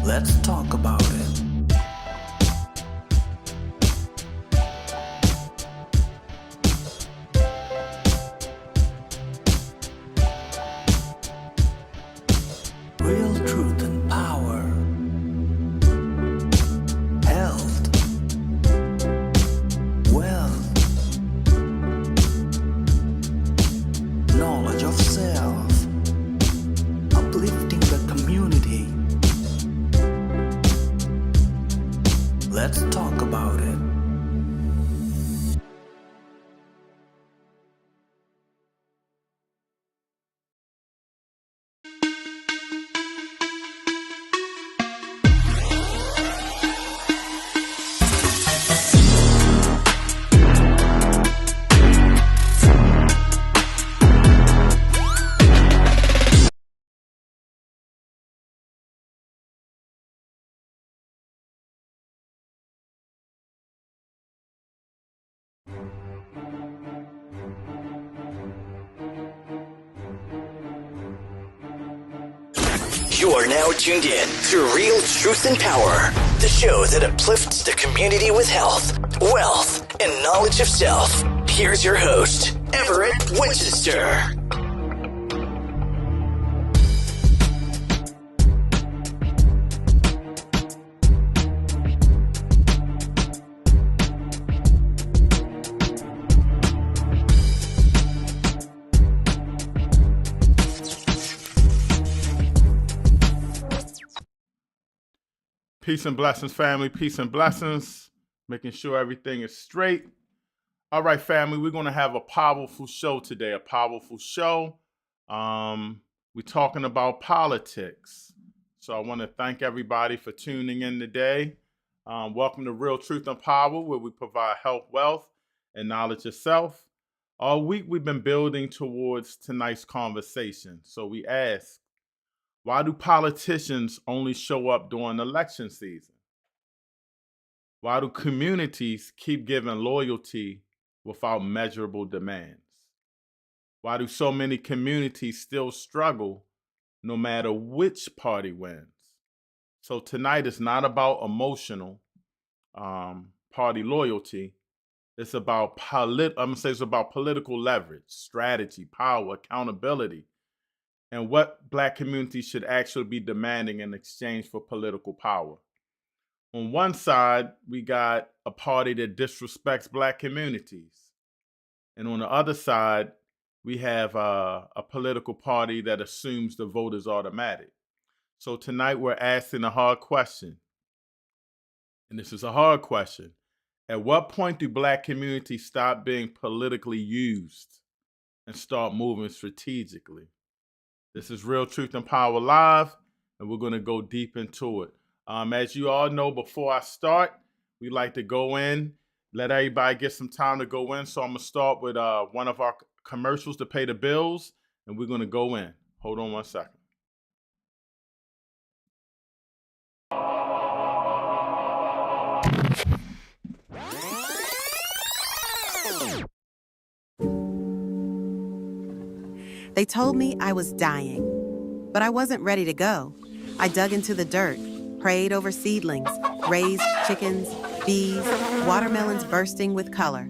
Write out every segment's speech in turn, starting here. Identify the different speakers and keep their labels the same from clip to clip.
Speaker 1: Let's talk about it. Real truth and power. Health. Wealth. Knowledge of self. Uplifting the community. Let's talk about it.
Speaker 2: You are now tuned in to Real Truth and Power, the show that uplifts the community with health, wealth, and knowledge of self. Here's your host, Everett Winchester.
Speaker 3: Peace and blessings, family. Peace and blessings. Making sure everything is straight. All right, family, we're going to have a powerful show today. A powerful show. We're talking about politics. So I want to thank everybody for tuning in today. Welcome to Real Truth and Power, where we provide health, wealth, and knowledge of self. All week, we've been building towards tonight's conversation. So we ask, why do politicians only show up during election season? Why do communities keep giving loyalty without measurable demands? Why do so many communities still struggle no matter which party wins? So tonight is not about emotional party loyalty. It's about it's about political leverage, strategy, power, accountability, and what Black communities should actually be demanding in exchange for political power. On one side, we got a party that disrespects Black communities. And on the other side, we have a political party that assumes the vote is automatic. So tonight we're asking a hard question. And this is a hard question. At what point do Black communities stop being politically used and start moving strategically? This is Real Truth and Power Live, and we're going to go deep into it. As you all know, before I start, we like to go in, let everybody get some time to go in. So I'm going to start with one of our commercials to pay the bills, and we're going to go in. Hold on one second.
Speaker 4: They told me I was dying, but I wasn't ready to go. I dug into the dirt, prayed over seedlings, raised chickens, bees, watermelons bursting with color.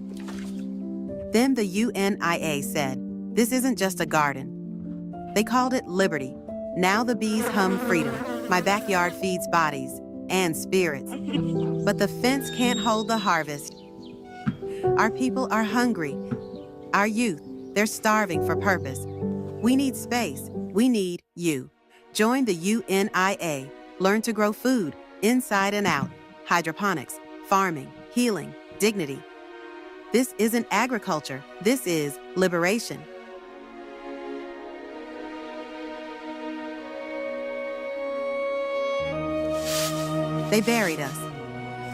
Speaker 4: Then the UNIA said, this isn't just a garden. They called it liberty. Now the bees hum freedom. My backyard feeds bodies and spirits. But the fence can't hold the harvest. Our people are hungry. Our youth, they're starving for purpose. We need space. We need you. Join the UNIA. Learn to grow food inside and out. Hydroponics, farming, healing, dignity. This isn't agriculture. This is liberation. They buried us.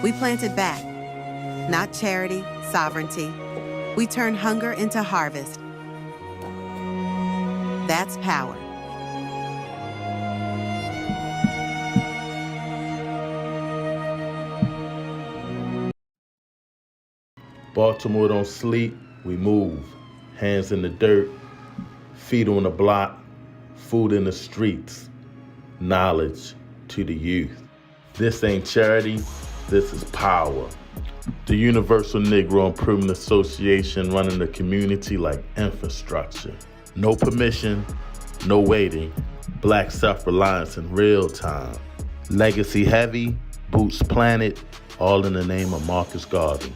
Speaker 4: We planted back. Not charity, sovereignty. We turn hunger into harvest. That's power.
Speaker 3: Baltimore don't sleep, we move. Hands in the dirt, feet on the block, food in the streets, knowledge to the youth. This ain't charity, this is power. The Universal Negro Improvement Association running the community like infrastructure. No permission, no waiting. Black self-reliance in real time. Legacy heavy, boots planted, all in the name of Marcus Garvey.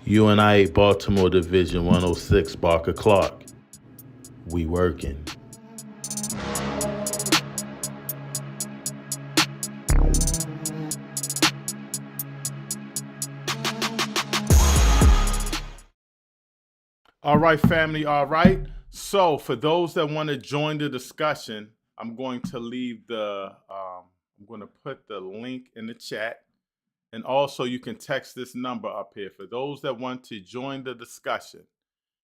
Speaker 3: UNIA Baltimore Division 106, Barker Clark. We working. All right, family, all right. So for those that want to join the discussion, I'm going to leave I'm going to put the link in the chat. And also you can text this number up here. For those that want to join the discussion,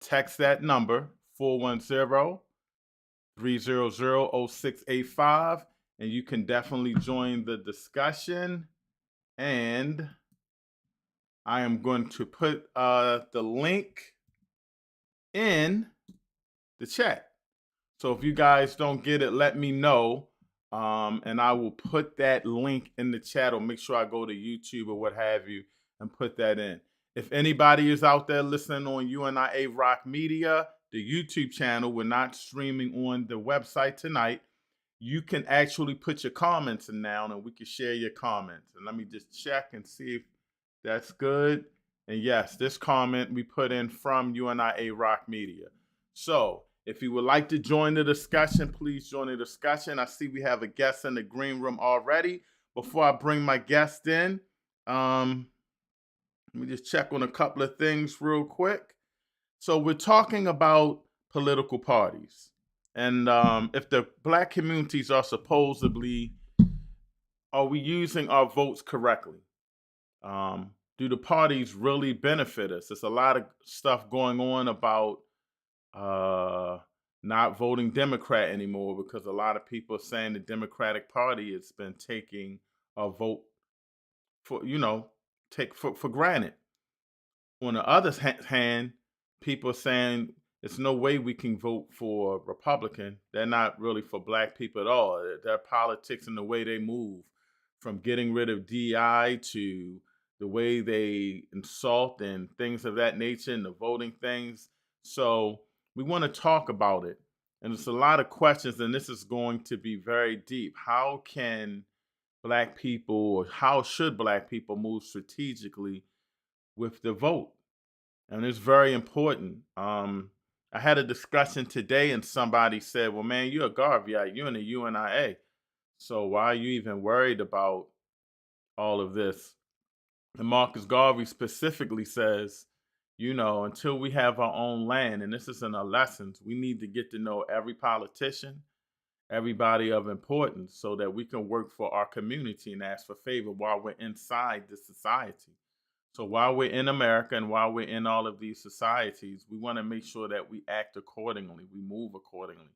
Speaker 3: text that number, 410-300-0685, and you can definitely join the discussion. And I am going to put the link in the chat. So if you guys don't get it, let me know. And I will put that link in the chat, or make sure I go to YouTube or what have you and put that in. If anybody is out there listening on UNIA Rock Media, the YouTube channel, we're not streaming on the website tonight. You can actually put your comments in now and we can share your comments. And let me just check and see if that's good. And yes, this comment we put in from UNIA Rock Media. So if you would like to join the discussion, please join the discussion. I see we have a guest in the green room already. Before I bring my guest in, let me just check on a couple of things real quick. So we're talking about political parties. And if the Black communities are supposedly, are we using our votes correctly? Do the parties really benefit us? There's a lot of stuff going on about not voting Democrat anymore, because a lot of people are saying the Democratic Party has been taking a vote for, take for granted. On the other hand, people are saying there's no way we can vote for Republican. They're not really for Black people at all. Their politics and the way they move, from getting rid of DI to the way they insult and things of that nature, and the voting things. So we want to talk about it. And there's a lot of questions, and this is going to be very deep. How can Black people, or how should Black people move strategically with the vote? And it's very important. I had a discussion today, and somebody said, well, man, you're a Garveyite, you're in the UNIA. So why are you even worried about all of this? And Marcus Garvey specifically says, until we have our own land, and this is in our lessons, we need to get to know every politician, everybody of importance, so that we can work for our community and ask for favor while we're inside the society. So while we're in America and while we're in all of these societies, we want to make sure that we act accordingly, we move accordingly.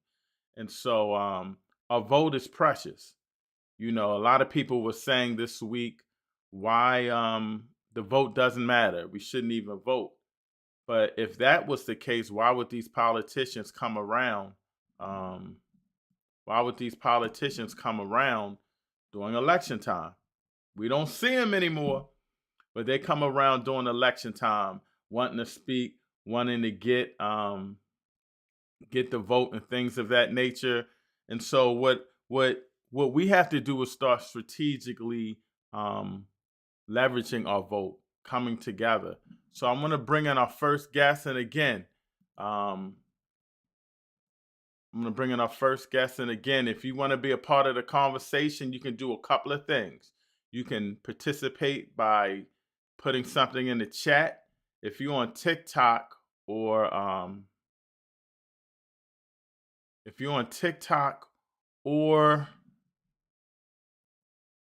Speaker 3: And so our vote is precious. A lot of people were saying this week why the vote doesn't matter. We shouldn't even vote. But if that was the case, why would these politicians come around? Why would these politicians come around during election time? We don't see them anymore. But they come around during election time, wanting to speak, wanting to get the vote and things of that nature. And so what we have to do is start strategically leveraging our vote, coming together. So I'm going to bring in our first guest, and again, if you want to be a part of the conversation, you can do a couple of things. You can participate by putting something in the chat. If you're on TikTok, or I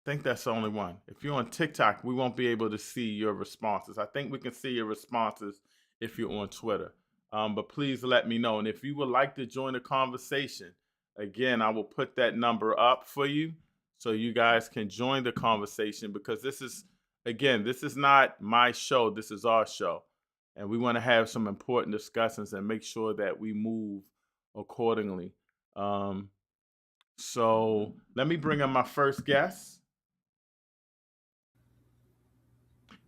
Speaker 3: think that's the only one. If you're on TikTok, we won't be able to see your responses. I think we can see your responses if you're on Twitter. But please let me know. And if you would like to join the conversation, again, I will put that number up for you so you guys can join the conversation, because this is not my show. This is our show. And we want to have some important discussions and make sure that we move accordingly. So let me bring in my first guest.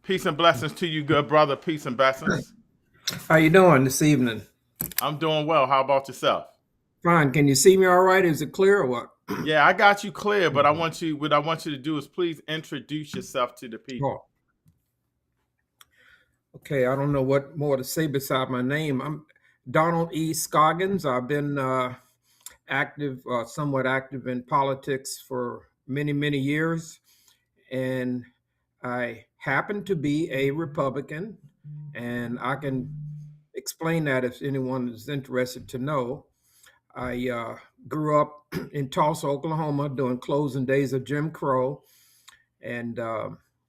Speaker 3: Peace and blessings to you, good brother. Peace and blessings.
Speaker 5: How you doing this evening?
Speaker 3: I'm doing well. How about yourself?
Speaker 5: Fine. Can you see me all right? Is it clear or what?
Speaker 3: Yeah, I got you clear, but what I want you to do is please introduce yourself to the people.
Speaker 5: Oh, okay. I don't know what more to say beside my name. I'm Donald E.Scoggins. I've been somewhat active in politics for many, many years, and I happen to be a Republican, and I can explain that if anyone is interested to know. I grew up in Tulsa, Oklahoma, during closing days of Jim Crow, and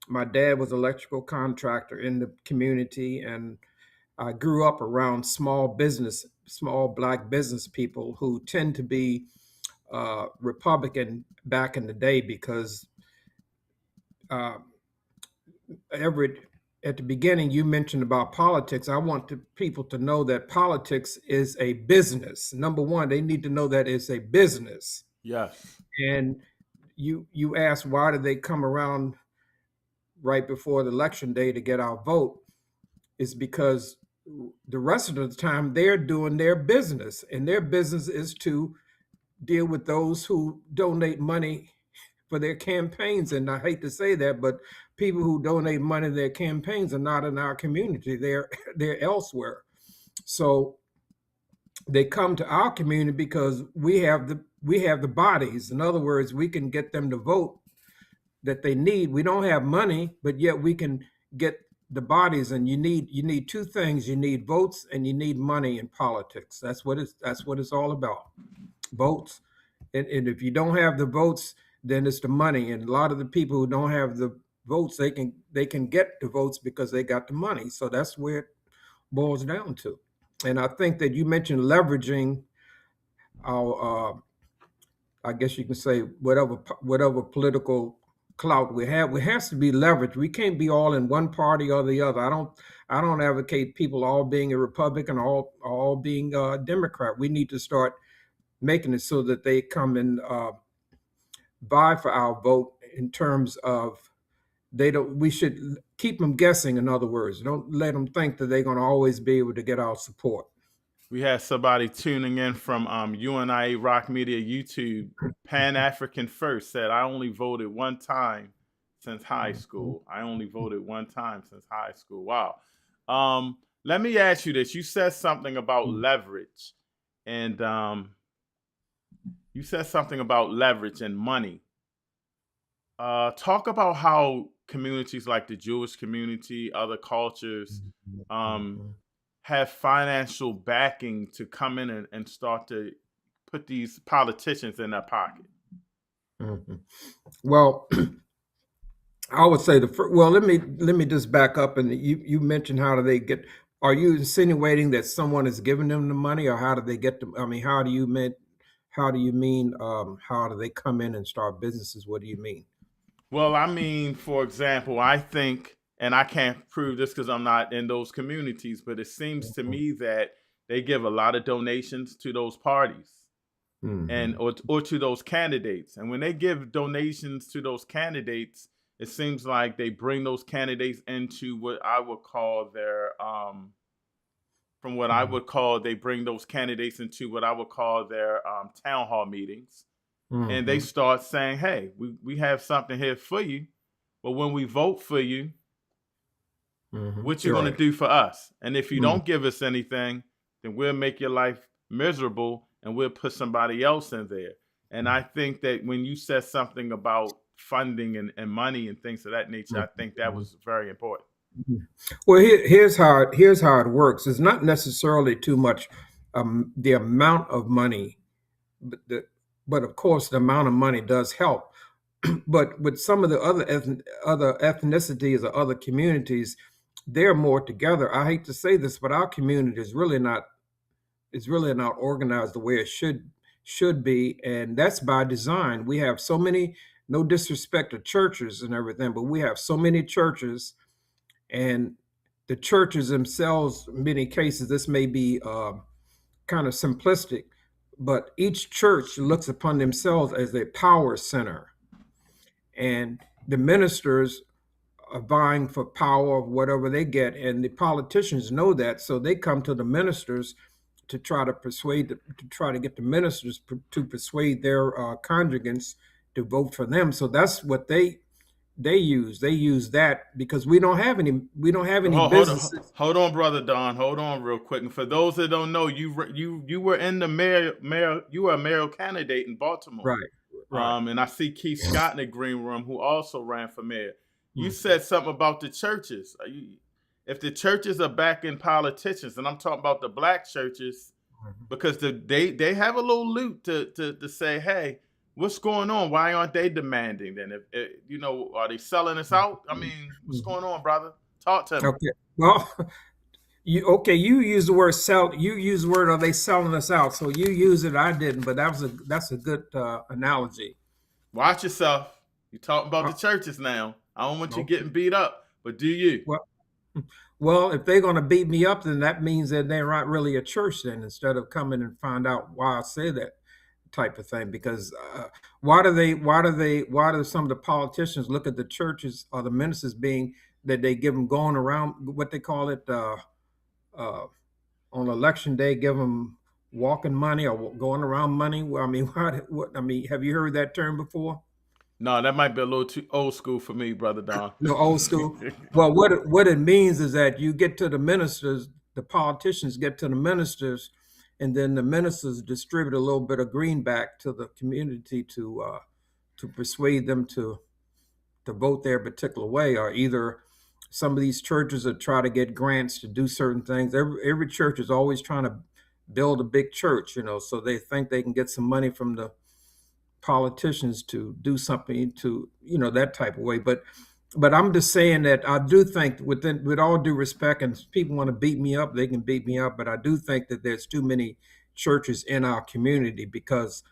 Speaker 5: my dad was an electrical contractor in the community, and I grew up around small Black business people who tend to be Republican back in the day because uh, Everett, at the beginning, you mentioned about politics. I want people to know that politics is a business. Number one, they need to know that it's a business.
Speaker 3: Yes.
Speaker 5: And you asked why did they come around right before the election day to get our vote? Is because the rest of the time they're doing their business, and their business is to deal with those who donate money for their campaigns. And I hate to say that, but people who donate money to their campaigns are not in our community. They're elsewhere. So they come to our community because we have the bodies. In other words, we can get them to vote that they need. We don't have money, but yet we can get the bodies. And you need two things: you need votes and you need money in politics. That's what it's all about. Votes. And if you don't have the votes, then it's the money. And a lot of the people who don't have the votes, they can get the votes because they got the money. So that's where it boils down to. And I think that you mentioned leveraging our, I guess you can say whatever political clout we have. It has to be leveraged. We can't be all in one party or the other. I don't advocate people all being a Republican, all being a Democrat. We need to start making it so that they come and vie for our vote in terms of we should keep them guessing. In other words, don't let them think that they're going to always be able to get our support.
Speaker 3: We had somebody tuning in from UNIA Rock Media YouTube. Pan African First said, I only voted one time since high school. I only voted one time since high school. Wow. Let me ask you this. You said something about leverage, and you said something about leverage and money. Talk about how communities like the Jewish community, other cultures, have financial backing to come in and start to put these politicians in their pocket.
Speaker 5: Mm-hmm. Well, I would say let me just back up. And you mentioned how do they get? Are you insinuating that someone is giving them the money, or how do they get them? I mean, how do you mean? How do they come in and start businesses? What do you mean?
Speaker 3: Well, I mean, for example, I think, and I can't prove this because I'm not in those communities, but it seems to me that they give a lot of donations to those parties and or to those candidates. And when they give donations to those candidates, it seems like they bring those candidates into what I would call their they bring those candidates into what I would call their town hall meetings. And they start saying, hey, we have something here for you. But when we vote for you, what you're going to do for us? And if you don't give us anything, then we'll make your life miserable and we'll put somebody else in there. And I think that when you said something about funding and money and things of that nature, I think that was very important.
Speaker 5: Well, here's how it works. It's not necessarily too much the amount of money, but of course the amount of money does help. But with some of the other ethnicities or other communities, they're more together. I hate to say this, but our community is really not organized the way it should be, and that's by design. We have so many, no disrespect to churches and everything, but we have so many churches, and the churches themselves, in many cases, this may be kind of simplistic, but each church looks upon themselves as a power center. And the ministers vying for power, whatever they get, and the politicians know that, so they come to the ministers to try to get the ministers to persuade their congregants to vote for them. So that's what they use. They use that because we don't have any businesses.
Speaker 3: Hold on, brother Don. Hold on, real quick. And for those that don't know, you were in the mayor. You were a mayoral candidate in Baltimore.
Speaker 5: Right, right.
Speaker 3: And I see Keith Scott in the green room, who also ran for mayor. You
Speaker 5: Mhm.
Speaker 3: said something about the churches. If the churches are backing politicians, and I'm talking about the black churches, because they have a little loot to say, hey, what's going on? Why aren't they demanding then? If are they selling us out? I mean, what's going on, brother? Talk to me.
Speaker 5: Okay. Well, you use the word sell. You use the word, are they selling us out? So you use it. I didn't, but that's a good analogy.
Speaker 3: Watch yourself. You talking about
Speaker 5: Uh,
Speaker 3: the churches now. I don't want you
Speaker 5: okay.
Speaker 3: getting beat up, but do you?
Speaker 5: Well, if they're going to beat me up, then that means that they're not really a church. Then instead of coming and find out why I say that type of thing, because why do some of the politicians look at the churches or the ministers being that they give them going around what they call it uh, on election day, give them walking money or going around money? Well, I mean, I mean, have you heard that term before?
Speaker 3: No, that might be a little too old school for me, brother Don.
Speaker 5: No, old school. Well, what it means is that you get to the ministers, the politicians get to the ministers, and then the ministers distribute a little bit of greenback to the community to persuade them to vote their particular way, or either some of these churches are try to get grants to do certain things. Every church is always trying to build a big church, so they think they can get some money from the politicians to do something to that type of way. But I'm just saying that I do think, with all due respect, and if people want to beat me up, they can beat me up, but I do think that there's too many churches in our community, because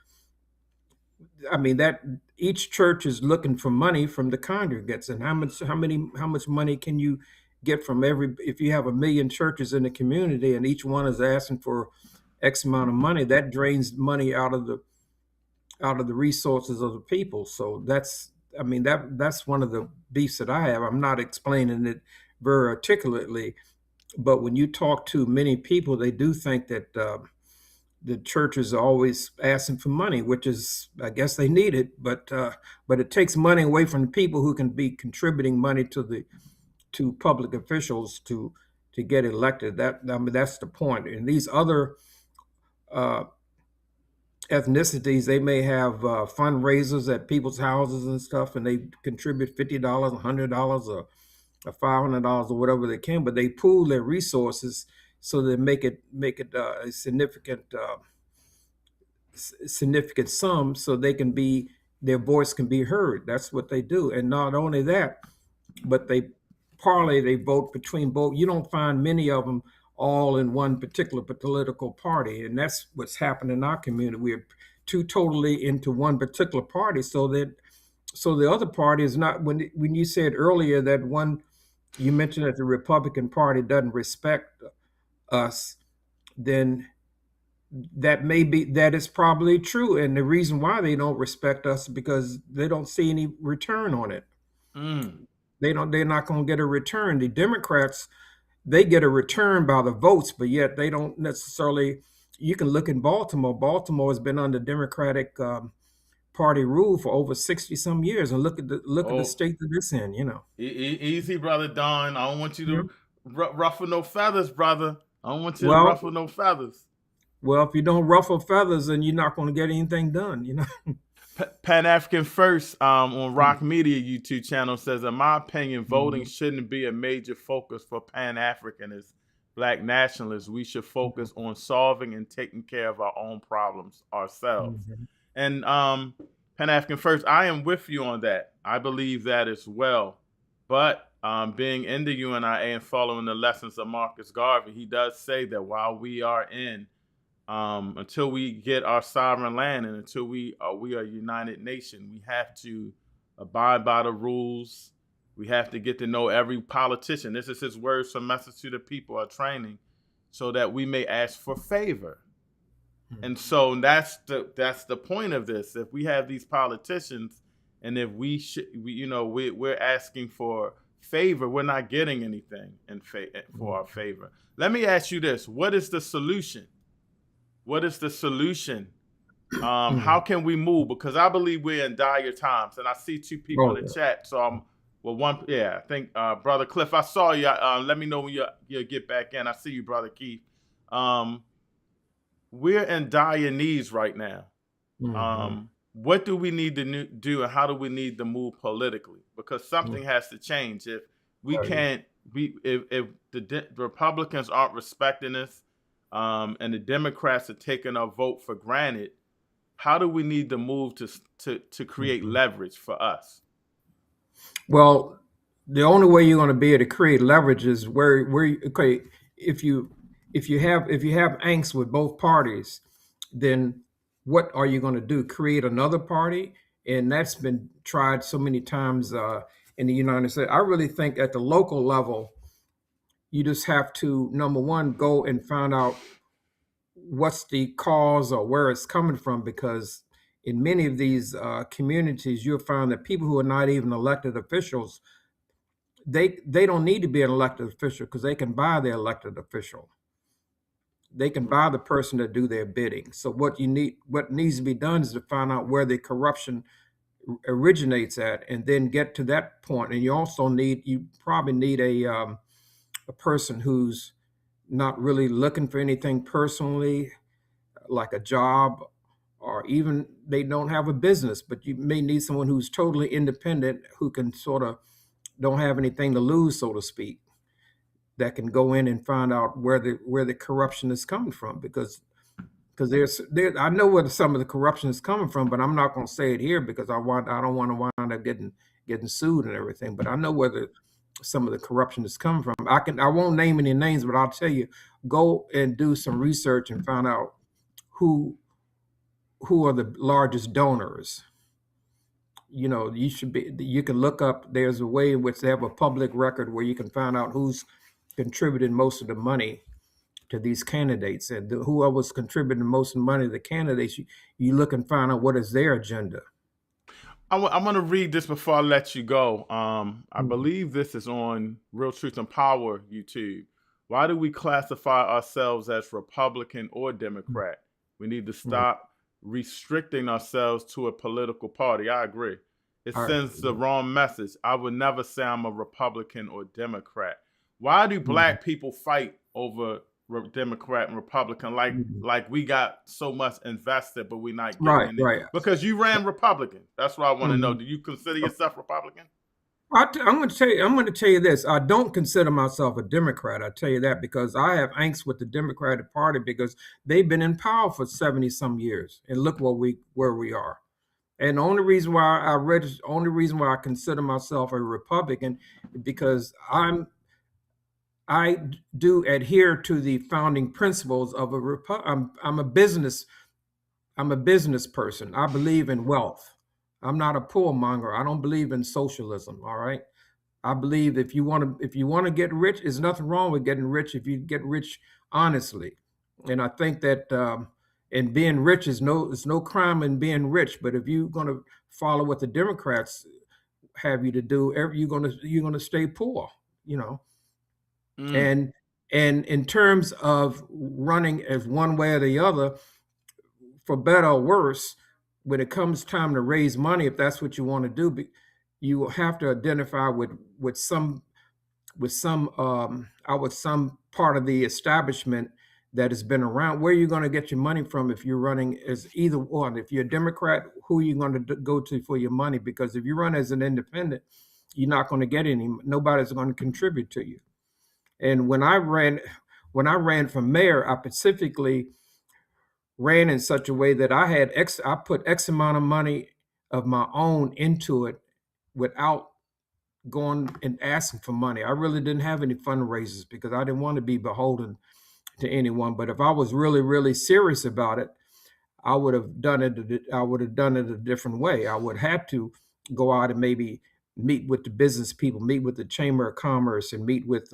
Speaker 5: I mean that each church is looking for money from the congregants, and how much money can you get from if you have 1 million churches in the community and each one is asking for X amount of money, that drains money out of the resources of the people. So that's one of the beefs that I have. I'm not explaining it very articulately, but when you talk to many people, they do think that the churches are always asking for money, which is, I guess, they need it, but it takes money away from the people who can be contributing money to public officials to get elected. That's the point. And these other uh, ethnicities, they may have fundraisers at people's houses and stuff, and they contribute $50, $100, or $500 or whatever they can, but they pool their resources so they make it a significant sum, so their voice can be heard. That's what they do. And not only that, but they vote between both. You don't find many of them all in one particular political party, and that's what's happened in our community. We're too totally into one particular party, so the other party is not. When you said earlier that you mentioned that the Republican Party doesn't respect us, then that is probably true, and the reason why they don't respect us is because they don't see any return on it.
Speaker 3: Mm.
Speaker 5: They're not going to get a return. The Democrats, they get a return by the votes, but yet they don't necessarily. You can look in Baltimore. Baltimore has been under Democratic Party rule for over 60 some years, and look at the
Speaker 3: Oh,
Speaker 5: state that it's in.
Speaker 3: easy, brother Don. I don't want you
Speaker 5: Yeah.
Speaker 3: to ruffle no feathers, brother. I don't want you to
Speaker 5: Well,
Speaker 3: ruffle no feathers.
Speaker 5: well, if you don't ruffle feathers, then you're not going to get anything done.
Speaker 3: Pan African First on Rock Media YouTube channel says, in my opinion, voting shouldn't be a major focus for Pan Africanists, Black nationalists. We should focus on solving and taking care of our own problems ourselves.
Speaker 5: Mhm.
Speaker 3: And Pan African First, I am with you on that. I believe that as well. But being in the UNIA and following the lessons of Marcus Garvey, he does say that while we are until we get our sovereign land and until we are a united nation, we have to abide by the rules. We have to get to know every politician. This is his words from Message to the People, our training, so that we may ask for favor. And so that's the point of this. If we have these politicians, and if we're asking for favor, we're not getting anything for our favor. Let me ask you this: what is the solution? What is the solution? How can we move? Because I believe we're in dire times, and I see two people in the chat. So I think Brother Cliff, I saw you. Let me know when you get back in. I see you, Brother Keith. We're in dire needs right now. What do we need to do, and how do we need to move politically? Because something has to change. If we can't, if the Republicans aren't respecting us, and the Democrats are taking our vote for granted, how do we need to move to create leverage for us?
Speaker 5: Well, the only way you're going to be able to create leverage is if you have angst with both parties, then what are you going to do? Create another party? And that's been tried so many times in the United States. I really think at the local level, you just have to, number one, go and find out what's the cause or where it's coming from, because in many of these communities, you'll find that people who are not even elected officials, they don't need to be an elected official because they can buy their elected official. They can buy the person to do their bidding. So what needs to be done is to find out where the corruption originates at, and then get to that point. And you probably need a person who's not really looking for anything personally, like a job, or even they don't have a business, but you may need someone who's totally independent, who can sort of don't have anything to lose, so to speak, that can go in and find out where the corruption is coming from. Because I know where some of the corruption is coming from, but I'm not going to say it here because I don't want to wind up getting sued and everything. But I know where some of the corruption is coming from. I won't name any names, but I'll tell you, go and do some research and find out who are the largest donors. You can look up, there's a way in which they have a public record where you can find out who's contributed most of the money to these candidates, and whoever's contributing most of the money to the candidates, you look and find out what is their agenda.
Speaker 3: I'm going to read this before I let you go. I believe this is on Real Truth and Power YouTube. Why do we classify ourselves as Republican or Democrat? We need to stop restricting ourselves to a political party. I agree. It sends the wrong message. I would never say I'm a Republican or Democrat. Why do black people fight over Democrat and Republican like we got so much invested, but we're not getting it? Because you ran Republican. That's what I want to know. Do you consider yourself Republican?
Speaker 5: I'm going to tell you this. I don't consider myself a Democrat. I tell you that because I have angst with the Democratic Party because they've been in power for 70 some years, and look where we are. And the only reason why I consider myself a Republican because I do adhere to the founding principles of I'm a business person. I believe in wealth. I'm not a poor monger. I don't believe in socialism. All right. I believe if you want to get rich, there's nothing wrong with getting rich if you get rich honestly. And I think that and being rich there's no crime in being rich. But if you're going to follow what the Democrats have you to do, you're going to stay poor. And in terms of running as one way or the other, for better or worse, when it comes time to raise money, if that's what you want to do, you will have to identify with some part of the establishment that has been around. Where are you going to get your money from if you're running as either one? If you're a Democrat, who are you going to go to for your money? Because if you run as an independent, you're not going to get any. Nobody's going to contribute to you. And when I ran for mayor, I specifically ran in such a way that I put X amount of money of my own into it without going and asking for money. I really didn't have any fundraisers because I didn't want to be beholden to anyone. But if I was really, really serious about it, I would have done it a different way. I would have to go out and maybe meet with the business people, meet with the Chamber of Commerce, and meet with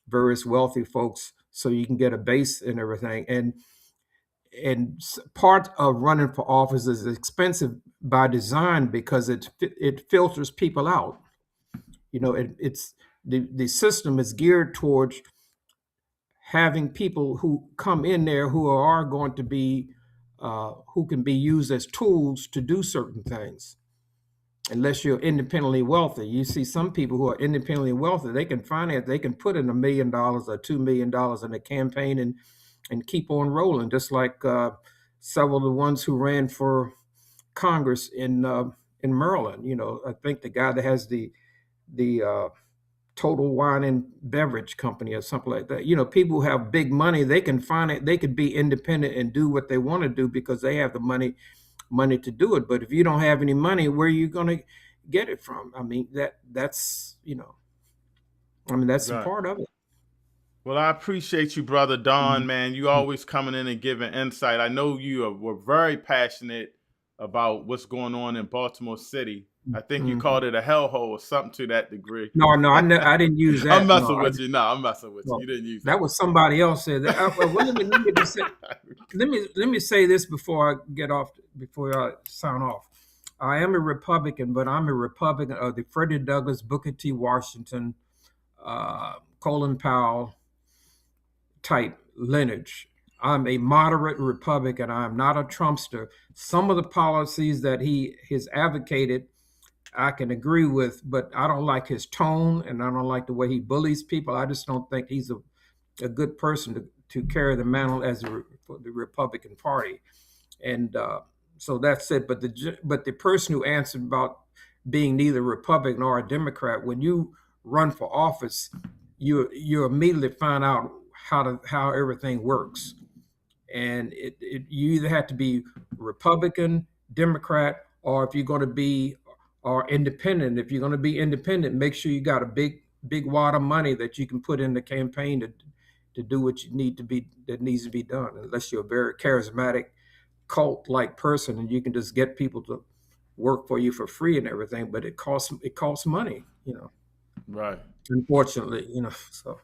Speaker 5: various wealthy folks so you can get a base and everything. And part of running for office is expensive by design because it filters people out. it's the system is geared towards having people who come in there who are going to be who can be used as tools to do certain things. Unless you're independently wealthy, you see some people who are independently wealthy, they can finance, they can put in $1 million or $2 million in a campaign and keep on rolling, just like several of the ones who ran for Congress in Maryland. I think the guy that has the Total Wine and Beverage Company or something like that. People who have big money, they can find it. They could be independent and do what they want to do because they have the money to do it. But if you don't have any money, where are you going to get it from? I mean, that's that's a
Speaker 3: Right.
Speaker 5: part of it.
Speaker 3: Well, I appreciate you, Brother Don, man. You always coming in and giving insight. I know were very passionate about what's going on in Baltimore City. I think you called it a hellhole or something to that degree.
Speaker 5: No, I didn't use that.
Speaker 3: I'm messing
Speaker 5: No,
Speaker 3: with you. No, I'm messing with
Speaker 5: no,
Speaker 3: you. You didn't use
Speaker 5: that was somebody else said that. Well, let me say this before I sign off. I am a Republican, but I'm a Republican of the Freddie Douglass, Booker T. Washington, Colin Powell type lineage. I'm a moderate Republican. I'm not a Trumpster. Some of the policies that he has advocated, I can agree with, but I don't like his tone and I don't like the way he bullies people. I just don't think he's a good person to carry the mantle for the Republican Party. And so that's it. But the person who answered about being neither Republican nor a Democrat, when you run for office, you immediately find out how everything works. And you either have to be Republican, Democrat, or if you're going to be or independent. If you're going to be independent, make sure you got a big wad of money that you can put in the campaign to do what you need to be that needs to be done. Unless you're a very charismatic cult-like person and you can just get people to work for you for free and everything, but it costs money,
Speaker 3: Right.
Speaker 5: Unfortunately, so.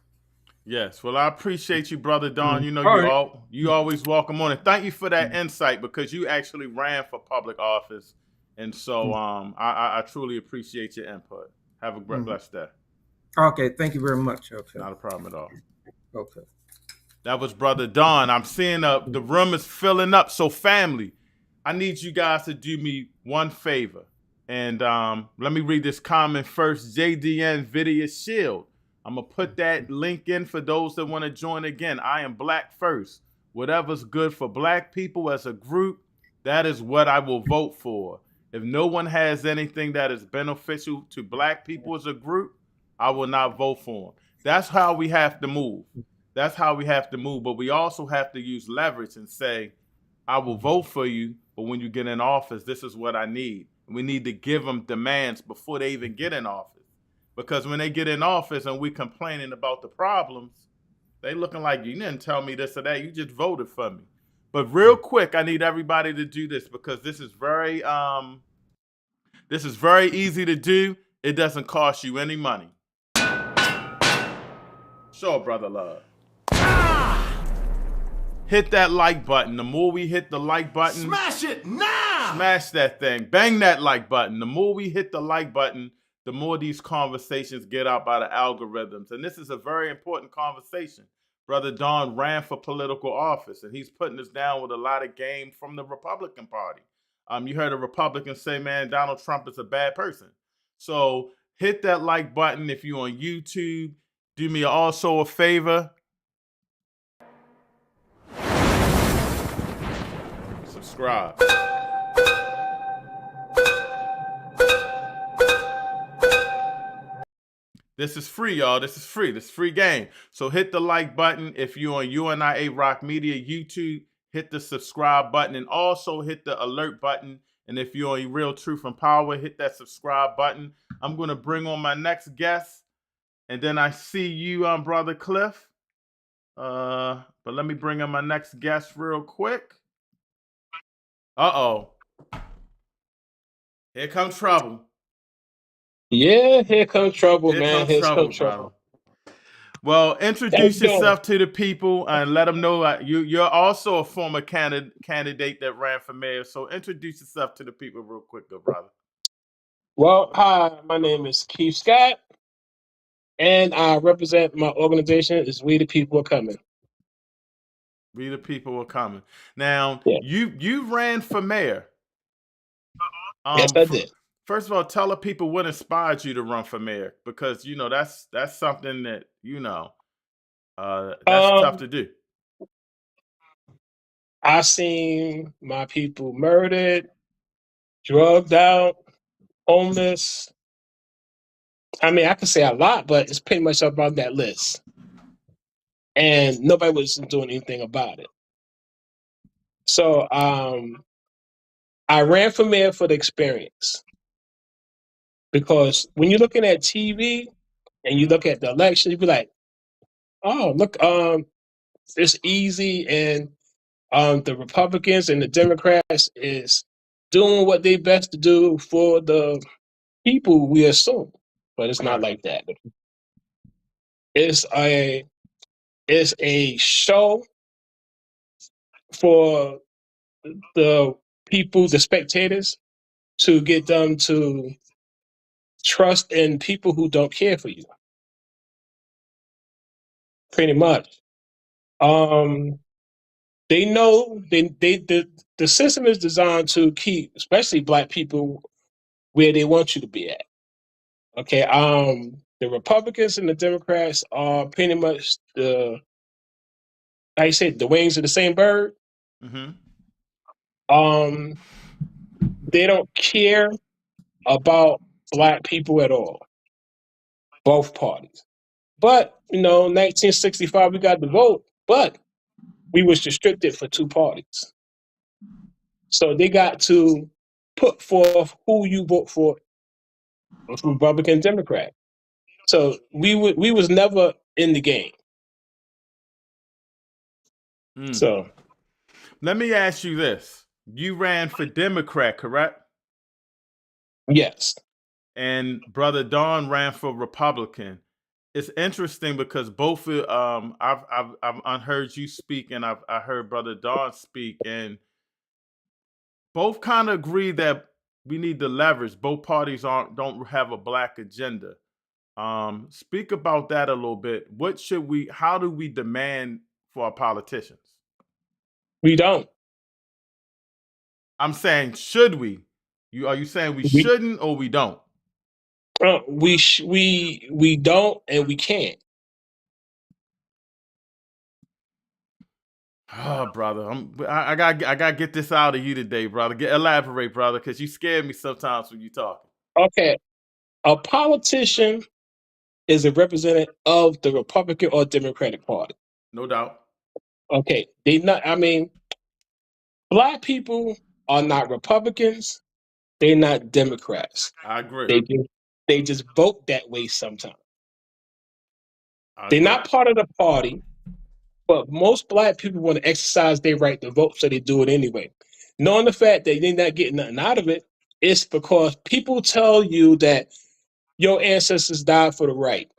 Speaker 3: Yes. Well, I appreciate you, Brother Don. You always welcome on, and thank you for that insight because you actually ran for public office, and so I truly appreciate your input. Have a blessed day.
Speaker 5: Okay, thank you very much. Okay,
Speaker 3: not a problem at all.
Speaker 5: Okay,
Speaker 3: that was Brother Don. I'm seeing the room is filling up. So, family, I need you guys to do me one favor, and let me read this comment first. JDN Video Shield. I'm going to put that link in for those that want to join again. I am Black first. Whatever's good for Black people as a group, that is what I will vote for. If no one has anything that is beneficial to Black people as a group, I will not vote for them. That's how we have to move. That's how we have to move. But we also have to use leverage and say, I will vote for you, but when you get in office, this is what I need. We need to give them demands before they even get in office. Because when they get in office and we complaining about the problems, they looking like, you didn't tell me this or that. You just voted for me. But real quick, I need everybody to do this because this is very easy to do. It doesn't cost you any money. Sure, Brother Love. Hit that like button. The more we hit the like button,
Speaker 1: Smash it now!
Speaker 3: Smash that thing. Bang that like button. The more we hit the like button, the more these conversations get out by the algorithms. And this is a very important conversation. Brother Don ran for political office, and he's putting us down with a lot of game from the Republican Party. You heard a Republican say, man, Donald Trump is a bad person. So hit that like button if you're on YouTube. Do me also a favor. Subscribe. This is free, y'all. This is free. This is free game. So hit the like button if you're on UNIA Rock Media YouTube. Hit the subscribe button and also hit the alert button. And if you're on Real Truth and Power, hit that subscribe button. I'm going to bring on my next guest. And then I see you, Brother Cliff. But let me bring on my next guest real quick. Uh-oh. Here comes trouble.
Speaker 6: Yeah, here comes trouble, man. Here comes trouble.
Speaker 3: Brother. Well, introduce yourself to the people and let them know you're also a former candidate that ran for mayor. So introduce yourself to the people real quick, good brother.
Speaker 6: Well, hi, my name is Keith Scott. and I represent my organization. Is We the People Are Coming.
Speaker 3: We the People Are Coming. Now,
Speaker 6: Yeah.
Speaker 3: you ran for mayor.
Speaker 6: Yes, I did.
Speaker 3: First of all, tell the people what inspired you to run for mayor, because that's something that that's tough to do.
Speaker 6: I seen my people murdered, drugged out, homeless. I mean, I could say a lot, but it's pretty much up on that list. And nobody was doing anything about it. So I ran for mayor for the experience. Because when you're looking at TV and you look at the election, you be like, oh, look, it's easy, and the Republicans and the Democrats is doing what they best to do for the people, we assume. But it's not
Speaker 3: Right.
Speaker 6: like that. It's a show for the people, the spectators, to get them to trust in people who don't care for you. Pretty much. They know the system is designed to keep, especially Black people, where they want you to be at. Okay. The Republicans and the Democrats are pretty much like I said, the wings of the same bird.
Speaker 3: Mm-hmm.
Speaker 6: They don't care about Black people at all. Both parties. But 1965 we got the vote, but we was restricted for two parties. So they got to put forth who you vote for, Republican, Democrat. So we was never in the game. So
Speaker 3: Let me ask you this. You ran for Democrat, correct?
Speaker 6: yes.
Speaker 3: And Brother Don ran for Republican. It's interesting because both I've heard you speak, and I heard Brother Don speak, and both kind of agree that we need to leverage. Both parties don't have a Black agenda. Speak about that a little bit. How do we demand for our politicians?
Speaker 6: We don't.
Speaker 3: I'm saying, should we? Are you saying we
Speaker 6: We
Speaker 3: shouldn't or we don't?
Speaker 6: we don't, and we can't.
Speaker 3: Oh, brother, I gotta get this out of you today, brother. Elaborate, brother, because you scare me sometimes when you talk.
Speaker 6: Okay. A politician is a representative of the Republican or Democratic Party.
Speaker 3: No doubt.
Speaker 6: Okay. Black people are not Republicans. They're not Democrats.
Speaker 3: I agree.
Speaker 6: They just vote that way sometimes.
Speaker 3: I
Speaker 6: They're
Speaker 3: agree.
Speaker 6: not part of the party, but most Black people want to exercise their right to vote, so they do it anyway. Knowing the fact that they're not getting nothing out of it, it's because people tell you that your ancestors died for the right.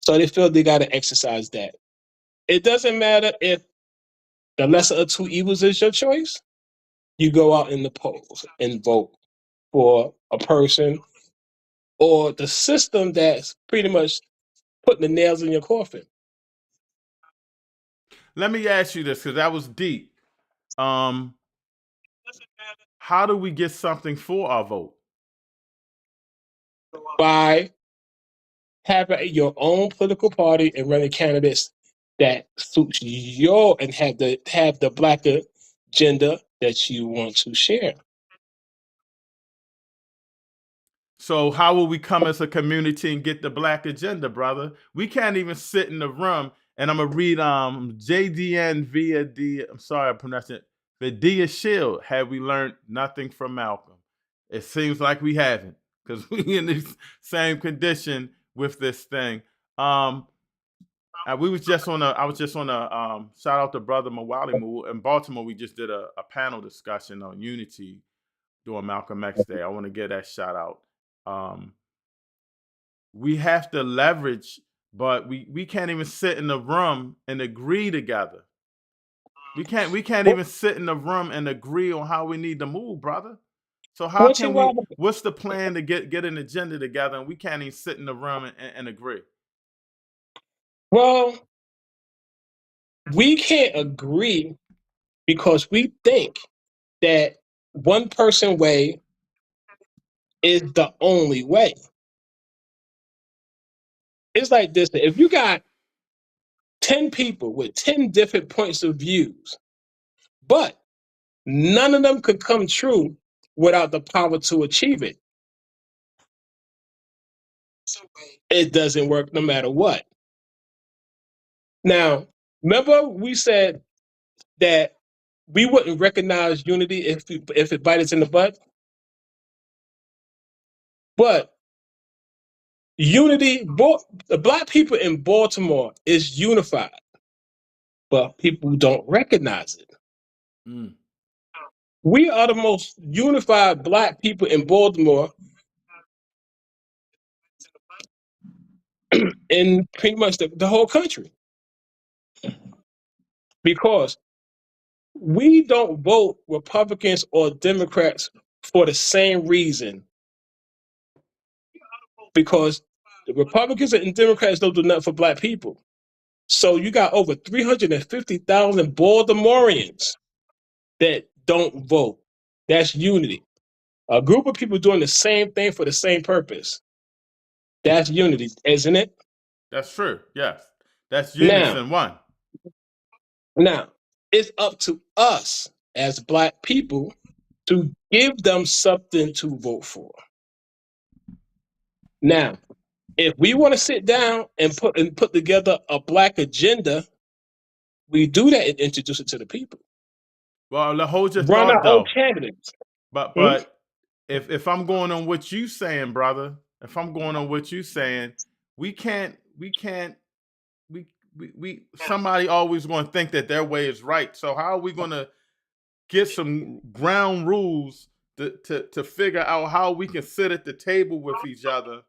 Speaker 6: So they feel they got to exercise that. It doesn't matter if the lesser of two evils is your choice. You go out in the polls and vote for a person or the system that's pretty much putting the nails in your coffin.
Speaker 3: Let me ask you this, because that was deep. How do we get something for our vote?
Speaker 6: By having your own political party and running candidates that suits your and have the Black agenda that you want to share.
Speaker 3: So how will we come as a community and get the Black agenda, brother? We can't even sit in the room. And I'm gonna read JDN via the I'm sorry I pronounced it Vidia Shield. Have we learned nothing from Malcolm? It seems like we haven't, because we in the same condition with this thing. I was just on a shout out to Brother Mawali in Baltimore. We just did a panel discussion on unity during Malcolm X Day. I want to give that shout out. We have to leverage, but we can't even sit in the room and agree together. We can't even sit in the room and agree on how we need to move, brother. So how
Speaker 6: Which is
Speaker 3: can
Speaker 6: why,
Speaker 3: we? What's the plan to get an agenda together, and we can't even sit in the room and agree?
Speaker 6: well, we can't agree because we think that one person way is the only way. It's like this: if you got 10 people with 10 different points of views, but none of them could come true without the power to achieve it, it doesn't work no matter what. Now, remember we said that we wouldn't recognize unity if it bit us in the butt? But unity, the black people in Baltimore is unified, but people don't recognize it.
Speaker 3: Mm.
Speaker 6: We are the most unified black people in Baltimore in pretty much the whole country because we don't vote Republicans or Democrats for the same reason. Because the Republicans and Democrats don't do nothing for black people. So you got over 350,000 Baltimoreans that don't vote. That's unity. A group of people doing the same thing for the same purpose. That's unity, isn't it?
Speaker 3: That's true. Yes, that's
Speaker 6: Now,
Speaker 3: unison. One.
Speaker 6: now, it's up to us as black people to give them something to vote for. Now, if we want to sit down and put together a black agenda, we do that and introduce it to the people.
Speaker 3: Well, hold your
Speaker 6: Run
Speaker 3: thought
Speaker 6: our own
Speaker 3: though.
Speaker 6: candidates.
Speaker 3: But
Speaker 6: Hmm?
Speaker 3: but if I'm going on what you saying, brother, if I'm going on what you saying, we can't we somebody always going to think that their way is right. So how are we going to get some ground rules to figure out how we can sit at the table with each other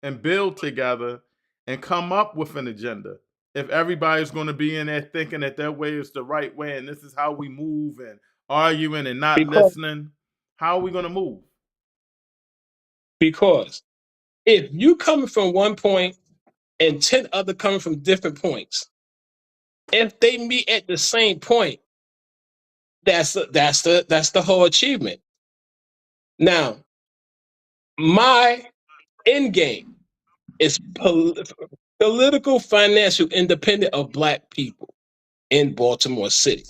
Speaker 3: and build together and come up with an agenda? If everybody's going to be in there thinking that their way is the right way and this is how we move and arguing and not
Speaker 6: Because
Speaker 3: listening, how are we going to move?
Speaker 6: because if you coming from one point and 10 other coming from different points, if they meet at the same point, that's the whole achievement. Now, my end game is political financial independent of black people in Baltimore City.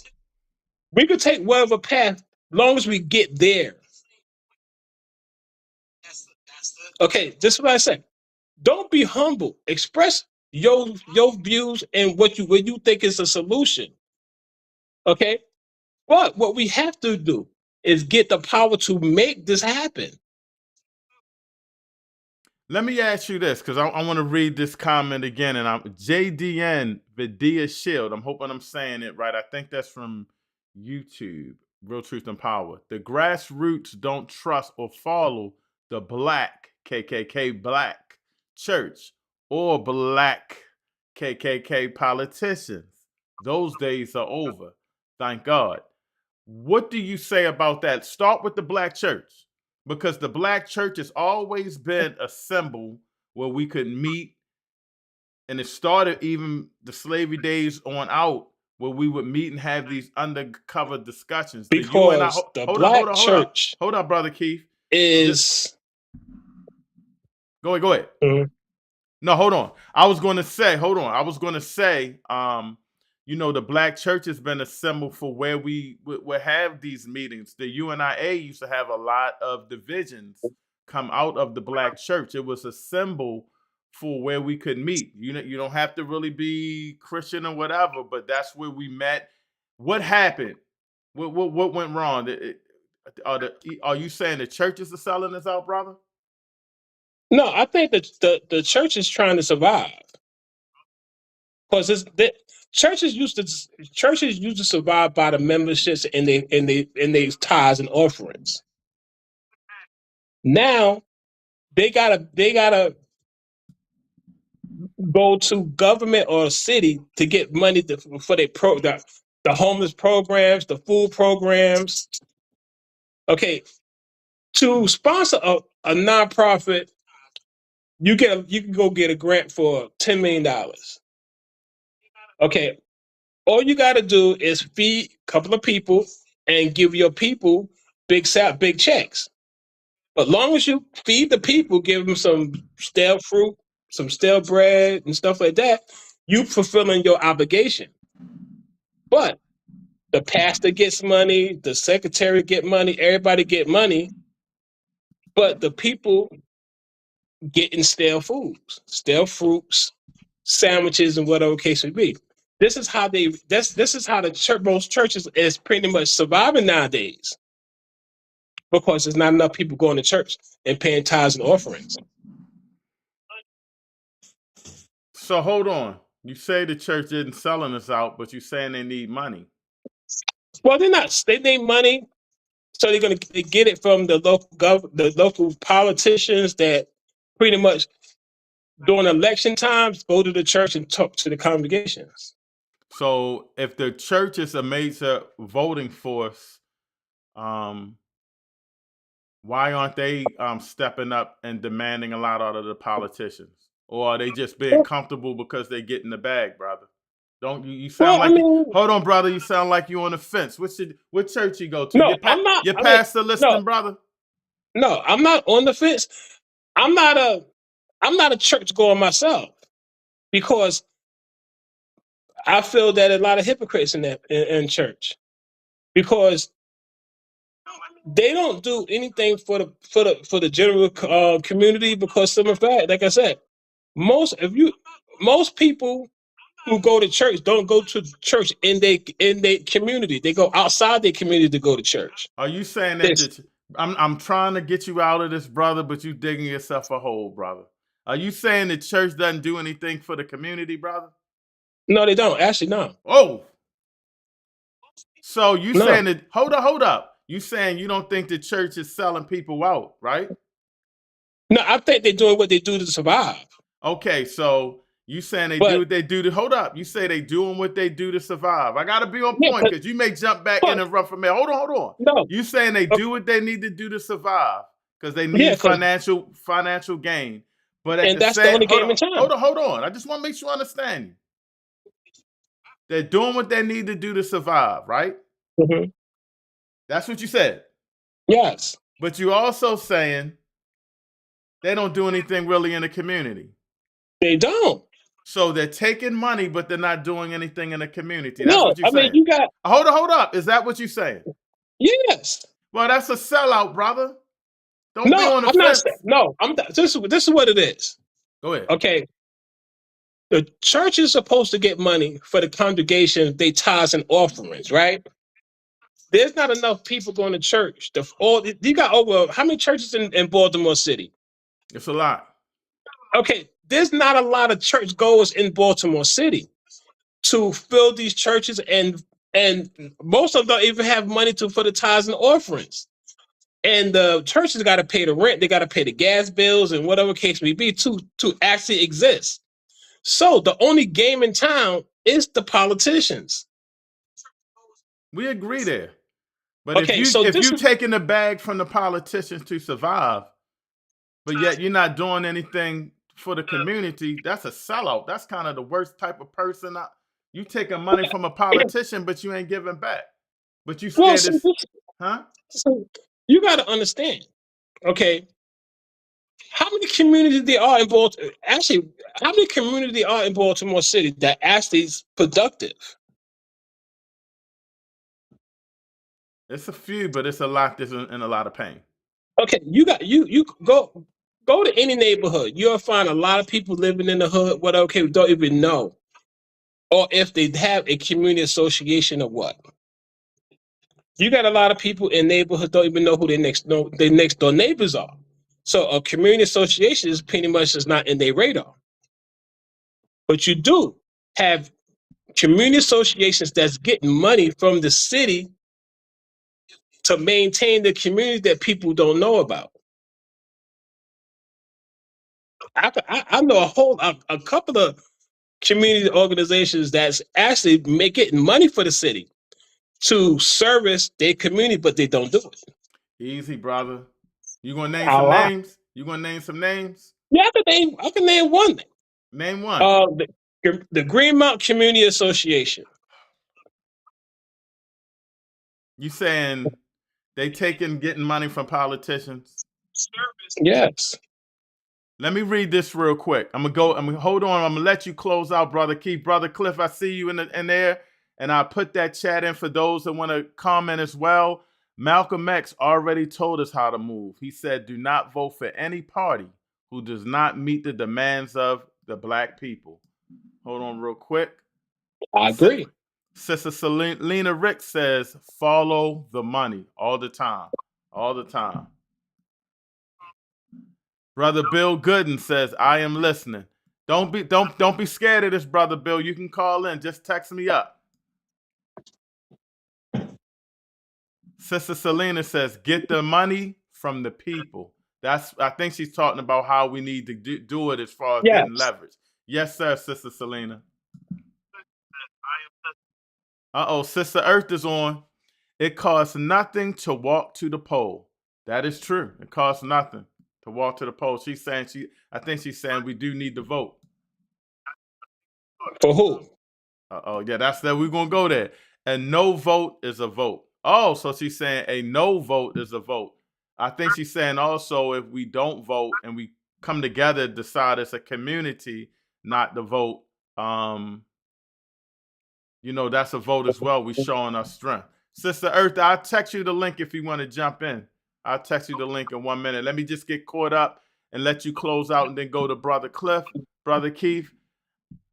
Speaker 6: We could take whatever path, long as we get there. Okay, this is what I say. Don't be humble. Express your views and what you think is a solution. Okay, but what we have to do is get the power to make this happen.
Speaker 3: Let me ask you this, because I want to read this comment again. And I'm JDN Vidya Shield. I'm hoping I'm saying it right. I think that's from YouTube, Real Truth and Power. The grassroots don't trust or follow the black KKK black church or black KKK politicians. Those days are over. Thank God. What do you say about that? Start with the black church, because the black church has always been a symbol where we could meet, and it started even the slavery days on out, where we would meet and have these undercover discussions. The UNI,
Speaker 6: Because the
Speaker 3: hold up, hold
Speaker 6: black
Speaker 3: up, hold up,
Speaker 6: church
Speaker 3: hold up, brother Keith.
Speaker 6: is
Speaker 3: Go ahead.
Speaker 6: Mhm.
Speaker 3: No, hold on. I was going to say, hold on. I was going to say, the black church has been a symbol for where we would have these meetings. The UNIA used to have a lot of divisions come out of the black church. It was a symbol for where we could meet. You don't have to really be Christian or whatever, but that's where we met. What happened? What went wrong? Are you saying the churches are selling us out, brother?
Speaker 6: No, I think that the church is trying to survive because churches used to survive by the memberships and they tithes and offerings. Now they gotta go to government or city to get money for the homeless programs, the food programs. Okay, To sponsor a nonprofit, you can go get a grant for $10 million. Okay, all you got to do is feed a couple of people and give your people big checks. But long as you feed the people, give them some stale fruit, some stale bread, and stuff like that, you fulfilling your obligation. But the pastor gets money, the secretary get money, everybody get money, but the people getting stale foods, stale fruits, sandwiches, and whatever case may be. This is how this is how the church, most churches is pretty much surviving nowadays, because there's not enough people going to church and paying tithes and offerings.
Speaker 3: So hold on. You say the church isn't selling us out, but you're saying they need money.
Speaker 6: Well, they're not. They need money, so they're going to get it from the local politicians that pretty much during election times go to the church and talk to the congregations.
Speaker 3: So if the church is a major voting force, why aren't they stepping up and demanding a lot out of the politicians? Or are they just being comfortable because they get in the bag, brother? Don't you sound
Speaker 6: Well,
Speaker 3: like
Speaker 6: I mean,
Speaker 3: hold on, brother, you sound like you on the fence. What church you go to?
Speaker 6: no, I'm not.
Speaker 3: Your
Speaker 6: I mean,
Speaker 3: pastor listening, brother?
Speaker 6: no, I'm not on the fence. I'm not a church goer myself, because I feel that a lot of hypocrites in church, because they don't do anything for the general community. Because some of fact, like I said, most people who go to church don't go to church in their community. They go outside their community to go to church.
Speaker 3: Are you saying that I'm trying to get you out of this, brother, but you digging yourself a hole, brother? Are you saying the church doesn't do anything for the community, brother?
Speaker 6: No, they don't. Actually, no.
Speaker 3: Oh. So you
Speaker 6: No.
Speaker 3: saying that hold up. You saying you don't think the church is selling people out, right?
Speaker 6: No, I think they're doing what they do to survive.
Speaker 3: Okay, so you saying they do what they do to hold up. You say they doing what they do to survive. I gotta be on point because you may jump back in and run from there. Hold on.
Speaker 6: No.
Speaker 3: You saying they do what they need to do to survive because they need financial gain. But at
Speaker 6: that's the only game in town.
Speaker 3: Hold on. I just want to make sure I understand you. They're doing what they need to do to survive, right?
Speaker 6: Mm-hmm.
Speaker 3: That's what you said.
Speaker 6: Yes.
Speaker 3: But you also saying they don't do anything really in the community.
Speaker 6: They don't.
Speaker 3: So they're taking money, but they're not doing anything in the community. That's what you're saying.
Speaker 6: I mean, you got.
Speaker 3: Hold up. Is that what you're saying?
Speaker 6: Yes.
Speaker 3: Well, that's a sellout, brother. Don't
Speaker 6: No,
Speaker 3: be on the
Speaker 6: I'm
Speaker 3: fence.
Speaker 6: not. No, this is what it is.
Speaker 3: Go ahead.
Speaker 6: Okay. The church is supposed to get money for the congregation, they tithes and offerings, right? There's not enough people going to church. You got over how many churches in Baltimore City?
Speaker 3: It's a lot.
Speaker 6: Okay, there's not a lot of church goers in Baltimore City to fill these churches, and most of them don't even have money for the tithes and offerings. And the churches got to pay the rent, they got to pay the gas bills, and whatever case may be to actually exist. So the only game in town is the politicians.
Speaker 3: We agree there. But
Speaker 6: Okay,
Speaker 3: if you're taking the bag from the politicians to survive, but yet you're not doing anything for the community, that's a sellout. That's kind of the worst type of person. You taking money from a politician, but you ain't giving back. But you scared
Speaker 6: So you got to understand, okay, how many communities there are in Baltimore? Actually, how many communities are in Baltimore City that actually is productive?
Speaker 3: It's a few, but it's a lot that's in a lot of pain.
Speaker 6: Okay, you go to any neighborhood. You'll find a lot of people living in the hood, who don't even know, or if they have a community association or what. You got a lot of people in neighborhoods don't even know who their next door neighbors are. So a community association is pretty much just not in their radar. But you do have community associations that's getting money from the city to maintain the community that people don't know about. I know a couple of community organizations that's actually getting money for the city to service their community, but they don't do it.
Speaker 3: Easy, brother. You gonna name
Speaker 6: A
Speaker 3: some
Speaker 6: lot.
Speaker 3: names? You gonna name some names?
Speaker 6: Yeah, I can name one.
Speaker 3: Name one.
Speaker 6: The Greenmount Community Association.
Speaker 3: You saying they getting money from politicians?
Speaker 6: Yes.
Speaker 3: Let me read this real quick. I'm gonna hold on. I'm gonna let you close out, Brother Keith. Brother Cliff, I see you in there, and I put that chat in for those that want to comment as well. Malcolm X already told us how to move. He said, "Do not vote for any party who does not meet the demands of the black people." Hold on, real quick.
Speaker 6: I agree.
Speaker 3: Sister Selena Rick says, "Follow the money all the time, all the time." Brother Bill Gooden says, "I am listening." Don't be scared of this, Brother Bill. You can call in. Just text me up. Sister Selena says, "Get the money from the people." I think she's talking about how we need to do it as far as getting
Speaker 6: Yes.
Speaker 3: leverage. Yes, sir, Sister Selena. Sister Earth is on. It costs nothing to walk to the poll. That is true. It costs nothing to walk to the poll. I think she's saying we do need to vote.
Speaker 6: For who?
Speaker 3: Yeah, that's that. We're gonna go there. A no vote is a vote. Oh, so she's saying a no vote is a vote. I think she's saying also if we don't vote and we come together, decide as a community not to vote, that's a vote as well. We showing our strength. Sister Earth, I'll text you the link if you want to jump in. I'll text you the link in 1 minute. Let me just get caught up and let you close out and then go to Brother Cliff, Brother Keith.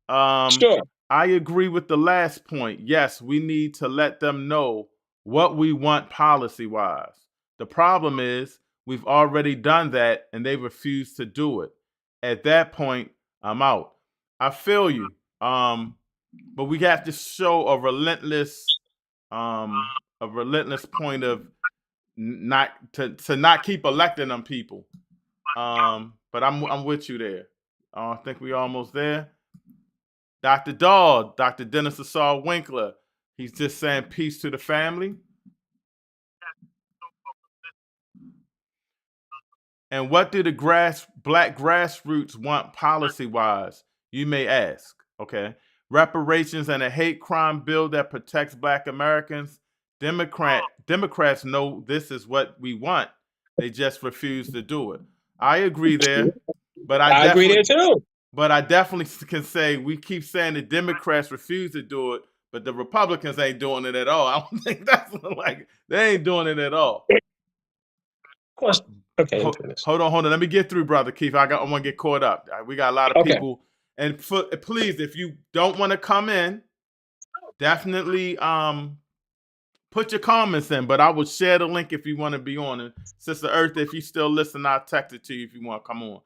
Speaker 6: Sure.
Speaker 3: I agree with the last point. Yes, we need to let them know what we want policy-wise. The problem is we've already done that and they refuse to do it. At that point, I'm out. I feel you. But we have to show a relentless point of not keep electing them people. But I'm with you there. I think we almost there. Dr. Dahl, Dr. Dennis Assault Winkler, he's just saying peace to the family. And what do the black grassroots want policy-wise? You may ask. Okay. Reparations and a hate crime bill that protects black Americans. Democrats know this is what we want. They just refuse to do it. I agree there. But
Speaker 6: I agree there too.
Speaker 3: But I definitely can say we keep saying the Democrats refuse to do it, but the Republicans ain't doing it at all. I don't think that's like they ain't doing it at all.
Speaker 6: Of course. Okay.
Speaker 3: Hold on. Let me get through, Brother Keith. I want to get caught up. We got a lot of people. And please, if you don't want to come in, definitely put your comments in. But I will share the link if you want to be on it. Sister Earth, if you still listen, I'll text it to you if you want to come on.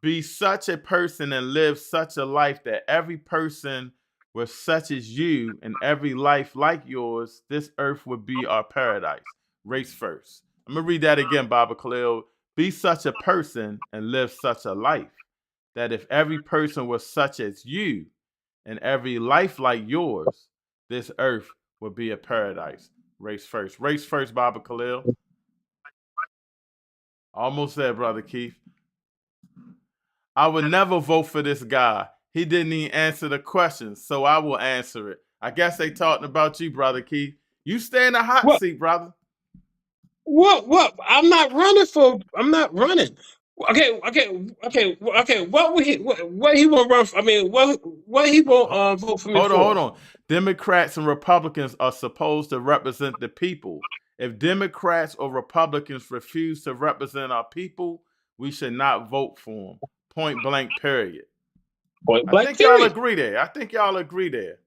Speaker 3: Be such a person and live such a life that every person was such as you and every life like yours, this earth would be our paradise. Race first. I'm going to read that again, Baba Khalil. Be such a person and live such a life that if every person was such as you and every life like yours, this earth would be a paradise. Race first. Race first, Baba Khalil. Almost there, Brother Keith. I would never vote for this guy. He didn't even answer the question, so I will answer it. I guess they talking about you, Brother Keith. You stay in the hot seat, brother.
Speaker 6: What? I'm not running. Okay. What he won't run for? I mean, what he won't vote for me for?
Speaker 3: Hold on. Democrats and Republicans are supposed to represent the people. If Democrats or Republicans refuse to represent our people, we should not vote for them. Point blank, period. I think y'all agree there.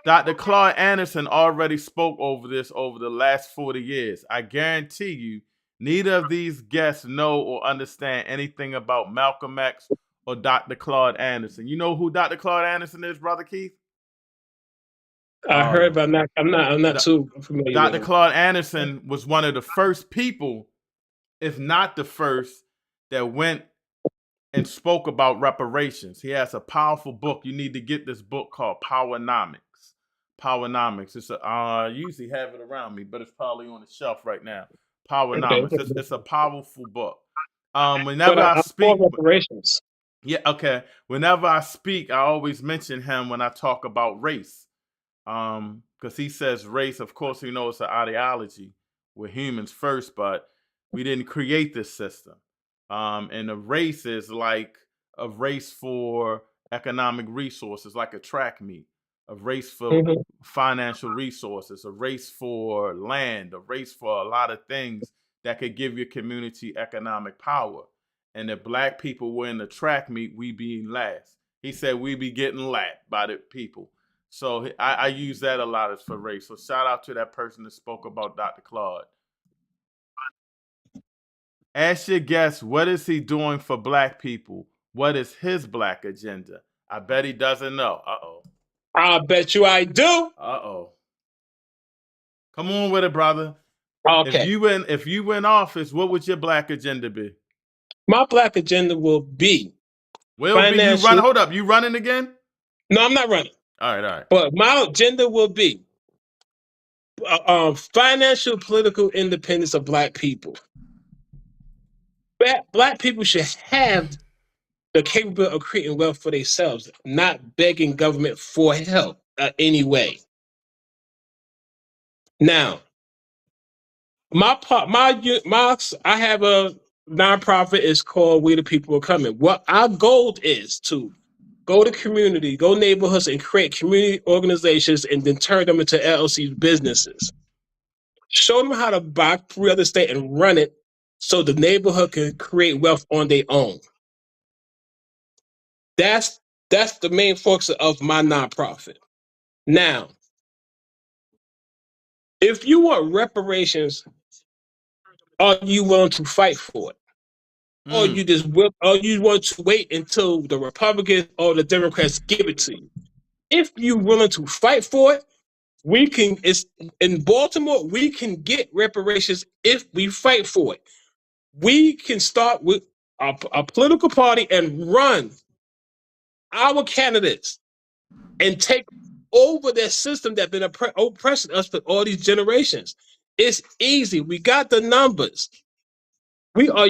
Speaker 3: Dr. Claude Anderson already spoke over this over the last 40 years. I guarantee you, neither of these guests know or understand anything about Malcolm X or Dr. Claude Anderson. You know who Dr. Claude Anderson is, Brother Keith?
Speaker 6: I heard, but I'm not too familiar with
Speaker 3: Dr.
Speaker 6: him.
Speaker 3: Claude Anderson was one of the first people, if not the first, that went and spoke about reparations. He has a powerful book. You need to get this book called Powernomics. Powernomics. I usually have it around me, but it's probably on the shelf right now.
Speaker 6: Okay.
Speaker 3: Powernomics. It's a powerful book.
Speaker 6: But
Speaker 3: Whenever I
Speaker 6: I'm for
Speaker 3: speak,
Speaker 6: reparations.
Speaker 3: yeah, okay. Whenever I speak, I always mention him when I talk about race. Because he says race, of course, we know it's an ideology. We're humans first, but we didn't create this system. And a race is like a race for economic resources, like a track meet, a race for
Speaker 6: Mhm.
Speaker 3: financial resources, a race for land, a race for a lot of things that could give your community economic power. And if black people were in the track meet, we be last. He said we be getting lapped by the people. So I use that a lot as for race. So shout out to that person that spoke about Dr. Claude. Ask your guest, what is he doing for black people? What is his black agenda? I bet he doesn't know. Uh-oh.
Speaker 6: I bet you I do.
Speaker 3: Uh-oh. Come on with it, brother.
Speaker 6: Okay.
Speaker 3: If you win office, what would your black agenda be?
Speaker 6: My black agenda will be
Speaker 3: Will be you run.
Speaker 6: financial.
Speaker 3: Hold up, you running again?
Speaker 6: No, I'm not running.
Speaker 3: All right, all right.
Speaker 6: But my agenda will be financial, political independence of black people. Black people should have the capability of creating wealth for themselves, not begging government for help anyway. Now, I have a nonprofit. It's called We the People Are Coming. What our goal is to go to community, go neighborhoods, and create community organizations, and then turn them into LLC businesses. Show them how to buy real estate and run it, so the neighborhood can create wealth on their own. That's the main focus of my nonprofit. Now, if you want reparations, are you willing to fight for it? Or you want to wait until the Republicans or the Democrats give it to you? If you're willing to fight for it, it's in Baltimore, we can get reparations if we fight for it. We can start with a political party and run our candidates and take over that system that's been oppressing us for all these generations. It's easy. We got the numbers. We are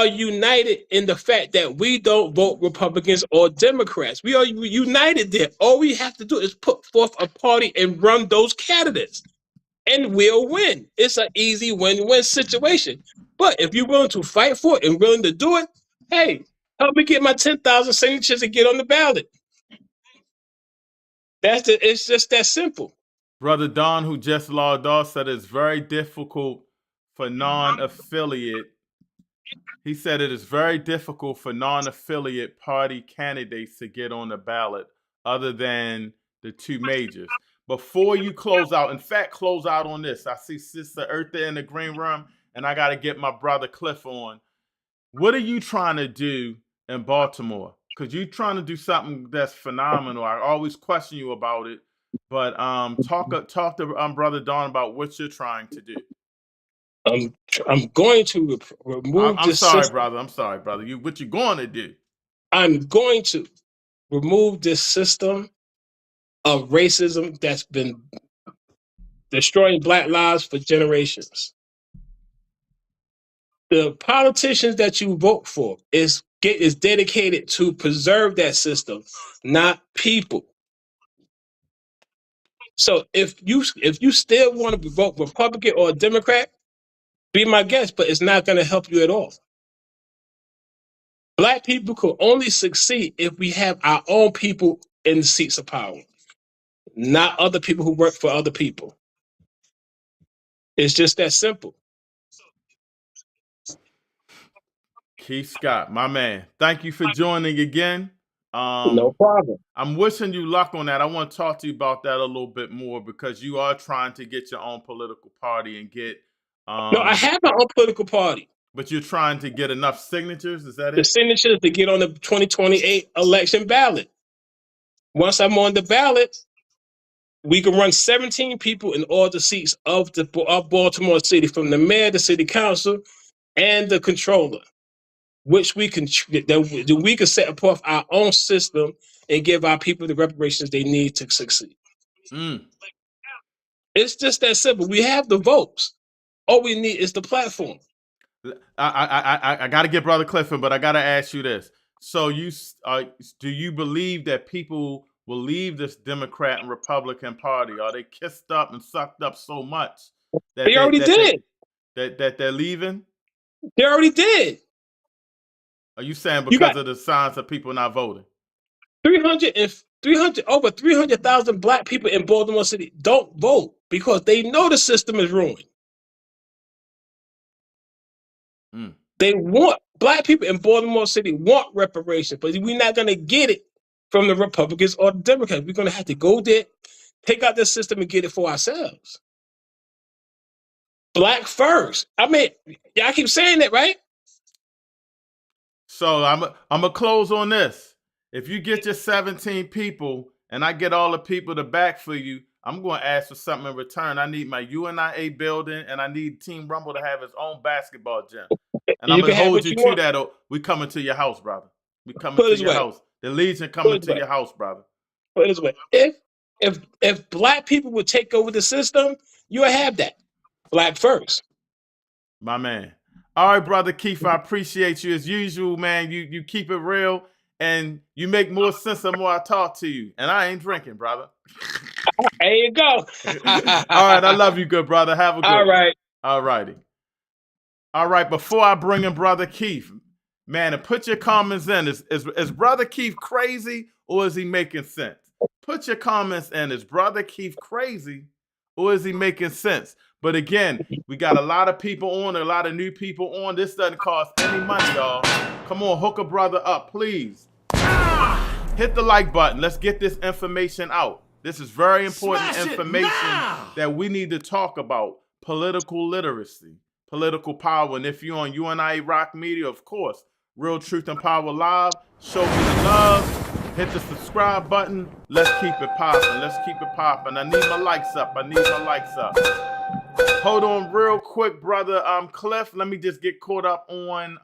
Speaker 6: united in the fact that we don't vote Republicans or Democrats. We are united there. All we have to do is put forth a party and run those candidates, and we'll win. It's an easy win-win situation. But if you're willing to fight for it and willing to do it, hey, help me get my 10,000 signatures and get on the ballot. It's just that simple.
Speaker 3: Brother Don, who just logged off, said it's very difficult for non-affiliate. He said it is very difficult for non-affiliate party candidates to get on the ballot other than the two majors. Before you close out, in fact, close out on this. I see Sister Eartha in the green room, and I got to get my brother Cliff on. What are you trying to do in Baltimore? Because you're trying to do something that's phenomenal. I always question you about it. But talk to Brother Don about what you're trying to do.
Speaker 6: I'm going to remove
Speaker 3: I'm
Speaker 6: this
Speaker 3: sorry,
Speaker 6: system.
Speaker 3: brother. I'm sorry, brother. What you going to do?
Speaker 6: I'm going to remove this system of racism that's been destroying black lives for generations. The politicians that you vote for is dedicated to preserve that system, not people. So if you still want to vote Republican or Democrat, be my guest, but it's not going to help you at all. Black people could only succeed if we have our own people in the seats of power, not other people who work for other people. It's just that simple.
Speaker 3: Keith Scott, my man. Thank you for joining again.
Speaker 6: No problem.
Speaker 3: I'm wishing you luck on that. I want to talk to you about that a little bit more because you are trying to get your own political party and get.
Speaker 6: No, I have my own political party.
Speaker 3: But you're trying to get enough signatures. Is that
Speaker 6: The
Speaker 3: it?
Speaker 6: signatures to get on the 2028 election ballot. Once I'm on the ballot, we can run 17 people in all the seats of Baltimore City, from the mayor, the city council, and the controller, which we can set forth our own system and give our people the reparations they need to succeed.
Speaker 3: Mm.
Speaker 6: It's just that simple. We have the votes. All we need is the platform.
Speaker 3: I got to get Brother Clifford, but I got to ask you this. So do you believe that people will leave this Democrat and Republican Party? Are they kissed up and sucked up so much that
Speaker 6: They already did.
Speaker 3: they're leaving?
Speaker 6: They already did.
Speaker 3: Are you saying
Speaker 6: You
Speaker 3: because
Speaker 6: got
Speaker 3: of the signs of people not voting?
Speaker 6: 300 over 300,000 black people in Baltimore City don't vote because they know the system is ruined.
Speaker 3: Mm.
Speaker 6: They want black people in Baltimore City want reparations, but we're not going to get it from the Republicans or the Democrats. We're going to have to go there, take out the system, and get it for ourselves. Black first. I mean, y'all keep saying that, right?
Speaker 3: So I'm gonna close on this. If you get your 17 people and I get all the people to back for you, I'm going to ask for something in return. I need my UNIA building, and I need Team Rumble to have its own basketball gym. And I'm
Speaker 6: You
Speaker 3: gonna
Speaker 6: can have
Speaker 3: hold
Speaker 6: what
Speaker 3: you
Speaker 6: you
Speaker 3: to
Speaker 6: want.
Speaker 3: that. We coming to your house, brother. We coming
Speaker 6: Put it
Speaker 3: to
Speaker 6: this
Speaker 3: your
Speaker 6: way.
Speaker 3: house. The Legion
Speaker 6: Put
Speaker 3: coming
Speaker 6: it this
Speaker 3: to
Speaker 6: way.
Speaker 3: your house, brother.
Speaker 6: Put it this way. If black people would take over the system, you would have that. Black first.
Speaker 3: My man. All right, brother Keith, I appreciate you as usual, man. You keep it real, and you make more sense the more I talk to you. And I ain't drinking, brother.
Speaker 6: There you go.
Speaker 3: All right, I love you, good brother. Have a good
Speaker 6: All right.
Speaker 3: one. All righty. All right, before I bring in Brother Keith, man, and put your comments in. Is Brother Keith crazy or is he making sense? Put your comments in. Is Brother Keith crazy or is he making sense? But again, we got a lot of people on, a lot of new people on. This doesn't cost any money, y'all. Come on, hook a brother up, please. Hit the like button. Let's get this information out. This is very important information that we need to talk about. Political literacy, political power. And if you're on UNIA Rock Media, of course, Real Truth and Power Live, show me the love. Hit the subscribe button. Let's keep it popping. Let's keep it popping. I need my likes up. Hold on real quick, brother Cliff. Let me just get caught up on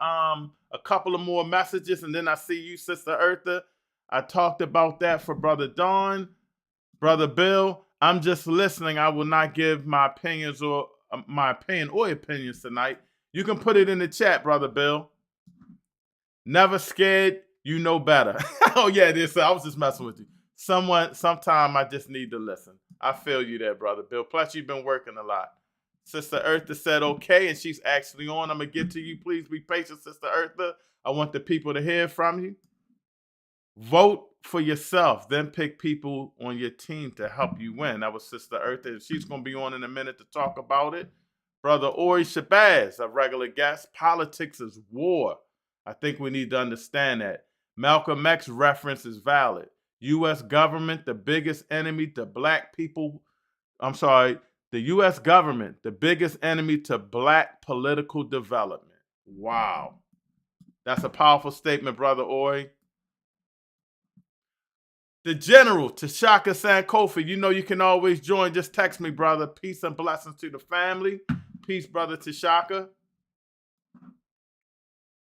Speaker 3: a couple of more messages, and then I see you, Sister Eartha. I talked about that for Brother Don. Brother Bill, I'm just listening. I will not give my opinion or opinions tonight. You can put it in the chat, Brother Bill. Never scared, you know better. Oh yeah, this. I was just messing with you. Sometime I just need to listen. I feel you there, Brother Bill. Plus, you've been working a lot. Sister Eartha said okay, and she's actually on. I'm gonna get to you. Please be patient, Sister Eartha. I want the people to hear from you. Vote for yourself, then pick people on your team to help you win. That was Sister Eartha. She's gonna be on in a minute to talk about it. Brother Ori Shabazz, a regular guest. Politics is war. I think we need to understand that. Malcolm X reference is valid. U.S. government, the biggest enemy to black people. The U.S. government, the biggest enemy to black political development. Wow. That's a powerful statement, Brother Ori. The General, Tashaka Sankofa, you know you can always join. Just text me, brother. Peace and blessings to the family. Peace, brother Tashaka.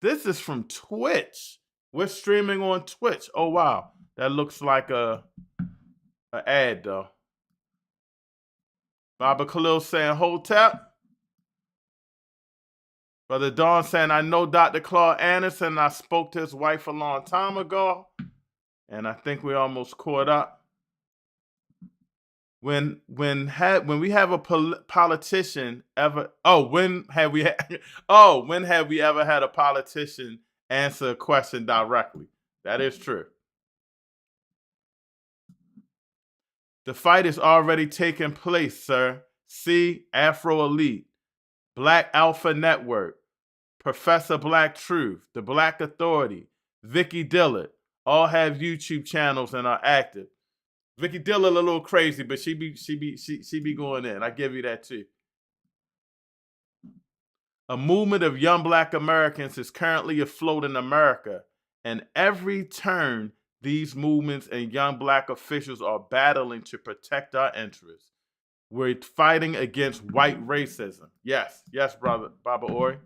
Speaker 3: This is from Twitch. We're streaming on Twitch. Oh, wow. That looks like a ad, though. Baba Khalil saying, Hotep. Brother Don saying, I know Dr. Claude Anderson. I spoke to his wife a long time ago. And I think we almost caught up. When we have a politician ever? When have we ever had a politician answer a question directly? That is true. The fight is already taking place, sir. See Afro Elite, Black Alpha Network, Professor Black Truth, The Black Authority, Vicky Dillard, all have YouTube channels and are active. Vicky Dillard a little crazy, but she be going in. I give you that too. A movement of young black Americans is currently afloat in America, and every turn these movements and young black officials are battling to protect our interests. We're fighting against white racism. Yes, brother Baba Ori.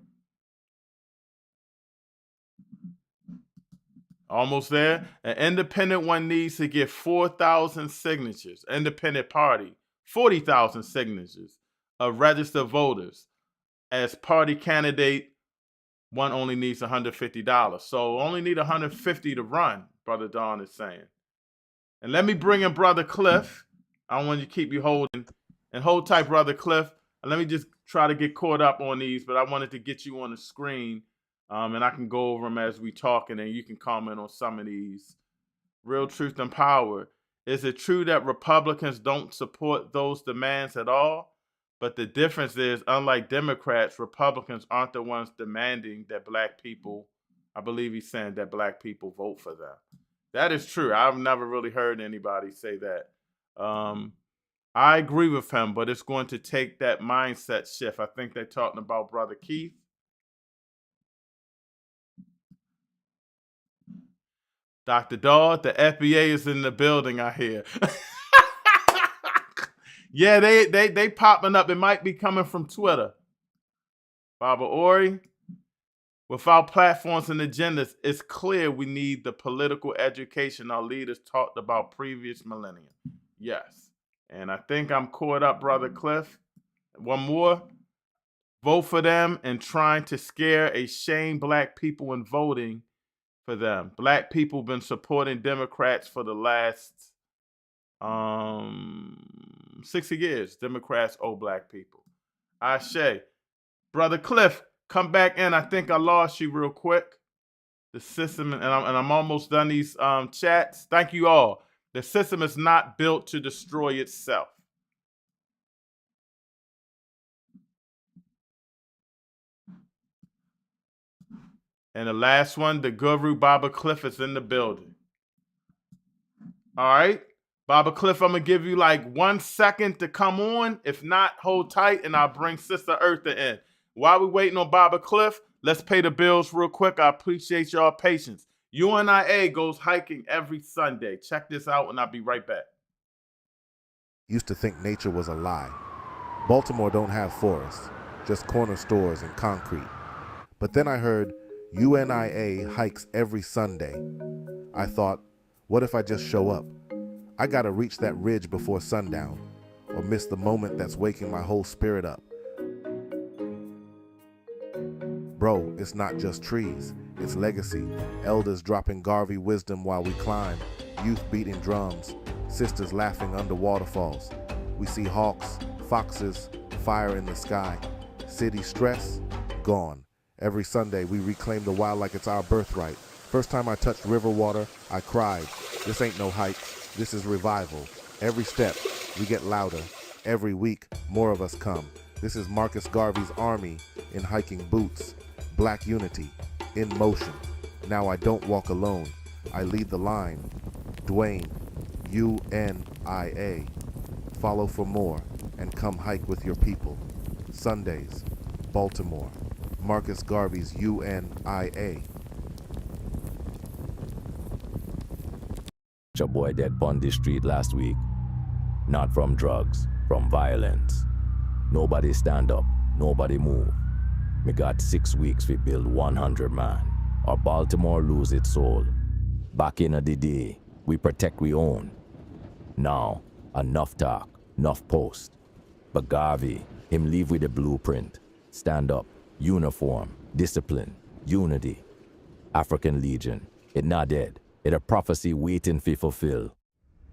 Speaker 3: Almost there. An independent one needs to get 4,000 signatures. Independent party, 40,000 signatures of registered voters. as party candidate, one only needs $150. So only need $150 to run, Brother Don is saying. And let me bring in Brother Cliff. I don't want you to keep you holding. And hold tight, Brother Cliff. And let me just try to get caught up on these, but I wanted to get you on the screen. And I can go over them as we talk, and then you can comment on some of these. Real Truth and Power. Is it true that Republicans don't support those demands at all? But the difference is, unlike Democrats, Republicans aren't the ones demanding that black people, I believe he's saying that black people vote for them. That is true. I've never really heard anybody say that. I agree with him, but it's going to take that mindset shift. I think they're talking about Brother Keith. Dr. Dodd, the FBA is in the building, I hear. Yeah, they popping up. It might be coming from Twitter. Baba Ori, without platforms and agendas, it's clear we need the political education our leaders talked about previous millennia. Yes. And I think I'm caught up, Brother Cliff. One more. Vote for them and trying to scare and shame black people in voting for them. Black people been supporting Democrats for the last 60 years. Democrats owe black people. Ashe. Brother Cliff, come back in. I think I lost you real quick. The system, and I'm almost done these chats. Thank you all. The system is not built to destroy itself. And the last one, the guru Baba Cliff is in the building. All right. Baba Cliff, I'm going to give you like 1 second to come on. If not, hold tight and I'll bring Sister Eartha in. While we're waiting on Baba Cliff, let's pay the bills real quick. I appreciate y'all patience. UNIA goes hiking every Sunday. Check this out and I'll be right back.
Speaker 7: Used to think nature was a lie. Baltimore don't have forests, just corner stores and concrete. But then I heard UNIA hikes every Sunday. I thought, what if I just show up? I gotta reach that ridge before sundown, or miss the moment that's waking my whole spirit up. Bro, it's not just trees, it's legacy. Elders dropping Garvey wisdom while we climb, youth beating drums, sisters laughing under waterfalls. We see hawks, foxes, fire in the sky. City stress, gone. Every Sunday, we reclaim the wild like it's our birthright. First time I touched river water, I cried. This ain't no hike, this is revival. Every step, we get louder. Every week, more of us come. This is Marcus Garvey's army in hiking boots. Black unity, in motion. Now I don't walk alone. I lead the line. Dwayne, UNIA. Follow for more and come hike with your people. Sundays, Baltimore. Marcus Garvey's UNIA.
Speaker 8: A boy dead on the street last week. Not from drugs, from violence. Nobody stand up, nobody move. Me got 6 weeks we build 100 man. Or Baltimore lose its soul. Back in the day, we protect we own. Now, enough talk, enough post. But Garvey, him leave with a blueprint. Stand up, uniform, discipline, unity. African Legion, it not dead. It a prophecy waiting to fulfill.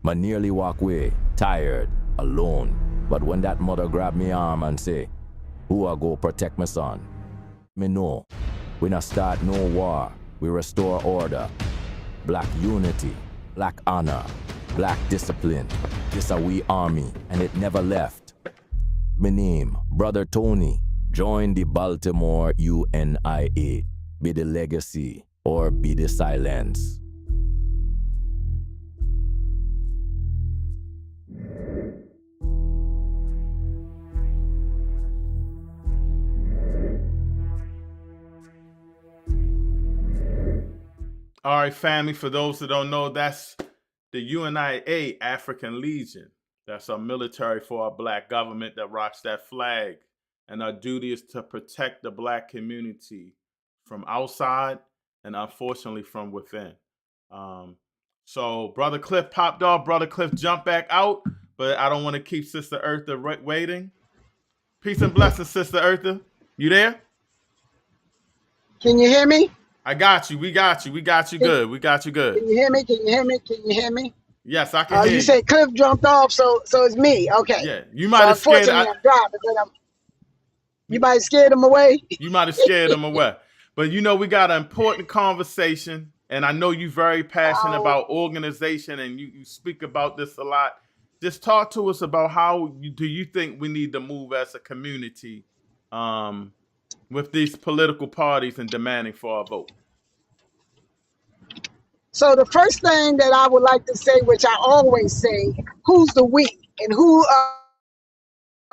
Speaker 8: Ma nearly walk away, tired, alone. But when that mother grab me arm and say, who I go protect my son? Me know, we not start no war, we restore order. Black unity, black honor, black discipline. This a we army, and it never left. Me name, Brother Tony. Join the Baltimore UNIA. Be the legacy, or be the silence.
Speaker 3: All right, family, for those that don't know, that's the UNIA African Legion. That's our military for our black government that rocks that flag. And our duty is to protect the black community from outside and unfortunately from within. So Brother Cliff popped off. Brother Cliff jumped back out, but I don't want to keep Sister Eartha waiting. Peace and blessings, Sister Eartha. You there?
Speaker 9: Can you hear me?
Speaker 3: I got you. We got you. We got you good. We got you good.
Speaker 9: Can you hear me? Can you hear me? Can you hear me?
Speaker 3: Yes, I can hear
Speaker 9: You
Speaker 3: you.
Speaker 9: said Cliff jumped off, so it's me. Okay.
Speaker 3: Yeah, you
Speaker 9: So
Speaker 3: might have scared.
Speaker 9: unfortunately, I'm driving, but you might have scared him away.
Speaker 3: You might have scared them away. But you know, we got an important conversation, and I know you're very passionate about organization, and you speak about this a lot. Just talk to us about do you think we need to move as a community with these political parties and demanding for our vote?
Speaker 9: So the first thing that I would like to say, which I always say, who's the we, and who are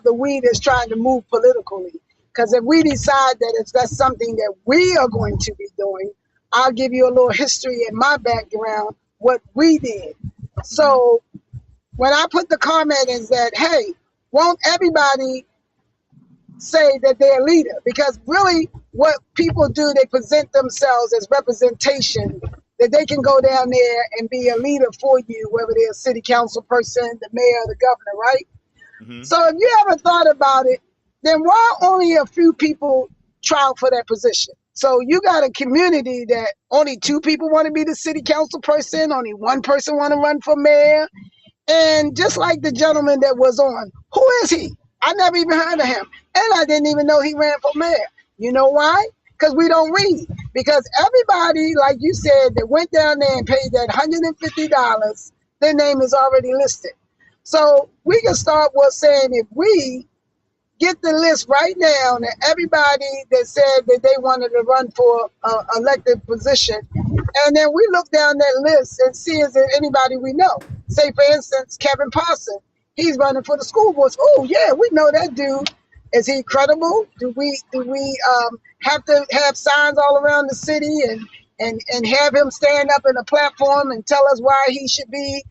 Speaker 9: the we that's trying to move politically? Because if we decide that if that's something that we are going to be doing, I'll give you a little history in my background, what we did. So when I put the comment is that, hey, won't everybody say that they're a leader? Because really what people do, they present themselves as representation, that they can go down there and be a leader for you, whether they're a city council person, the mayor, the governor, right?
Speaker 3: Mm-hmm.
Speaker 9: So if you ever thought about it, then why only a few people try out for that position? So you got a community that only 2 people want to be the city council person, only 1 person want to run for mayor. And just like the gentleman that was on, who is he? I never even heard of him. And I didn't even know he ran for mayor. You know why? Because we don't read. Because everybody, like you said, that went down there and paid that $150, their name is already listed. So we can start with saying if we get the list right now and everybody that said that they wanted to run for an elected position, and then we look down that list and see is there anybody we know. Say, for instance, Kevin Parson, he's running for the school boards. Oh, yeah, we know that dude. Is he credible? Do we have to have signs all around the city and have him stand up in a platform and tell us why he should be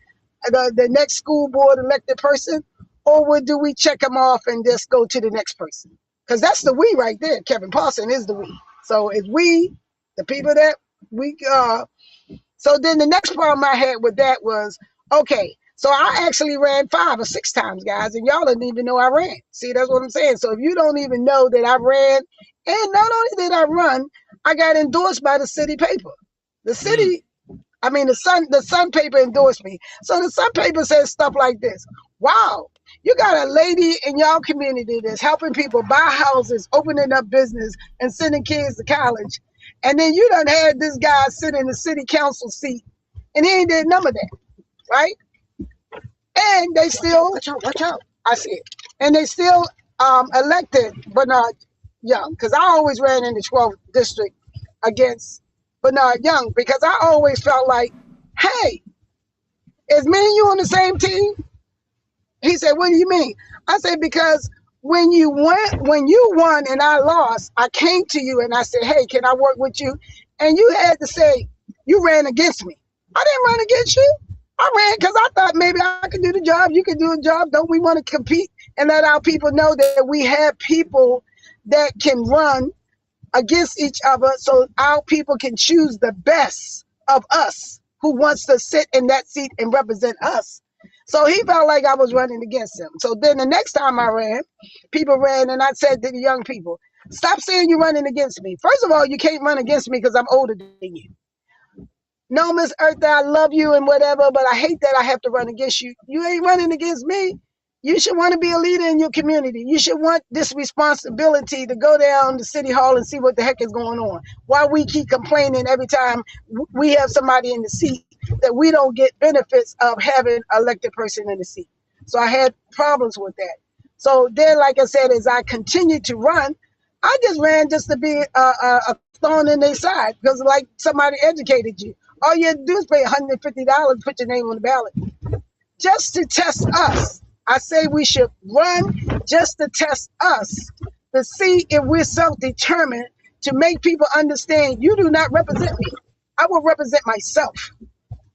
Speaker 9: the next school board elected person? Or do we check him off and just go to the next person? Because that's the we right there. Kevin Parson is the we. So it's we, the people that we so then the next problem I had with that was, okay, so I actually ran 5 or 6 times, guys, and y'all didn't even know I ran. See, that's what I'm saying. So if you don't even know that I ran, and not only did I run, I got endorsed by the city paper. The city, the Sun paper endorsed me. So the Sun paper says stuff like this. Wow, you got a lady in y'all community that's helping people buy houses, opening up business, and sending kids to college. And then you done had this guy sit in the city council seat, and he ain't did none of that, right? And they still, watch out, I see it. And they still elected Bernard Young, because I always ran in the 12th district against Bernard Young, because I always felt like, hey, is me and you on the same team? He said, what do you mean? I said, because when you won and I lost, I came to you and I said, hey, can I work with you? And you had to say, you ran against me. I didn't run against you. I ran because I thought maybe I could do the job. You could do the job. Don't we want to compete and let our people know that we have people that can run against each other so our people can choose the best of us who wants to sit in that seat and represent us. So he felt like I was running against him. So then the next time I ran, people ran and I said to the young people, stop saying you're running against me. First of all, you can't run against me because I'm older than you. No, Miss Eartha, I love you and whatever, but I hate that I have to run against you. You ain't running against me. You should want to be a leader in your community. You should want this responsibility to go down to City Hall and see what the heck is going on. Why we keep complaining every time we have somebody in the seat that we don't get benefits of having an elected person in the seat. So I had problems with that. So then, like I said, as I continued to run, I just ran just to be a thorn in their side because like somebody educated you. All you had to do is pay $150, put your name on the ballot. Just to test us. I say we should run just to test us, to see if we're self-determined, to make people understand you do not represent me. I will represent myself.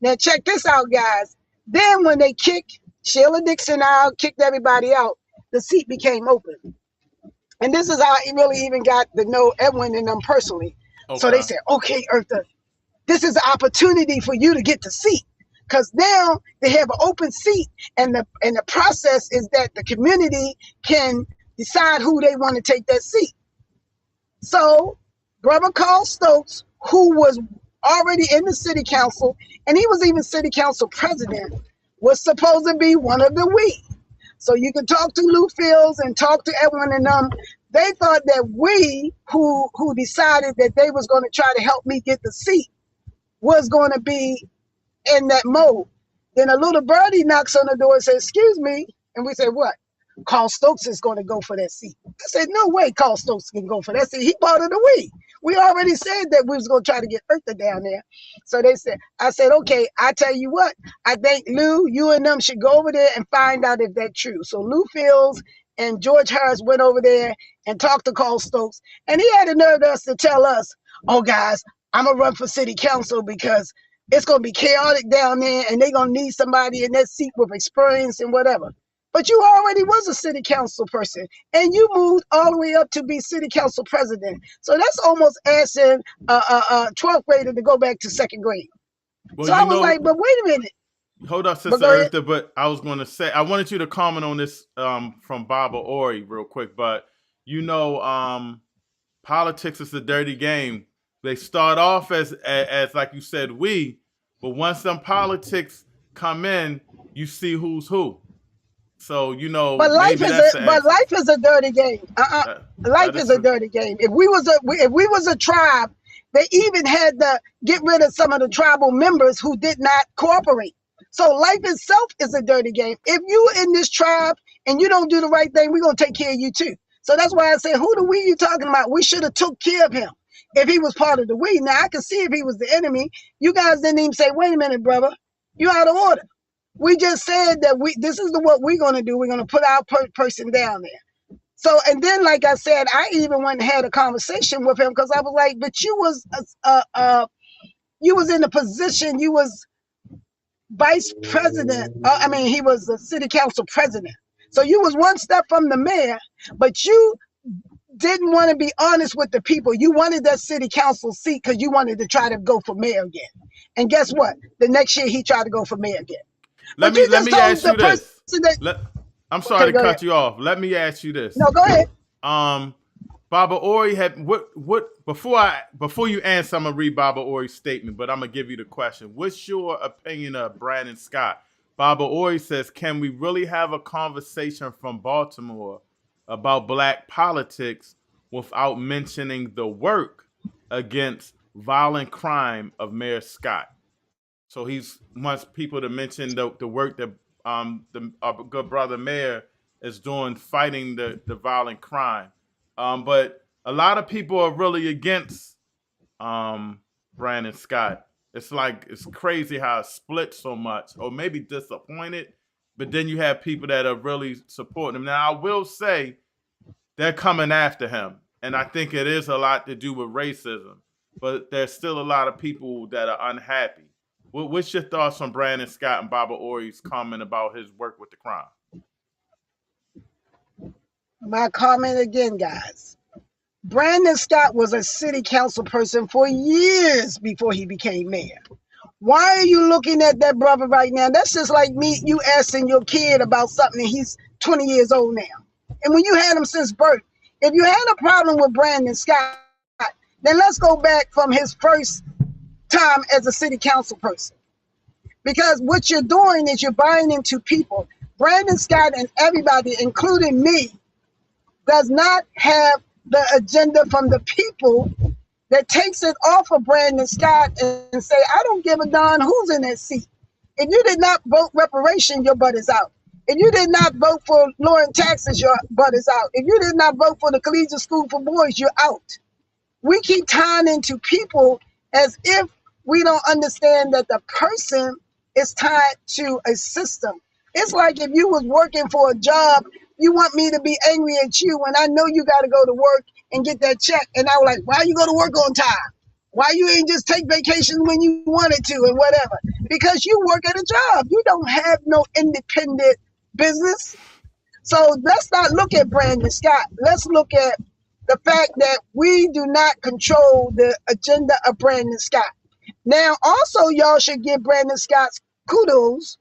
Speaker 9: Now check this out, guys. Then when they kicked Sheila Dixon out, kicked everybody out, the seat became open. And this is how I really even got to know Edwin and them personally. Okay. So they said, okay, Eartha, this is an opportunity for you to get the seat. Because now they have an open seat, and the process is that the community can decide who they want to take that seat. So, Brother Carl Stokes, who was already in the city council, and he was even city council president, was supposed to be one of the we. So you can talk to Lou Fields and talk to everyone and them. They thought that we, who decided that they was going to try to help me get the seat, was going to be in that mode. Then a little birdie knocks on the door and says, "Excuse me," and we said, "What?" "Carl Stokes is going to go for that seat." I said, "No way Carl Stokes can go for that seat. He part of the we. We already said that we was going to try to get Eartha down there." So I said, "Okay, I tell you what, I think Lou, you and them should go over there and find out if that's true." So Lou Fields and George Harris went over there and talked to Carl Stokes. And he had the nerve to tell us, "Oh, guys, I'm going to run for city council because it's going to be chaotic down there and they're going to need somebody in that seat with experience and whatever." But you already was a city council person and you moved all the way up to be city council president. So that's almost asking a 12th grader to go back to second grade.
Speaker 3: Well,
Speaker 9: so I was like, but wait a minute.
Speaker 3: Hold up, Sister Eartha, but I was going to say, I wanted you to comment on this from Baba Ori real quick, but politics is a dirty game. They start off as like you said, but once some politics come in, you see who's who. So
Speaker 9: but life is a dirty game. Life is a dirty game. If we was a tribe, they even had to get rid of some of the tribal members who did not cooperate. So life itself is a dirty game. If you in this tribe and you don't do the right thing, we're gonna take care of you too. So that's why I say, who the we you talking about? We should have took care of him if he was part of the we. Now I can see if he was the enemy. You guys didn't even say, "Wait a minute, brother, you out of order." We just said that this is what we're going to do. We're going to put our person down there. So, and then, like I said, I even went and had a conversation with him because I was like, "But you was in a position, you was vice president. He was the city council president. So you was one step from the mayor, but you didn't want to be honest with the people. You wanted that city council seat because you wanted to try to go for mayor again. And guess what? The next year he tried to go for mayor again.
Speaker 3: Let me ask you this. I'm sorry to cut you off. Let me ask you this.
Speaker 9: No, go ahead.
Speaker 3: Baba Ori had what before you answer, I'm gonna read Baba Ori's statement, but I'm gonna give you the question. What's your opinion of Brandon Scott? Baba Ori says, "Can we really have a conversation from Baltimore about black politics without mentioning the work against violent crime of Mayor Scott?" So he wants people to mention the work that our good brother Mayor is doing fighting the violent crime. But a lot of people are really against Brandon Scott. It's crazy how it split so much, or maybe disappointed. But then you have people that are really supporting him. Now, I will say they're coming after him. And I think it is a lot to do with racism. But there's still a lot of people that are unhappy. What's your thoughts on Brandon Scott and Baba Ori's comment about his work with the crime?
Speaker 9: My comment again, guys. Brandon Scott was a city council person for years before he became mayor. Why are you looking at that brother right now? That's just like you asking your kid about something and he's 20 years old now. And when you had him since birth, if you had a problem with Brandon Scott, then let's go back from his first time as a city council person. Because what you're doing is you're buying into people. Brandon Scott and everybody, including me, does not have the agenda from the people that takes it off of Brandon Scott and say, "I don't give a darn who's in that seat. If you did not vote reparation, your butt is out. If you did not vote for lowering taxes, your butt is out. If you did not vote for the collegiate school for boys, you're out." We keep tying into people as if we don't understand that the person is tied to a system. It's like if you was working for a job, you want me to be angry at you when I know you got to go to work and get that check. And I was like, "Why you go to work on time? Why you ain't just take vacation when you wanted to and whatever?" Because you work at a job. You don't have no independent business. So let's not look at Brandon Scott. Let's look at the fact that we do not control the agenda of Brandon Scott. Now, also, y'all should give Brandon Scott kudos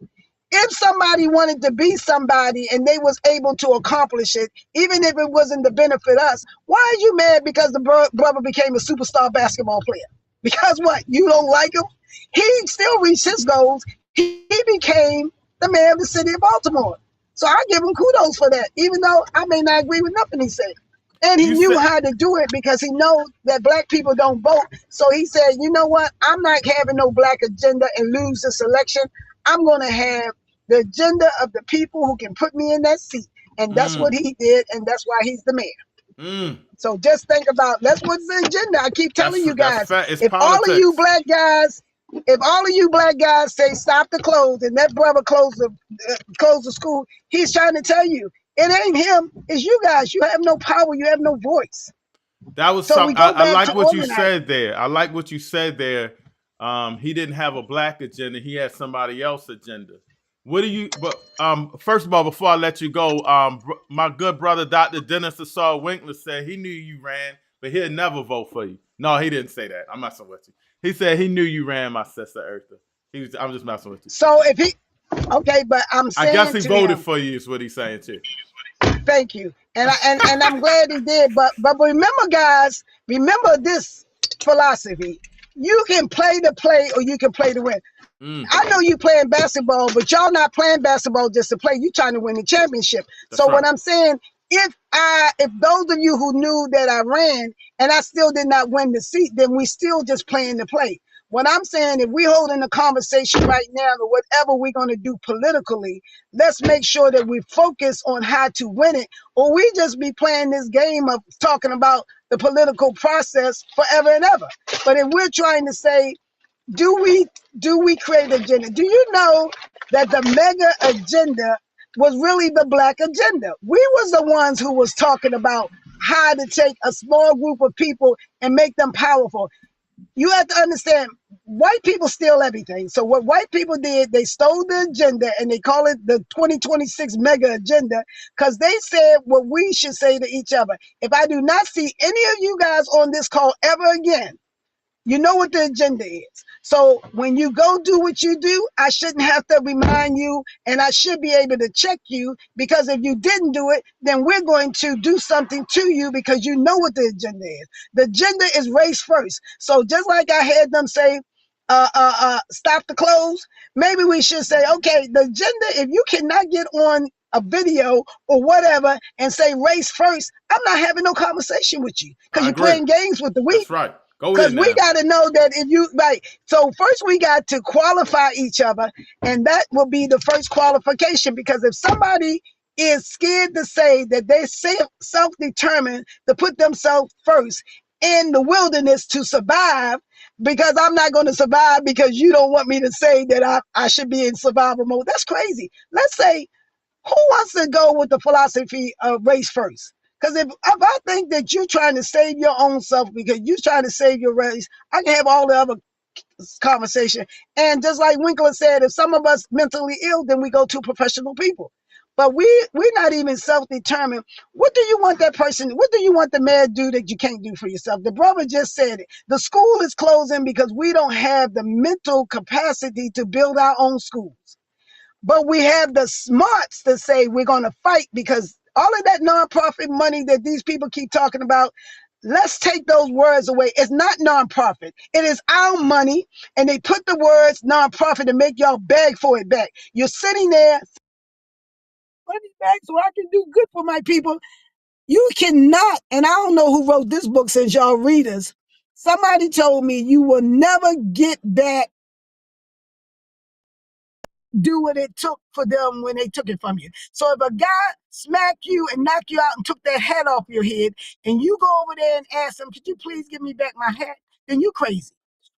Speaker 9: If somebody wanted to be somebody and they was able to accomplish it, even if it wasn't to benefit us, why are you mad because the brother became a superstar basketball player? Because what? You don't like him? He still reached his goals. He became the mayor of the city of Baltimore. So I give him kudos for that, even though I may not agree with nothing he said. And he knew how to do it because he knows that black people don't vote. So he said, you know what? I'm not having no black agenda and lose this election. I'm going to have the agenda of the people who can put me in that seat. And that's what he did. And that's why he's the mayor. So just think about, that's what's the agenda. I keep telling you guys, if all of you black guys say stop the clothes and that brother close the school, he's trying to tell you, it ain't him, it's you guys. You have no power, you have no voice.
Speaker 3: That was something I like what you said there. I like what you said there. He didn't have a black agenda, he had somebody else's agenda. What do you, but first of all, before I let you go, my good brother, Dr. Dennis Assault Winkler, said he knew you ran, but he'll never vote for you. No, he didn't say that. I'm messing with you. He said he knew you ran, my sister Eartha. I'm just messing with you.
Speaker 9: So if he, okay, but I'm saying,
Speaker 3: I guess he voted for you, is what he's saying too.
Speaker 9: Thank you. And I'm glad he did. But remember, guys, remember this philosophy. You can play to play or you can play to win. I know you playing basketball, but y'all not playing basketball just to play. You trying to win the championship. That's right. What I'm saying, if those of you who knew that I ran and I still did not win the seat, then we still just playing to play. What I'm saying, if we're holding a conversation right now or whatever we're going to do politically, let's make sure that we focus on how to win it, or we just be playing this game of talking about the political process forever and ever. But if we're trying to say, do we create an agenda? Do you know that the mega agenda was really the black agenda? We was the ones who was talking about how to take a small group of people and make them powerful. You have to understand, white people steal everything. So what white people did, they stole the agenda and they call it the 2026 mega agenda because they said what we should say to each other. If I do not see any of you guys on this call ever again, you know what the agenda is. So when you go do what you do, I shouldn't have to remind you, and I should be able to check you, because if you didn't do it, then we're going to do something to you because you know what the agenda is. The agenda is race first. So just like I had them say, stop the clothes, maybe we should say, okay, the agenda, if you cannot get on a video or whatever and say race first, I'm not having no conversation with you because you're playing games with the weak.
Speaker 3: That's right.
Speaker 9: Because we got to know that if you, right, so first we got to qualify each other, and that will be the first qualification, because if somebody is scared to say that they self-determined to put themselves first in the wilderness to survive, because I'm not going to survive because you don't want me to say that I should be in survival mode, that's crazy. Let's say, who wants to go with the philosophy of race first? Because if I think that you're trying to save your own self because you're trying to save your race, I can have all the other conversation. And just like Winkler said, if some of us mentally ill, then we go to professional people. But we're not even self-determined. What do you want that person, what do you want the mayor to do that you can't do for yourself? The brother just said it. The school is closing because we don't have the mental capacity to build our own schools. But we have the smarts to say we're going to fight, because all of that nonprofit money that these people keep talking about, let's take those words away. It's not nonprofit. It is our money, and they put the words nonprofit to make y'all beg for it back. You're sitting there, money back so I can do good for my people. You cannot, and I don't know who wrote this book since y'all readers. Somebody told me you will never get back do what it took for them when they took it from you. So if a guy smacked you and knocked you out and took that hat off your head, and you go over there and ask him, could you please give me back my hat? Then you crazy.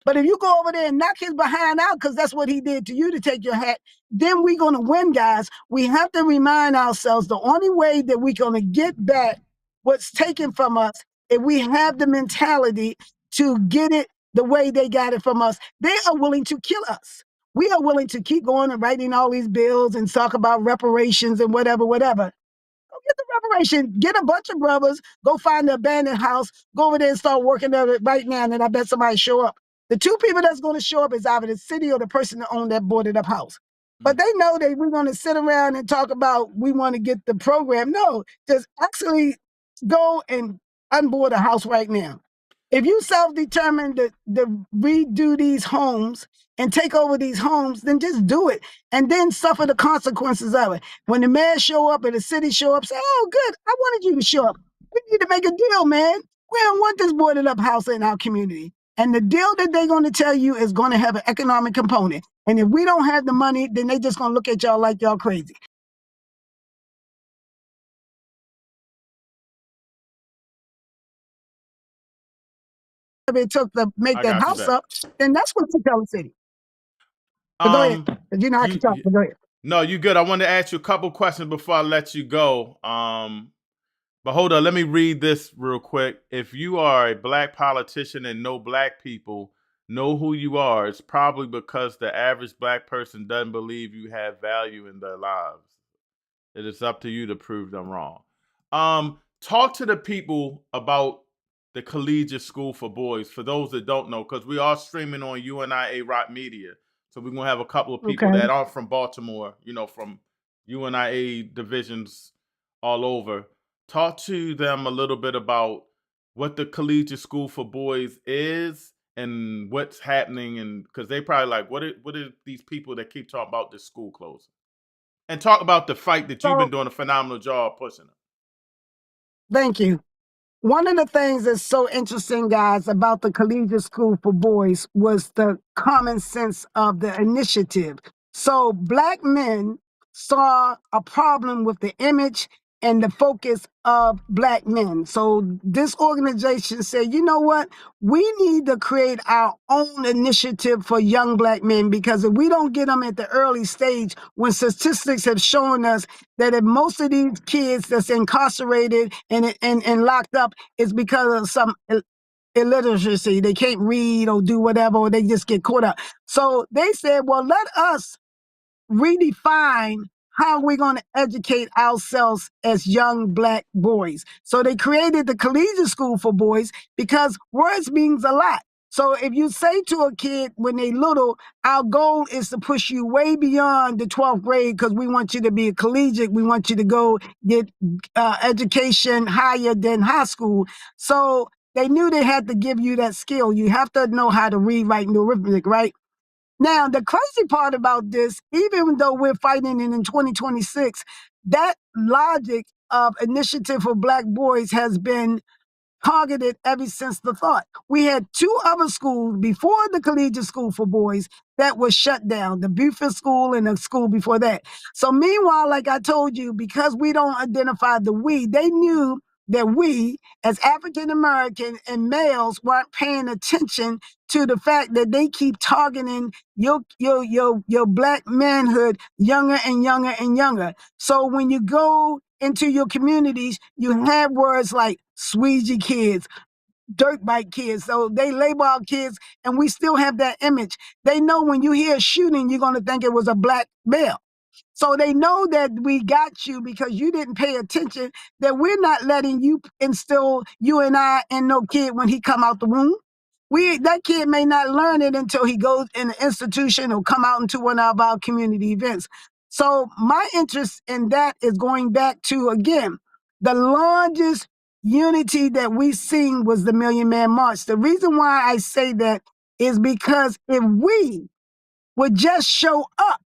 Speaker 9: But if you go over there and knock his behind out, because that's what he did to you to take your hat, then we're going to win, guys. We have to remind ourselves the only way that we're going to get back what's taken from us, if we have the mentality to get it the way they got it from us. They are willing to kill us. We are willing to keep going and writing all these bills and talk about reparations and whatever. Go get the reparation. Get a bunch of brothers. Go find the abandoned house. Go over there and start working on it right now, and then I bet somebody show up. The two people that's going to show up is either the city or the person that owned that boarded up house. But they know that we're going to sit around and talk about we want to get the program. No, just actually go and unboard a house right now. If you self-determined to redo these homes and take over these homes, then just do it and then suffer the consequences of it. When the mayor show up and the city show up, say, oh, good, I wanted you to show up. We need to make a deal, man. We don't want this boarded up house in our community. And the deal that they're going to tell you is going to have an economic component. And if we don't have the money, then they just going to look at y'all like y'all crazy. If it took to make
Speaker 3: I
Speaker 9: that
Speaker 3: got you
Speaker 9: house
Speaker 3: back.
Speaker 9: up, then that's what you tell the city. But go ahead. 'Cause you know I can talk, but go ahead.
Speaker 3: No, you good. I wanted to ask you a couple questions before I let you go. But hold on, let me read this real quick. If you are a black politician and no black people know who you are, it's probably because the average black person doesn't believe you have value in their lives. It is up to you to prove them wrong. Talk to the people about the Collegiate School for Boys, for those that don't know, because we are streaming on UNIA Rock Media. So we're going to have a couple of people
Speaker 9: Okay.
Speaker 3: that aren't from Baltimore, from UNIA divisions all over. Talk to them a little bit about what the Collegiate School for Boys is and what's happening, and because they probably like, what are these people that keep talking about this school closing? And talk about the fight that you've been doing a phenomenal job pushing it.
Speaker 9: Thank you. One of the things that's so interesting, guys, about the Collegiate School for Boys was the common sense of the initiative. So black men saw a problem with the image and the focus of black men. So this organization said, you know what? We need to create our own initiative for young black men, because if we don't get them at the early stage, when statistics have shown us that if most of these kids that's incarcerated and locked up is because of some illiteracy, they can't read or do whatever, or they just get caught up. So they said, well, let us redefine how we're going to educate ourselves as young black boys. So they created the Collegiate School for Boys because words means a lot. So if you say to a kid when they little, our goal is to push you way beyond the 12th grade because we want you to be a collegiate. We want you to go get education higher than high school. So they knew they had to give you that skill. You have to know how to read, write, and do arithmetic, right? Now, the crazy part about this, even though we're fighting it in 2026, that logic of initiative for black boys has been targeted ever since the thought. We had two other schools before the Collegiate School for Boys that was shut down, the Buford School and the school before that. So meanwhile, like I told you, because we don't identify the we, they knew that we, as African American and males, weren't paying attention to the fact that they keep targeting your black manhood younger and younger and younger. So when you go into your communities, you have words like squeegee kids, dirt bike kids. So they label our kids, and we still have that image. They know when you hear a shooting, you're going to think it was a black male. So they know that we got you because you didn't pay attention, that we're not letting you instill UNI in no kid when he come out the womb. That kid may not learn it until he goes in an institution or come out into one of our community events. So my interest in that is going back to, again, the largest unity that we seen was the Million Man March. The reason why I say that is because if we would just show up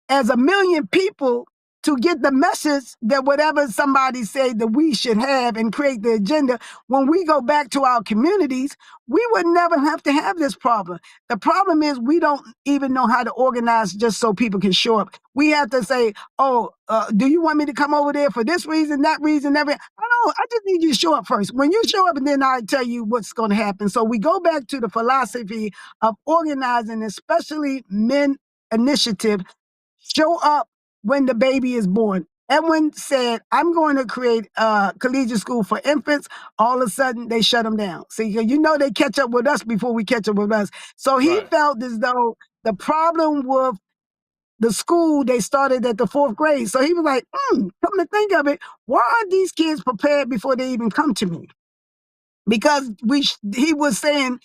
Speaker 9: as a million people to get the message that whatever somebody say that we should have and create the agenda, when we go back to our communities, we would never have to have this problem. The problem is we don't even know how to organize just so people can show up. We have to say, do you want me to come over there for this reason, that reason, every? I just need you to show up first. When you show up, and then I tell you what's going to happen. So we go back to the philosophy of organizing, especially men initiative. Show up when the baby is born. Edwin said, I'm going to create a collegiate school for infants. All of a sudden, they shut them down. See, you know they catch up with us before we catch up with us. So he felt as though the problem with the school, they started at the 4th grade. So he was like, come to think of it, why aren't these kids prepared before they even come to me? Because he was saying,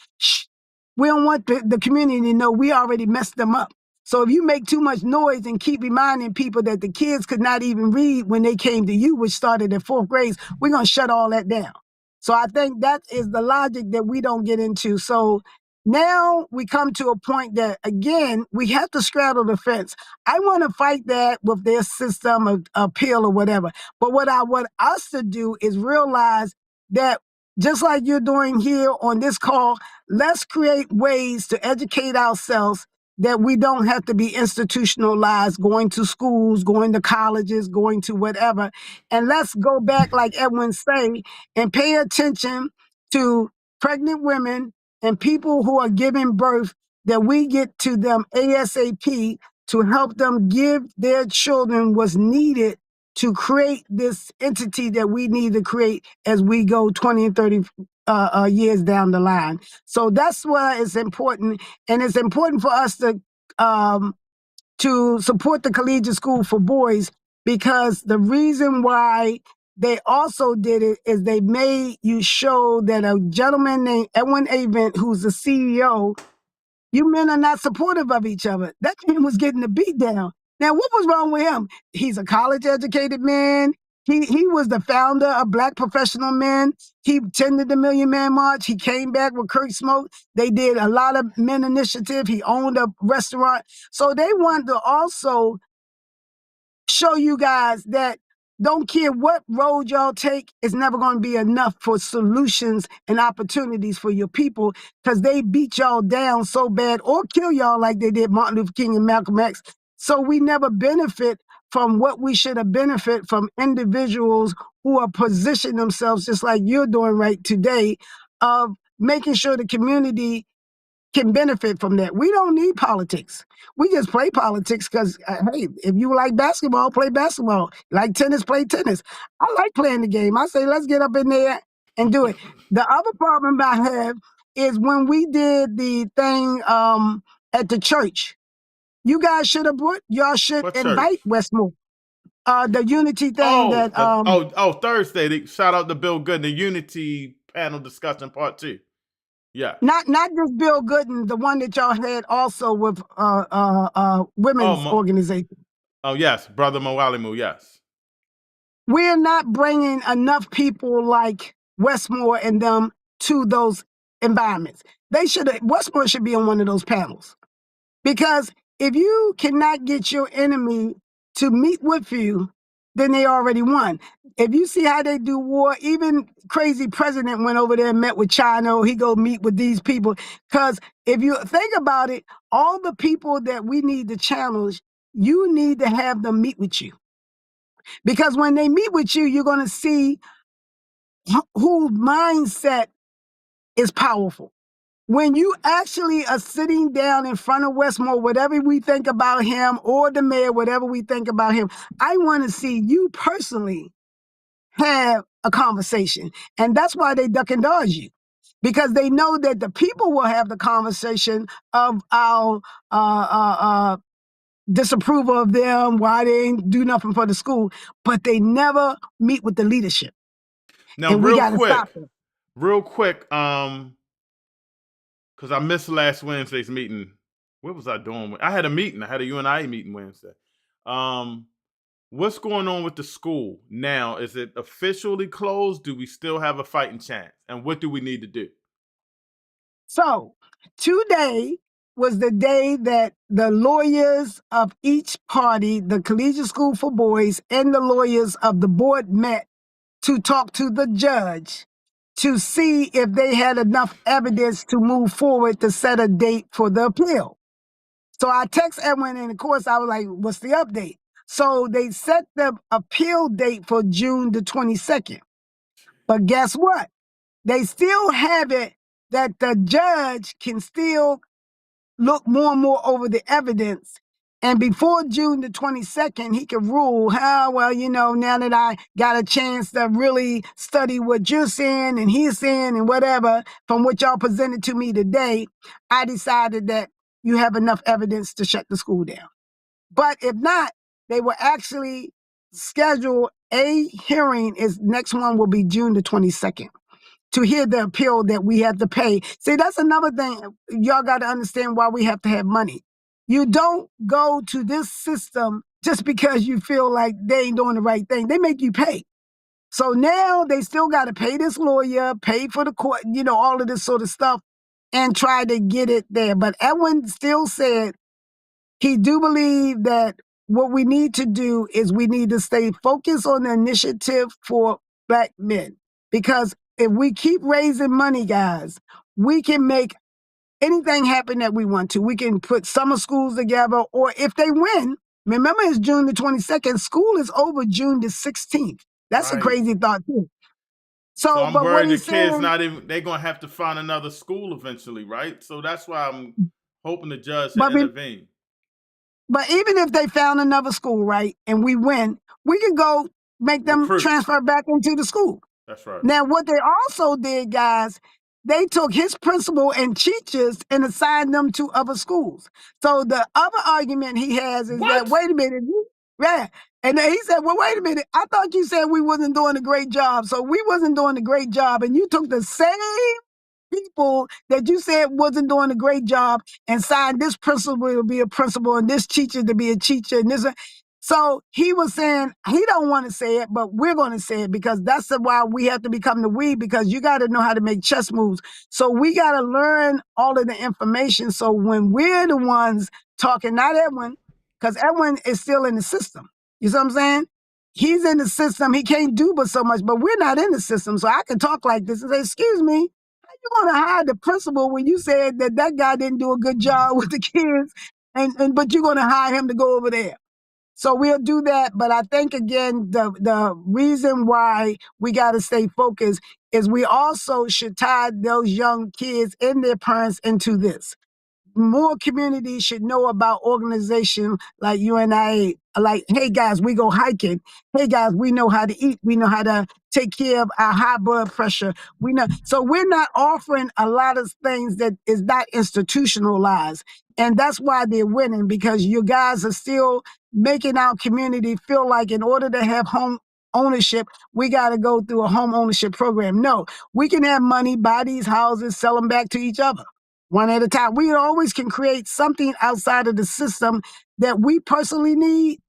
Speaker 9: we don't want the community to know we already messed them up. So if you make too much noise and keep reminding people that the kids could not even read when they came to you, which started at 4th grade, we're going to shut all that down. So I think that is the logic that we don't get into. So now we come to a point that, again, we have to straddle the fence. I want to fight that with their system of appeal or whatever. But what I want us to do is realize that just like you're doing here on this call, let's create ways to educate ourselves that we don't have to be institutionalized, going to schools, going to colleges, going to whatever. And let's go back, like Edwin say, and pay attention to pregnant women and people who are giving birth, that we get to them ASAP to help them give their children what's needed to create this entity that we need to create as we go 20 and 30 years down the line. So that's why it's important. And it's important for us to support the collegiate school for boys, because the reason why they also did it is they made you show that a gentleman named Edwin Avent, who's the CEO, you men are not supportive of each other. That man was getting the beat down. Now, what was wrong with him? He's a college-educated man. He was the founder of Black Professional Men. He attended the Million Man March. He came back with Kurt Smoke. They did a lot of men initiative. He owned a restaurant. So they wanted to also show you guys that don't care what road y'all take, it's never going to be enough for solutions and opportunities for your people, because they beat y'all down so bad or kill y'all like they did Martin Luther King and Malcolm X. So we never benefit from what we should have benefit from individuals who are positioning themselves just like you're doing right today, of making sure the community can benefit from that. We don't need politics. We just play politics because, hey, if you like basketball, play basketball. Like tennis, play tennis. I like playing the game. I say, let's get up in there and do it. The other problem I have is when we did the thing at the church, you guys should have y'all should
Speaker 3: What church?
Speaker 9: invite Westmore. The unity thing that
Speaker 3: Thursday. Shout out to Bill Gooden, the Unity panel discussion part 2. Yeah.
Speaker 9: not just Bill Gooden, the one that y'all had also with women's organization.
Speaker 3: Oh yes, Brother Mowalimu, yes.
Speaker 9: We're not bringing enough people like Westmore and them to those environments. Westmore should be on one of those panels, because if you cannot get your enemy to meet with you, then they already won. If you see how they do war, even crazy president went over there and met with China, or he go meet with these people. Because if you think about it, all the people that we need to challenge, you need to have them meet with you. Because when they meet with you, you're going to see whose mindset is powerful. When you actually are sitting down in front of Westmore, whatever we think about him, or the mayor, whatever we think about him, I want to see you personally have a conversation. And that's why they duck and dodge you, because they know that the people will have the conversation of our disapproval of them, why they ain't do nothing for the school, but they never meet with the leadership.
Speaker 3: Now,
Speaker 9: and we got to stop them.
Speaker 3: Real quick, because I missed last Wednesday's meeting. What was I doing? I had a meeting. I had a UNIA meeting Wednesday. What's going on with the school now? Is it officially closed? Do we still have a fighting chance? And what do we need to do?
Speaker 9: So today was the day that the lawyers of each party, the Collegiate School for Boys and the lawyers of the board, met to talk to the judge to see if they had enough evidence to move forward to set a date for the appeal. So I text Edwin, and of course I was like, what's the update? So they set the appeal date for June the 22nd. But guess what? They still have it that the judge can still look more and more over the evidence. And before June the 22nd, he can rule, now that I got a chance to really study what you're saying and he's saying and whatever from what y'all presented to me today, I decided that you have enough evidence to shut the school down. But if not, they will actually schedule a hearing. Next one will be June the 22nd. To hear the appeal that we have to pay. See, that's another thing. Y'all got to understand why we have to have money. You don't go to this system just because you feel like they ain't doing the right thing. They make you pay. So now they still got to pay this lawyer, pay for the court, all of this sort of stuff, and try to get it there. But Edwin still said he do believe that what we need to do is we need to stay focused on the initiative for Black men. Because if we keep raising money, guys, we can make anything happen that we want to. We can put summer schools together, or if they win, remember it's June the 22nd, school is over June the 16th. That's a
Speaker 3: Right.
Speaker 9: crazy thought too.
Speaker 3: So I'm
Speaker 9: but what
Speaker 3: worried the
Speaker 9: he's
Speaker 3: kids
Speaker 9: saying,
Speaker 3: they're gonna have to find another school eventually, right? So that's why I'm hoping the judge to
Speaker 9: but, we,
Speaker 3: intervene.
Speaker 9: but even if they found another school, right, and we win, we can go make them
Speaker 3: Recruit.
Speaker 9: transfer back into the school.
Speaker 3: That's right.
Speaker 9: Now, what they also did, guys, they took his principal and teachers and assigned them to other schools. So the other argument he has is that, wait a minute, yeah. And then he said, well, wait a minute. I thought you said we wasn't doing a great job. So we wasn't doing a great job. And you took the same people that you said wasn't doing a great job and signed this principal to be a principal and this teacher to be a teacher and this. So he was saying he don't want to say it, but we're going to say it because that's why we have to become the we, because you got to know how to make chess moves. So we got to learn all of the information. So when we're the ones talking, not Edwin, because Edwin is still in the system. You see what I'm saying? He's in the system. He can't do but so much, but we're not in the system. So I can talk like this and say, excuse me, you want to hire the principal when you said that guy didn't do a good job with the kids, but you're going to hire him to go over there. So we'll do that. But I think, again, the reason why we got to stay focused is we also should tie those young kids and their parents into this. More communities should know about organizations like UNIA. Like, hey, guys, we go hiking. Hey, guys, we know how to eat. We know how to take care of our high blood pressure. We know. So we're not offering a lot of things that is not institutionalized. And that's why they're winning, because you guys are still making our community feel like in order to have home ownership, we got to go through a home ownership program. No, we can have money, buy these houses, sell them back to each other. One at a time. We always can create something outside of the system that we personally need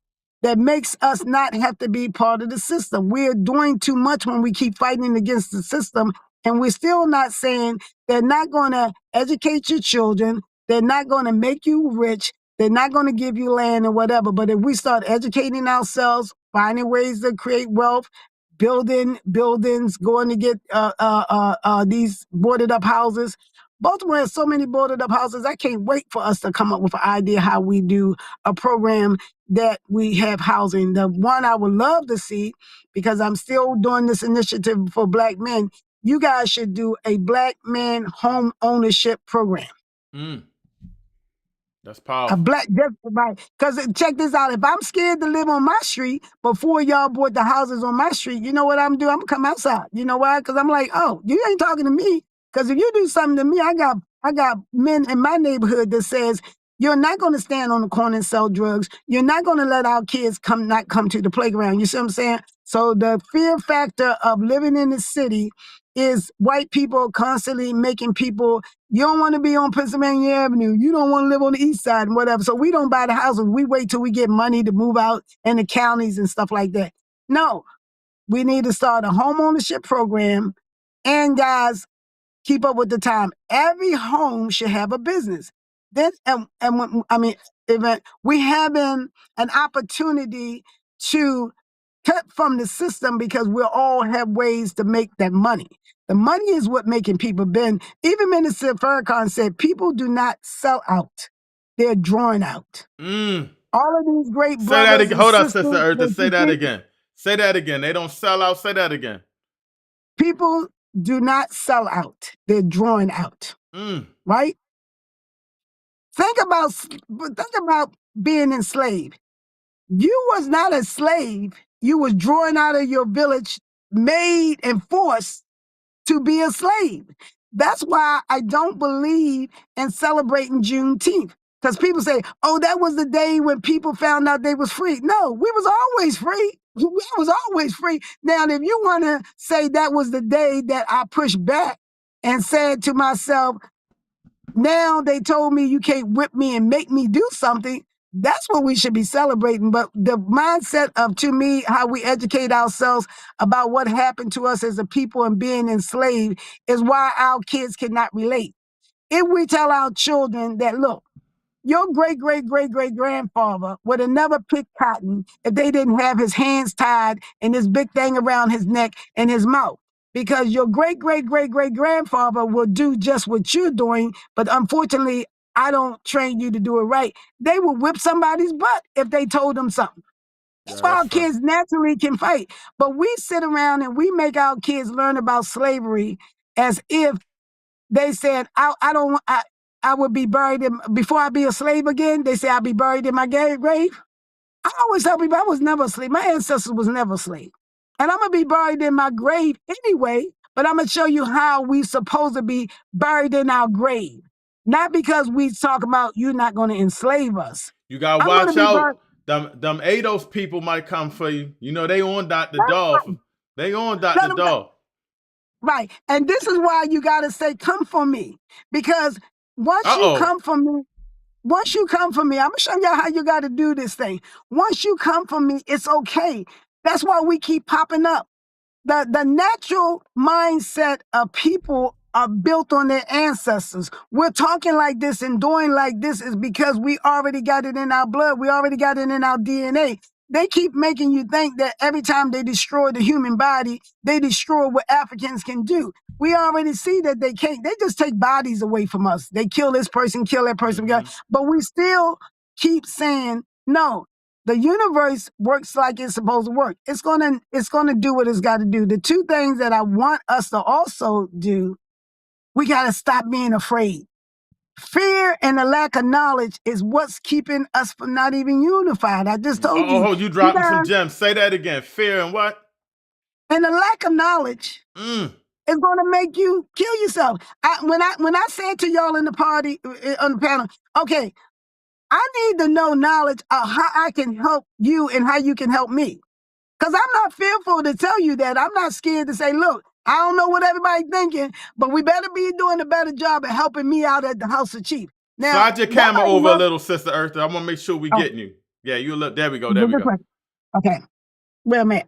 Speaker 9: that makes us not have to be part of the system. We're doing too much when we keep fighting against the system, and we're still not saying they're not going to educate your children, they're not going to make you rich, they're not going to give you land or whatever. But if we start educating ourselves, finding ways to create wealth, building buildings, going to get these boarded up houses. Baltimore has so many boarded up houses. I can't wait for us to come up with an idea how we do a program that we have housing. The one I would love to see, because I'm still doing this initiative for Black men, you guys should do a Black men home ownership program.
Speaker 3: That's powerful.
Speaker 9: Because check this out. If I'm scared to live on my street before y'all bought the houses on my street, you know what I'm doing? I'm going to come outside. You know why? Because I'm like, oh, you ain't talking to me. Because if you do something to me, I got men in my neighborhood that says, you're not going to stand on the corner and sell drugs. You're not going to let our kids not come to the playground. You see what I'm saying? So the fear factor of living in the city is white people constantly making people, you don't want to be on Pennsylvania Avenue. You don't want to live on the east side and whatever. So we don't buy the houses. We wait till we get money to move out in the counties and stuff like that. No, we need to start a home ownership program. And guys, keep up with the time. Every home should have a business. Then, if we having an opportunity to cut from the system because we all have ways to make that money. The money is what making people bend. Even Minister Farrakhan said, people do not sell out. They're drawn out. All of these great brothers.
Speaker 3: Say that again. Hold up,
Speaker 9: sisters,
Speaker 3: Sister Eartha. Say that again. Say that again. They don't sell out. Say that again.
Speaker 9: People do not sell out. They're drawn out. Right? Think about being enslaved. You was not a slave. You was drawn out of your village, made and forced to be a slave. That's why I don't believe in celebrating Juneteenth. Because people say, oh, that was the day when people found out they was free. No, we was always free. We was always free. Now, if you want to say that was the day that I pushed back and said to myself, now they told me you can't whip me and make me do something. That's what we should be celebrating. But the mindset of, to me, how we educate ourselves about what happened to us as a people and being enslaved is why our kids cannot relate. If we tell our children that, look, your great, great, great, great grandfather would have never picked cotton if they didn't have his hands tied and this big thing around his neck and his mouth. Because your great, great, great, great grandfather will do just what you're doing. But unfortunately, I don't train you to do it right. They will whip somebody's butt if they told them something. That's
Speaker 3: Yeah,
Speaker 9: why
Speaker 3: that's
Speaker 9: our
Speaker 3: fair.
Speaker 9: kids naturally can fight. But we sit around and we make our kids learn about slavery as if they said, I would be buried before I be a slave again. They say I'll be buried in my grave. I always tell people I was never a slave. My ancestors was never a slave. And I'm going to be buried in my grave anyway, but I'm going to show you how we supposed to be buried in our grave. Not because we talk about you're not going to enslave us.
Speaker 3: You gotta
Speaker 9: I'm going to
Speaker 3: watch
Speaker 9: be buried.
Speaker 3: out. Them ADOS people might come for you. You know they on Dr. Dog. They on Dr. Dog.
Speaker 9: Right. And this is why you got to say, come for me. Because once you
Speaker 3: Uh-oh.
Speaker 9: come for me, I'm going to show you how you got to do this thing. Once you come for me, it's okay. That's why we keep popping up. The natural mindset of people are built on their ancestors. We're talking like this and doing like this is because we already got it in our blood. We already got it in our DNA. They keep making you think that every time they destroy the human body, they destroy what Africans can do. We already see that they can't. They just take bodies away from us. They kill this person, kill that person, but we still keep saying, no, the universe works like it's supposed to work. It's gonna do what it's got to do. The two things that I want us to also do, we got to stop being afraid. Fear and the lack of knowledge is what's keeping us from not even unified. I just told you.
Speaker 3: You dropping some gems. Say that again. Fear and what?
Speaker 9: And the lack of knowledge is going to make you kill yourself. When I said to y'all in the party on the panel, okay, I need to know knowledge of how I can help you and how you can help me. Because I'm not fearful to tell you that. I'm not scared to say, look, I don't know what everybody's thinking, but we better be doing a better job at helping me out at the House of Chief. Now,
Speaker 3: slide your camera over a little, Sister Eartha. I want to make sure we getting you. Yeah, you look. There we go. There we go.
Speaker 9: Okay. Where am I?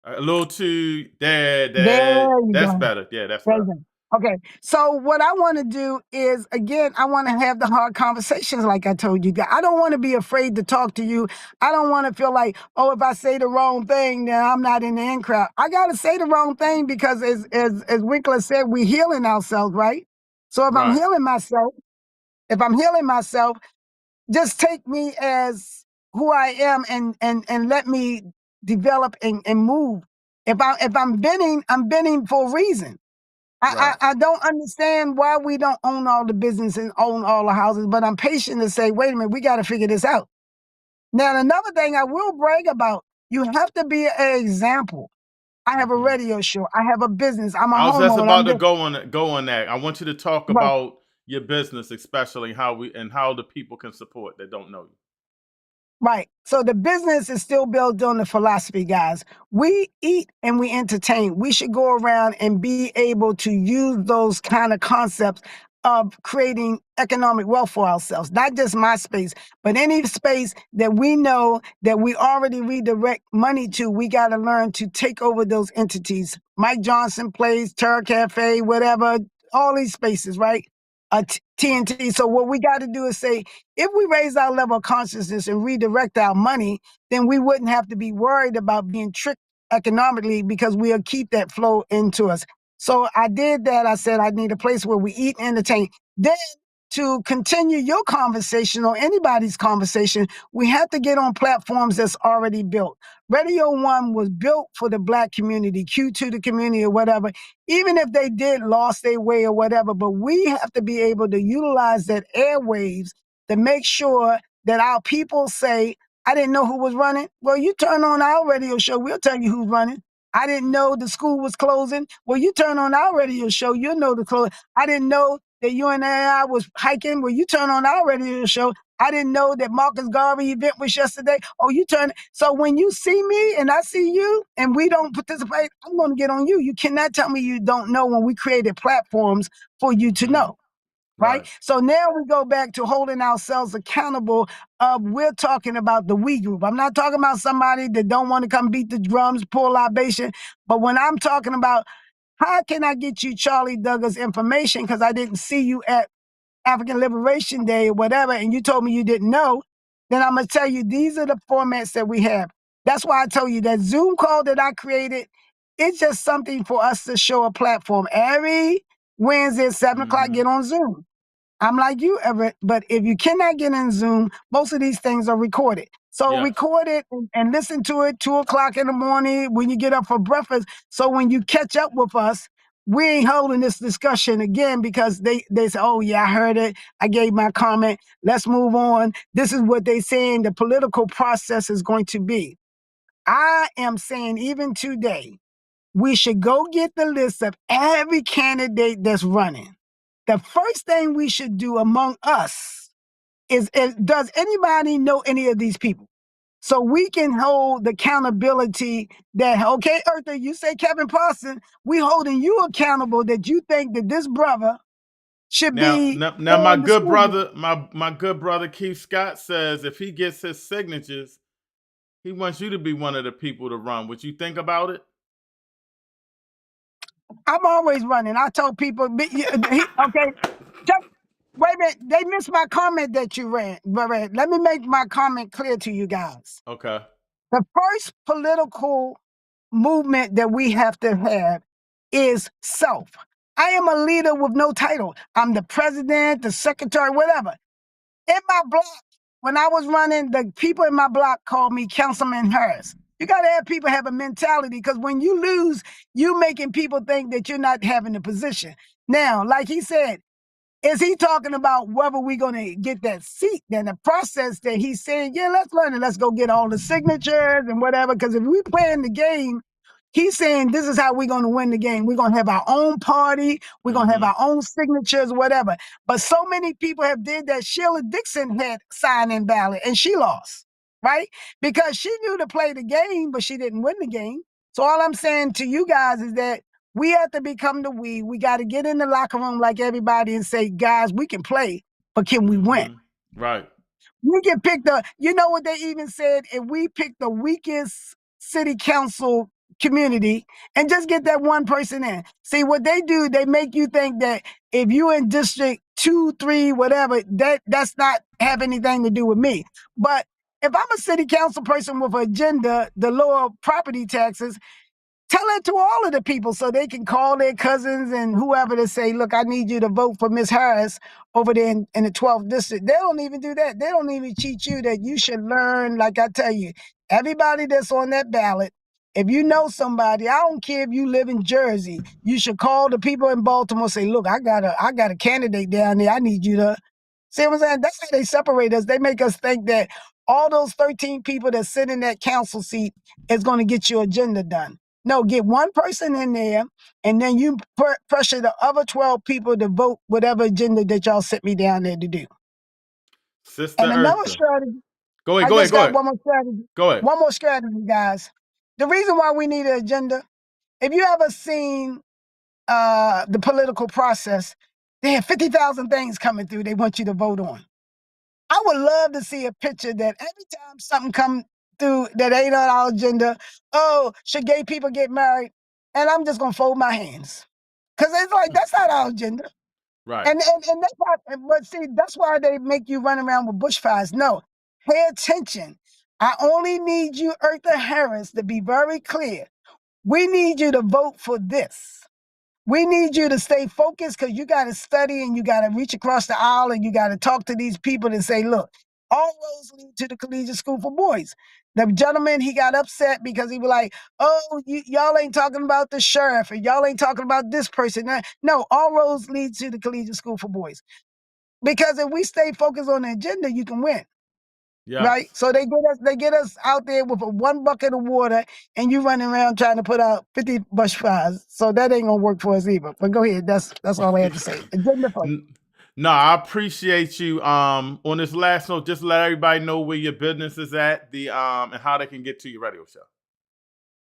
Speaker 3: A little too there.
Speaker 9: There you
Speaker 3: That's
Speaker 9: go.
Speaker 3: better. Yeah, that's
Speaker 9: There you
Speaker 3: better.
Speaker 9: go. Okay, so what I want to do is, again, I want to have the hard conversations like I told you. I don't want to be afraid to talk to you. I don't want to feel like, oh, if I say the wrong thing, then I'm not in the in crowd. I got to say the wrong thing because as Winkler said, we're healing ourselves, right? So if I'm healing myself, just take me as who I am and let me develop and move. If I'm bending, I'm bending for a reason. I don't understand why we don't own all the business and own all the houses, but I'm patient to say, wait a minute, we got to figure this out. Now, another thing I will brag about, you have to be an example. I have a radio show. I have a business. I'm a homeowner.
Speaker 3: I was just about to go on that. I want you to talk
Speaker 9: Right.
Speaker 3: about your business, especially how the people can support that don't know you.
Speaker 9: Right. So the business is still built on the philosophy, guys. We eat and we entertain. We should go around and be able to use those kind of concepts of creating economic wealth for ourselves. Not just my space, but any space that we know that we already redirect money to, we got to learn to take over those entities. Mike Johnson Place, Terra Cafe, whatever, all these spaces, right? TNT. So what we got to do is say, if we raise our level of consciousness and redirect our money, then we wouldn't have to be worried about being tricked economically because we'll keep that flow into us. So I did that. I said, I need a place where we eat and entertain. Then to continue your conversation or anybody's conversation, we have to get on platforms that's already built. Radio One was built for the Black community, Q2 the community or whatever, even if they did lost their way or whatever, but we have to be able to utilize that airwaves to make sure that our people say, I didn't know who was running. Well, you turn on our radio show, we'll tell you who's running. I didn't know the school was closing. Well, you turn on our radio show, you'll know the close. I didn't know that UNIA was hiking. Well, you turn on our radio show. I didn't know that Marcus Garvey event was yesterday. Oh, you turn. So when you see me and I see you and we don't participate, I'm going to get on you. You cannot tell me you don't know when we created platforms for you to know. right? So now we go back to holding ourselves accountable. We're talking about the we group. I'm not talking about somebody that don't want to come beat the drums, pour libation. But when I'm talking about how can I get you Charlie Douglas information because I didn't see you at African Liberation Day or whatever, and you told me you didn't know, then I'm going to tell you these are the formats that we have. That's why I told you that Zoom call that I created, it's just something for us to show a platform. Every Wednesday at 7 o'clock, get on Zoom. I'm like you, Everett, but if you cannot get in Zoom, most of these things are recorded. So record it and listen to it 2 o'clock in the morning when you get up for breakfast. So when you catch up with us, we ain't holding this discussion again because they say, oh yeah, I heard it. I gave my comment. Let's move on. This is what they saying the political process is going to be. I am saying even today, we should go get the list of every candidate that's running. The first thing we should do among us is does anybody know any of these people? So we can hold the accountability that, okay, Eartha, you say Kevin Parson, we holding you accountable that you think that this brother should be
Speaker 3: now my
Speaker 9: on the
Speaker 3: good
Speaker 9: school
Speaker 3: brother, my good brother Keith Scott says if he gets his signatures, he wants you to be one of the people to run. Would you think about it?
Speaker 9: I'm always running. I told people, okay, just wait a minute. They missed my comment that you read. Let me make my comment clear to you guys.
Speaker 3: Okay.
Speaker 9: The first political movement that we have to have is self. I am a leader with no title. I'm the president, the secretary, whatever. In my block, when I was running, the people in my block called me Councilman Harris. You got to have people have a mentality because when you lose, you making people think that you're not having the position. Now, like he said, is he talking about whether we're going to get that seat? Then the process that he's saying, yeah, let's learn it. Let's go get all the signatures and whatever. Because if we playing the game, he's saying this is how we're going to win the game. We're going to have our own party. We're going to have our own signatures, whatever. But so many people have did that. Sheila Dixon had signed in ballot and she lost, right? Because she knew to play the game, but she didn't win the game. So all I'm saying to you guys is that we have to become the we. We got to get in the locker room like everybody and say, guys, we can play, but can we win?
Speaker 3: Right.
Speaker 9: We can pick you know what they even said? If we pick the weakest city council community and just get that one person in. See, what they do, they make you think that if you in district 2, 3, whatever, that's not have anything to do with me. But if I'm a city council person with an agenda, the lower property taxes, tell it to all of the people so they can call their cousins and whoever to say, look, I need you to vote for Miss Harris over there in the 12th district. They don't even do that. They don't even teach you that you should learn, like I tell you, everybody that's on that ballot, if you know somebody, I don't care if you live in Jersey, you should call the people in Baltimore and say, look, I got a candidate down there. I need you to see what I'm saying? That's how they separate us. They make us think that all those 13 people that sit in that council seat is going to get your agenda done. No, get one person in there, and then you pressure the other 12 people to vote whatever agenda that y'all sent me down there to do.
Speaker 3: Sister
Speaker 9: And another
Speaker 3: Eartha.
Speaker 9: strategy.
Speaker 3: Go ahead.
Speaker 9: One more strategy.
Speaker 3: Go ahead.
Speaker 9: One more strategy, guys. The reason why we need an agenda, if you ever seen the political process, they have 50,000 things coming through they want you to vote on. I would love to see a picture that every time something come through that ain't on our agenda, oh, should gay people get married? And I'm just gonna fold my hands. Cause it's like, that's not our agenda.
Speaker 3: Right.
Speaker 9: And that's not, but see, that's why they make you run around with bushfires. No, pay attention. I only need you, Eartha Harris, to be very clear. We need you to vote for this. We need you to stay focused because you got to study and you got to reach across the aisle and you got to talk to these people and say, look, all roads lead to the collegiate school for boys. The gentleman, he got upset because he was like, oh, y'all ain't talking about the sheriff and y'all ain't talking about this person. No, all roads lead to the collegiate school for boys. Because if we stay focused on the agenda, you can win.
Speaker 3: Yes.
Speaker 9: Right? So they get us out there with one bucket of water and you running around trying to put out 50 bushfires. So that ain't gonna work for us either. But go ahead. That's all I had to say. Agenda first.
Speaker 3: No, I appreciate you. On this last note, just let everybody know where your business is at, and how they can get to your radio show.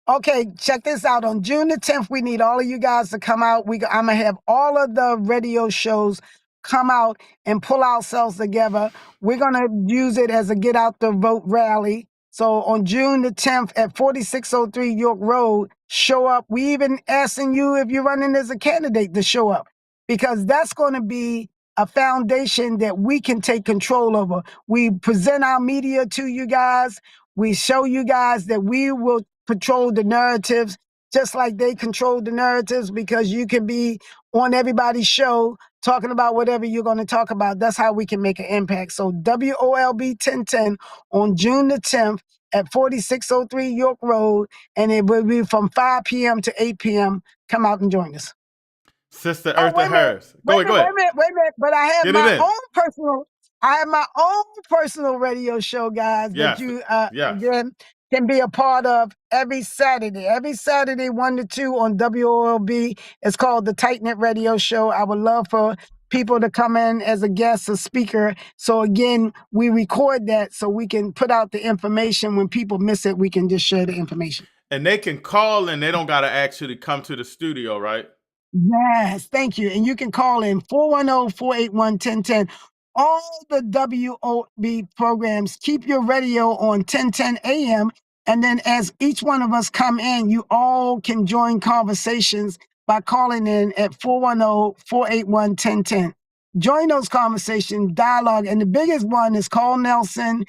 Speaker 9: Okay, check this out. On June the 10th, we need all of you guys to come out. I'm gonna have all of the radio shows come out and pull ourselves together. We're going to use it as a get out the vote rally. So on June the 10th at 4603 York Road, show up. We even asking you if you're running as a candidate to show up, because that's going to be a foundation that we can take control over. We present our media to you guys. We show you guys that we will control the narratives just like they control the narratives, because you can be on everybody's show talking about whatever you're going to talk about. That's how we can make an impact. So WOLB 1010 on June the 10th at 4603 York Road, and it will be from 5 p.m. to 8 p.m. Come out and join us.
Speaker 3: Sister
Speaker 9: Oh,
Speaker 3: Eartha Harris. Go ahead.
Speaker 9: But I have
Speaker 3: Get it
Speaker 9: my
Speaker 3: in.
Speaker 9: own personal radio show, guys, that
Speaker 3: Yes.
Speaker 9: you
Speaker 3: Yes.
Speaker 9: again can be a part of every Saturday. Every Saturday, 1 to 2 on WOLB. It's called the Tight Knit Radio Show. I would love for people to come in as a guest, a speaker. So again, we record that so we can put out the information. When people miss it, we can just share the information.
Speaker 3: And they can call and they don't got to actually come to the studio, right?
Speaker 9: Yes, thank you. And you can call in 410-481-1010. All the WOB programs, keep your radio on 1010 AM. And then as each one of us come in, you all can join conversations by calling in at 410-481-1010. Join those conversations, dialogue. And the biggest one is Carl Nelson,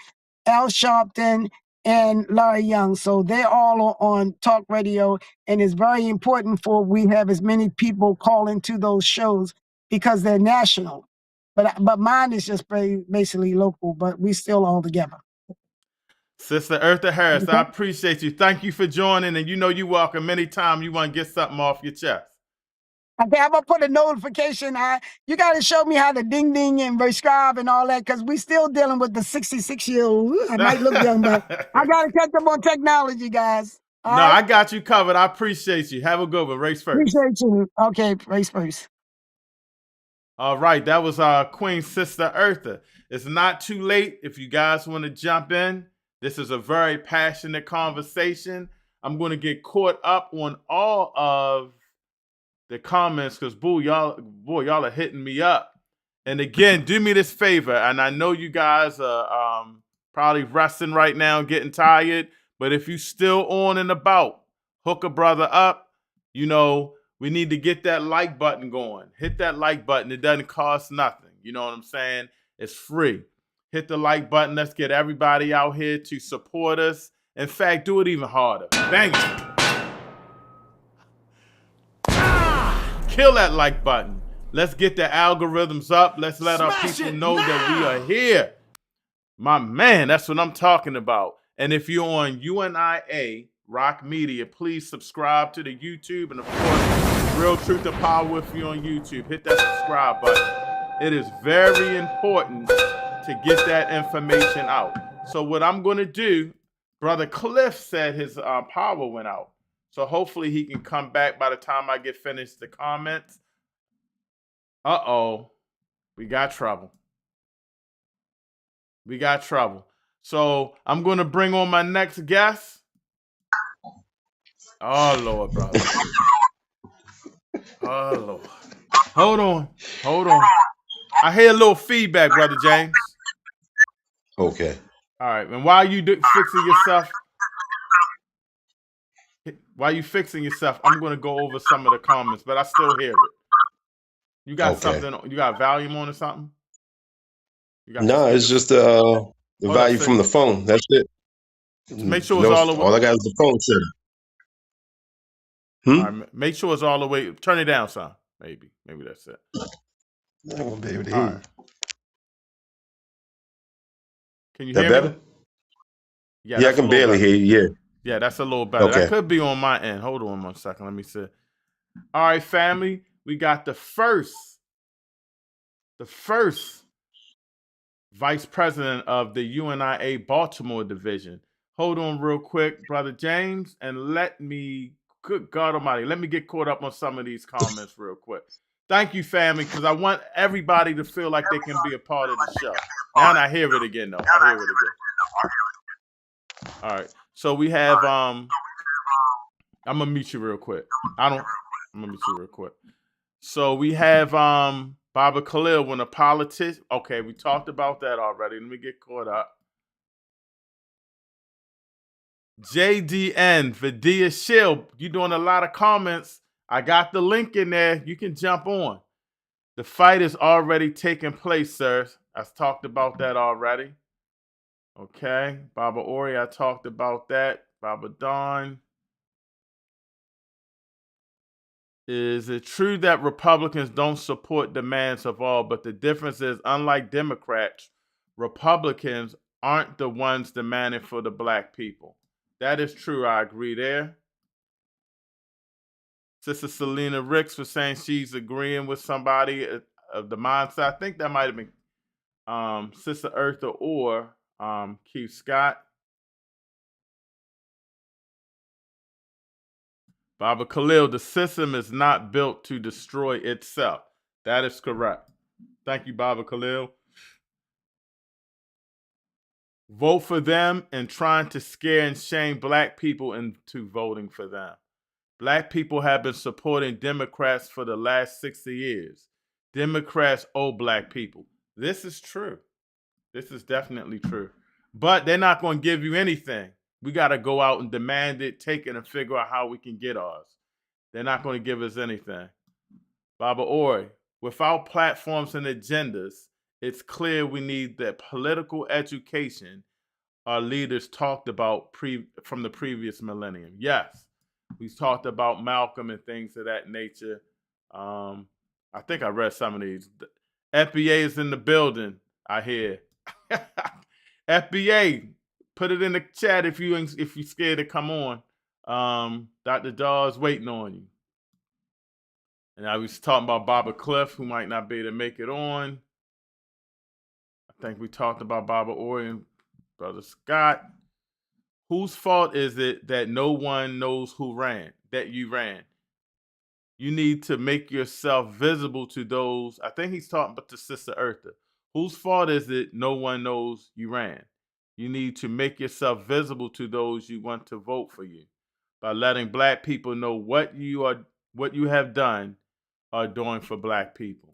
Speaker 9: Al Sharpton, and Larry Young. So they're all on talk radio. And it's very important for we have as many people call into those shows because they're national. But mine is just basically local, but we still all together.
Speaker 3: Sister Eartha Harris,
Speaker 9: Okay.
Speaker 3: I appreciate you. Thank you for joining. And you know you're welcome anytime you want to get something off your chest.
Speaker 9: Okay, I'm gonna put a notification. You gotta show me how to ding ding and subscribe and all that, because we still dealing with the 66-year-old. I might look young, but I gotta catch up on technology, guys. All
Speaker 3: No,
Speaker 9: right?
Speaker 3: I got you covered. I appreciate you. Have a good one. Race first.
Speaker 9: Appreciate you. Okay, race first.
Speaker 3: All right, that was our Queen Sister Eartha. It's not too late if you guys want to jump in. This is a very passionate conversation. I'm going to get caught up on all of the comments because, y'all are hitting me up. And again, do me this favor, and I know you guys are probably resting right now, getting tired, but if you still on and about, hook a brother up. You know, we need to get that like button going. Hit that like button. It doesn't cost nothing. You know what I'm saying? It's free. Hit the like button. Let's get everybody out here to support us. In fact, do it even harder. Bang it. Kill that like button. Let's get the algorithms up. Let's let our people know that we are here. My man, that's what I'm talking about. And if you're on UNIA Rock Media, please subscribe to the YouTube. And of course, Real Truth to Power if you're on YouTube. Hit that subscribe button. It is very important to get that information out. So what I'm going to do, Brother Cliff said his power went out. So hopefully he can come back by the time I get finished the comments. Uh-oh. We got trouble. We got trouble. So I'm going to bring on my next guest. Oh, Lord, brother. Oh, Lord. Hold on. I hear a little feedback, Brother James.
Speaker 10: Okay.
Speaker 3: All right. And while you fixing yourself, I'm going to go over some of the comments, but I still hear it. You got something? You got volume on or something?
Speaker 10: No, it's just the volume from the phone. That's it.
Speaker 3: Make sure it's all the way.
Speaker 10: All I got is the phone setting.
Speaker 3: All right, make sure it's all the way. Turn it down some. Maybe that's it.
Speaker 10: I won't be able to hear you.
Speaker 3: Can you
Speaker 10: hear
Speaker 3: me?
Speaker 10: Better? Yeah, I can barely hear you.
Speaker 3: Yeah, that's a little better.
Speaker 10: Okay.
Speaker 3: That could be on my end. Hold on 1 second. Let me see. All right, family. We got the first vice president of the UNIA Baltimore division. Hold on real quick, Brother James, and good God Almighty, let me get caught up on some of these comments real quick. Thank you, family, because I want everybody to feel like they can be a part of the show. Now I hear it again, though. I hear it again. All right. So we have, I'm going to mute you real quick. I'm going to mute you real quick. So we have Baba Khalil, when a politician, okay, we talked about that already. Let me get caught up. JDN, Vidya Shield, you doing a lot of comments. I got the link in there. You can jump on. The fight is already taking place, sir. I talked about that already. Okay. Baba Ori, I talked about that. Baba Dawn. Is it true that Republicans don't support demands of all, but the difference is, unlike Democrats, Republicans aren't the ones demanding for the black people? That is true. I agree there. Sister Selena Ricks was saying she's agreeing with somebody of the mindset. I think that might have been Sister Eartha or Keith Scott. Baba Khalil, the system is not built to destroy itself. That is correct. Thank you, Baba Khalil. Vote for them and trying to scare and shame black people into voting for them. Black people have been supporting Democrats for the last 60 years. Democrats owe black people. This is true. This is definitely true. But they're not going to give you anything. We got to go out and demand it, take it, and figure out how we can get ours. They're not going to give us anything. Baba Ori, without platforms and agendas, it's clear we need the political education our leaders talked about from the previous millennium. Yes, we talked about Malcolm and things of that nature. I think I read some of these. The FBA is in the building, I hear. FBA, put it in the chat if you're scared to come on. Dr. Dawes waiting on you. And I was talking about Baba Cliff, who might not be able to make it on. I think we talked about Baba Ori and Brother Scott. Whose fault is it that no one knows that you ran? You need to make yourself visible to those. I think he's talking about to Sister Eartha. Whose fault is it no one knows you ran? You need to make yourself visible to those you want to vote for you by letting black people know what you have done are doing for black people.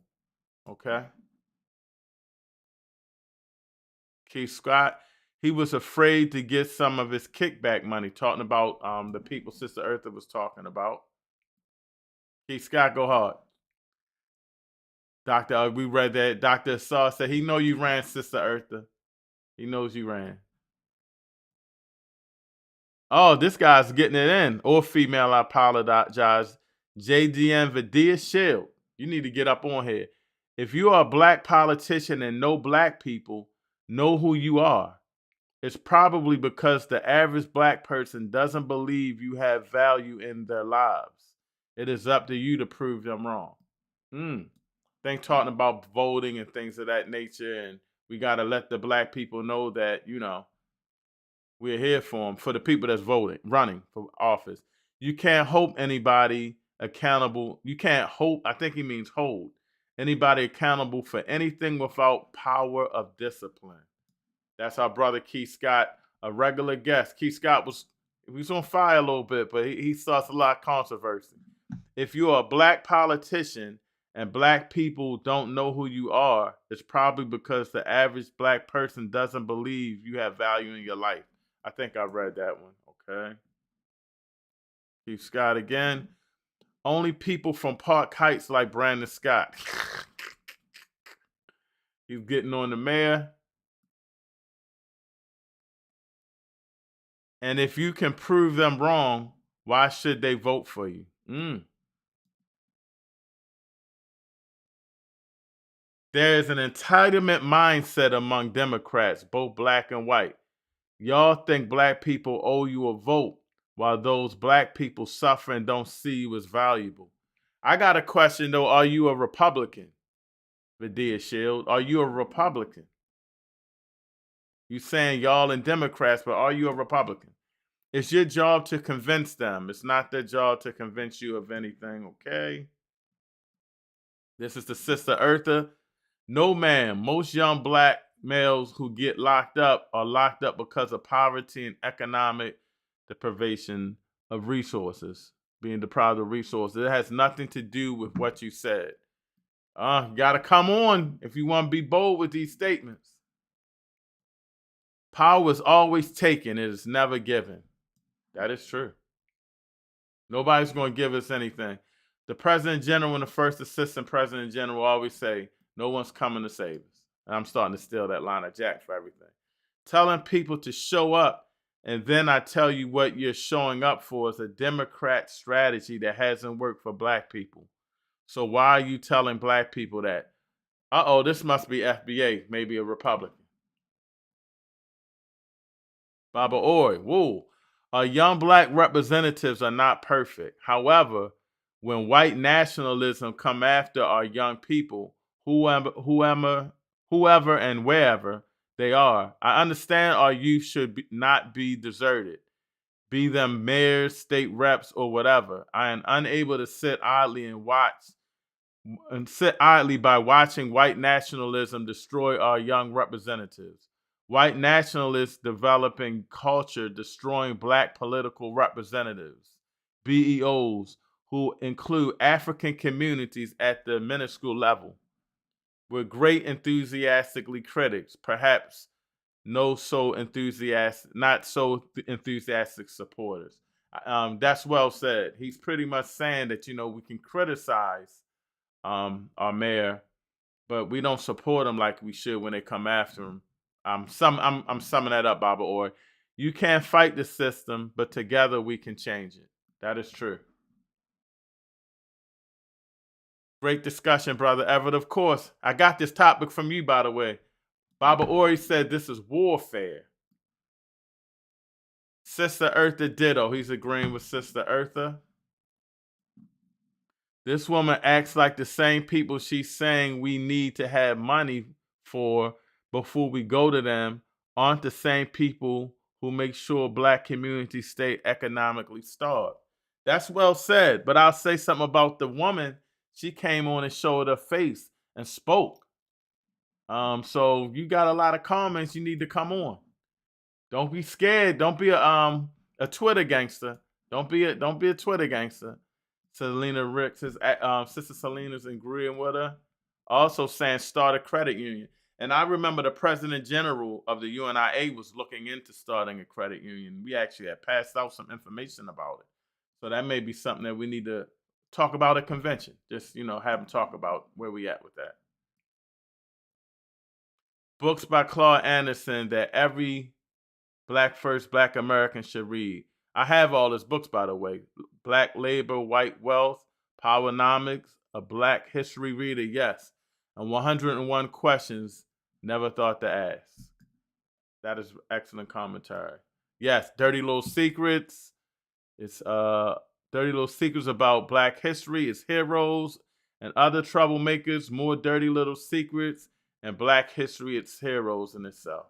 Speaker 3: Okay? Keith Scott, he was afraid to get some of his kickback money, talking about the people Sister Eartha was talking about. Keith Scott, go hard. Doctor, we read that. Dr. Assad said he know you ran, Sister Eartha. He knows you ran. Oh, this guy's getting it in. Or female, I apologize. JDM Vidya Shield. You need to get up on here. If you are a black politician and no black people know who you are, it's probably because the average black person doesn't believe you have value in their lives. It is up to you to prove them wrong. Think talking about voting and things of that nature, and we got to let the black people know that, we're here for them, for the people that's running for office. You can't hold anybody accountable. You can't hold, I think he means hold, anybody accountable for anything without power of discipline. That's our brother Keith Scott, a regular guest. Keith Scott was on fire a little bit, but he starts a lot of controversy. If you're a black politician and black people don't know who you are, it's probably because the average black person doesn't believe you have value in your life. I think I read that one. Okay. Keith Scott again. Only people from Park Heights like Brandon Scott. He's getting on the mayor. And if you can prove them wrong, why should they vote for you? There is an entitlement mindset among Democrats, both black and white. Y'all think black people owe you a vote while those black people suffer and don't see you as valuable. I got a question though. Are you a Republican? Vidya Shield, are you a Republican? You saying y'all and Democrats, but are you a Republican? It's your job to convince them. It's not their job to convince you of anything, okay? This is the Sister Eartha. No, ma'am. Most young black males who get locked up are locked up because of poverty and economic deprivation of resources, being deprived of resources. It has nothing to do with what you said. You got to come on if you want to be bold with these statements. Power is always taken. It is never given. That is true. Nobody's going to give us anything. The President General and the First Assistant President General always say, no one's coming to save us. And I'm starting to steal that line of Jack for everything. Telling people to show up, and then I tell you what you're showing up for is a Democrat strategy that hasn't worked for black people. So why are you telling black people that? This must be FBA, maybe a Republican. Baba Ori, woo. Young black representatives are not perfect. However, when white nationalism come after our young people, whoever and wherever they are, I understand our youth should not be deserted, be them mayors, state reps, or whatever. I am unable to sit idly by watching white nationalism destroy our young representatives. White nationalists developing culture, destroying black political representatives, BEOs, who include African communities at the minuscule level. We're great enthusiastically critics, perhaps not so enthusiastic supporters. That's well said. He's pretty much saying that, we can criticize our mayor, but we don't support them like we should when they come after him. I'm summing that up, Baba Orr. You can't fight the system, but together we can change it. That is true. Great discussion, Brother Everett. Of course, I got this topic from you, by the way. Baba Ori said this is warfare. Sister Eartha ditto. He's agreeing with Sister Eartha. This woman acts like the same people she's saying we need to have money for before we go to them aren't the same people who make sure black communities stay economically starved. That's well said, but I'll say something about the woman. She came on and showed her face and spoke. So you got a lot of comments. You need to come on. Don't be scared. Don't be a Twitter gangster. Don't be a Twitter gangster. Selena Ricks, Sister Selena's agreeing with her. Also saying start a credit union. And I remember the President General of the UNIA was looking into starting a credit union. We actually had passed out some information about it. So that may be something that we need to talk about at convention. Just, have them talk about where we at with that. Books by Claude Anderson that every Black American should read. I have all his books, by the way. Black Labor, White Wealth, Powernomics, A Black History Reader, yes. And 101 Questions Never Thought to Ask. That is excellent commentary. Yes, Dirty Little Secrets. It's Dirty Little Secrets about Black history. It's Heroes and Other Troublemakers, More Dirty Little Secrets, and Black History, It's Heroes in itself.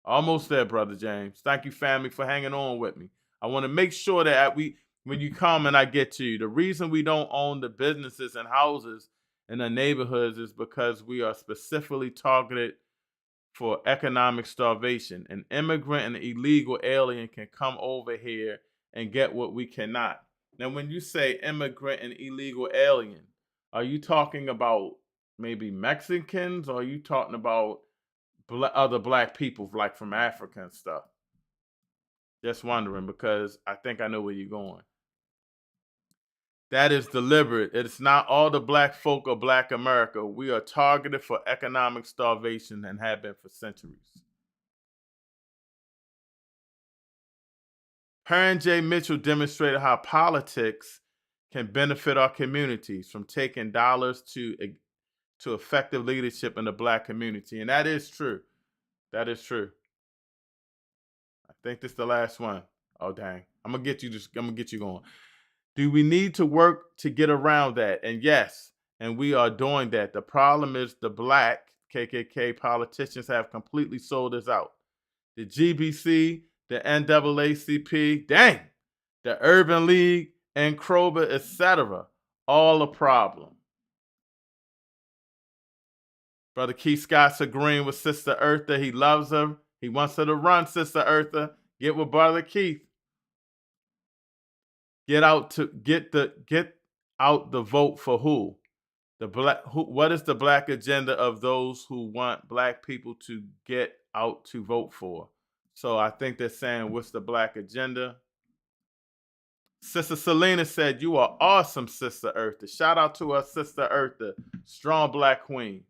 Speaker 3: Almost there, Brother James. Thank you, family, for hanging on with me. I want to make sure that when you come and I get to you, the reason we don't own the businesses and houses in the neighborhoods is because we are specifically targeted for economic starvation. An immigrant and an illegal alien can come over here and get what we cannot. Now, when you say immigrant and illegal alien, are you talking about maybe Mexicans, or are you talking about other black people, like from Africa and stuff? Just wondering, because I think I know where you're going. That is deliberate. It's not all the black folk of Black America. We are targeted for economic starvation and have been for centuries. Perrin J. Mitchell demonstrated how politics can benefit our communities, from taking dollars to effective leadership in the black community. And that is true. That is true. I think this is the last one. Oh, dang. I'm going to get you going. Do we need to work to get around that? And yes, and we are doing that. The problem is the black KKK politicians have completely sold us out. The GBC, the NAACP, the Urban League, and Kroger, etc. All a problem. Brother Keith Scott's agreeing with Sister Eartha. He loves her. He wants her to run, Sister Eartha. Get with Brother Keith. Get out the vote for who? What is the black agenda of those who want black people to get out to vote for? So I think they're saying, what's the black agenda? Sister Selena said, you are awesome, Sister Eartha. Shout out to us, Sister Eartha, strong black queen.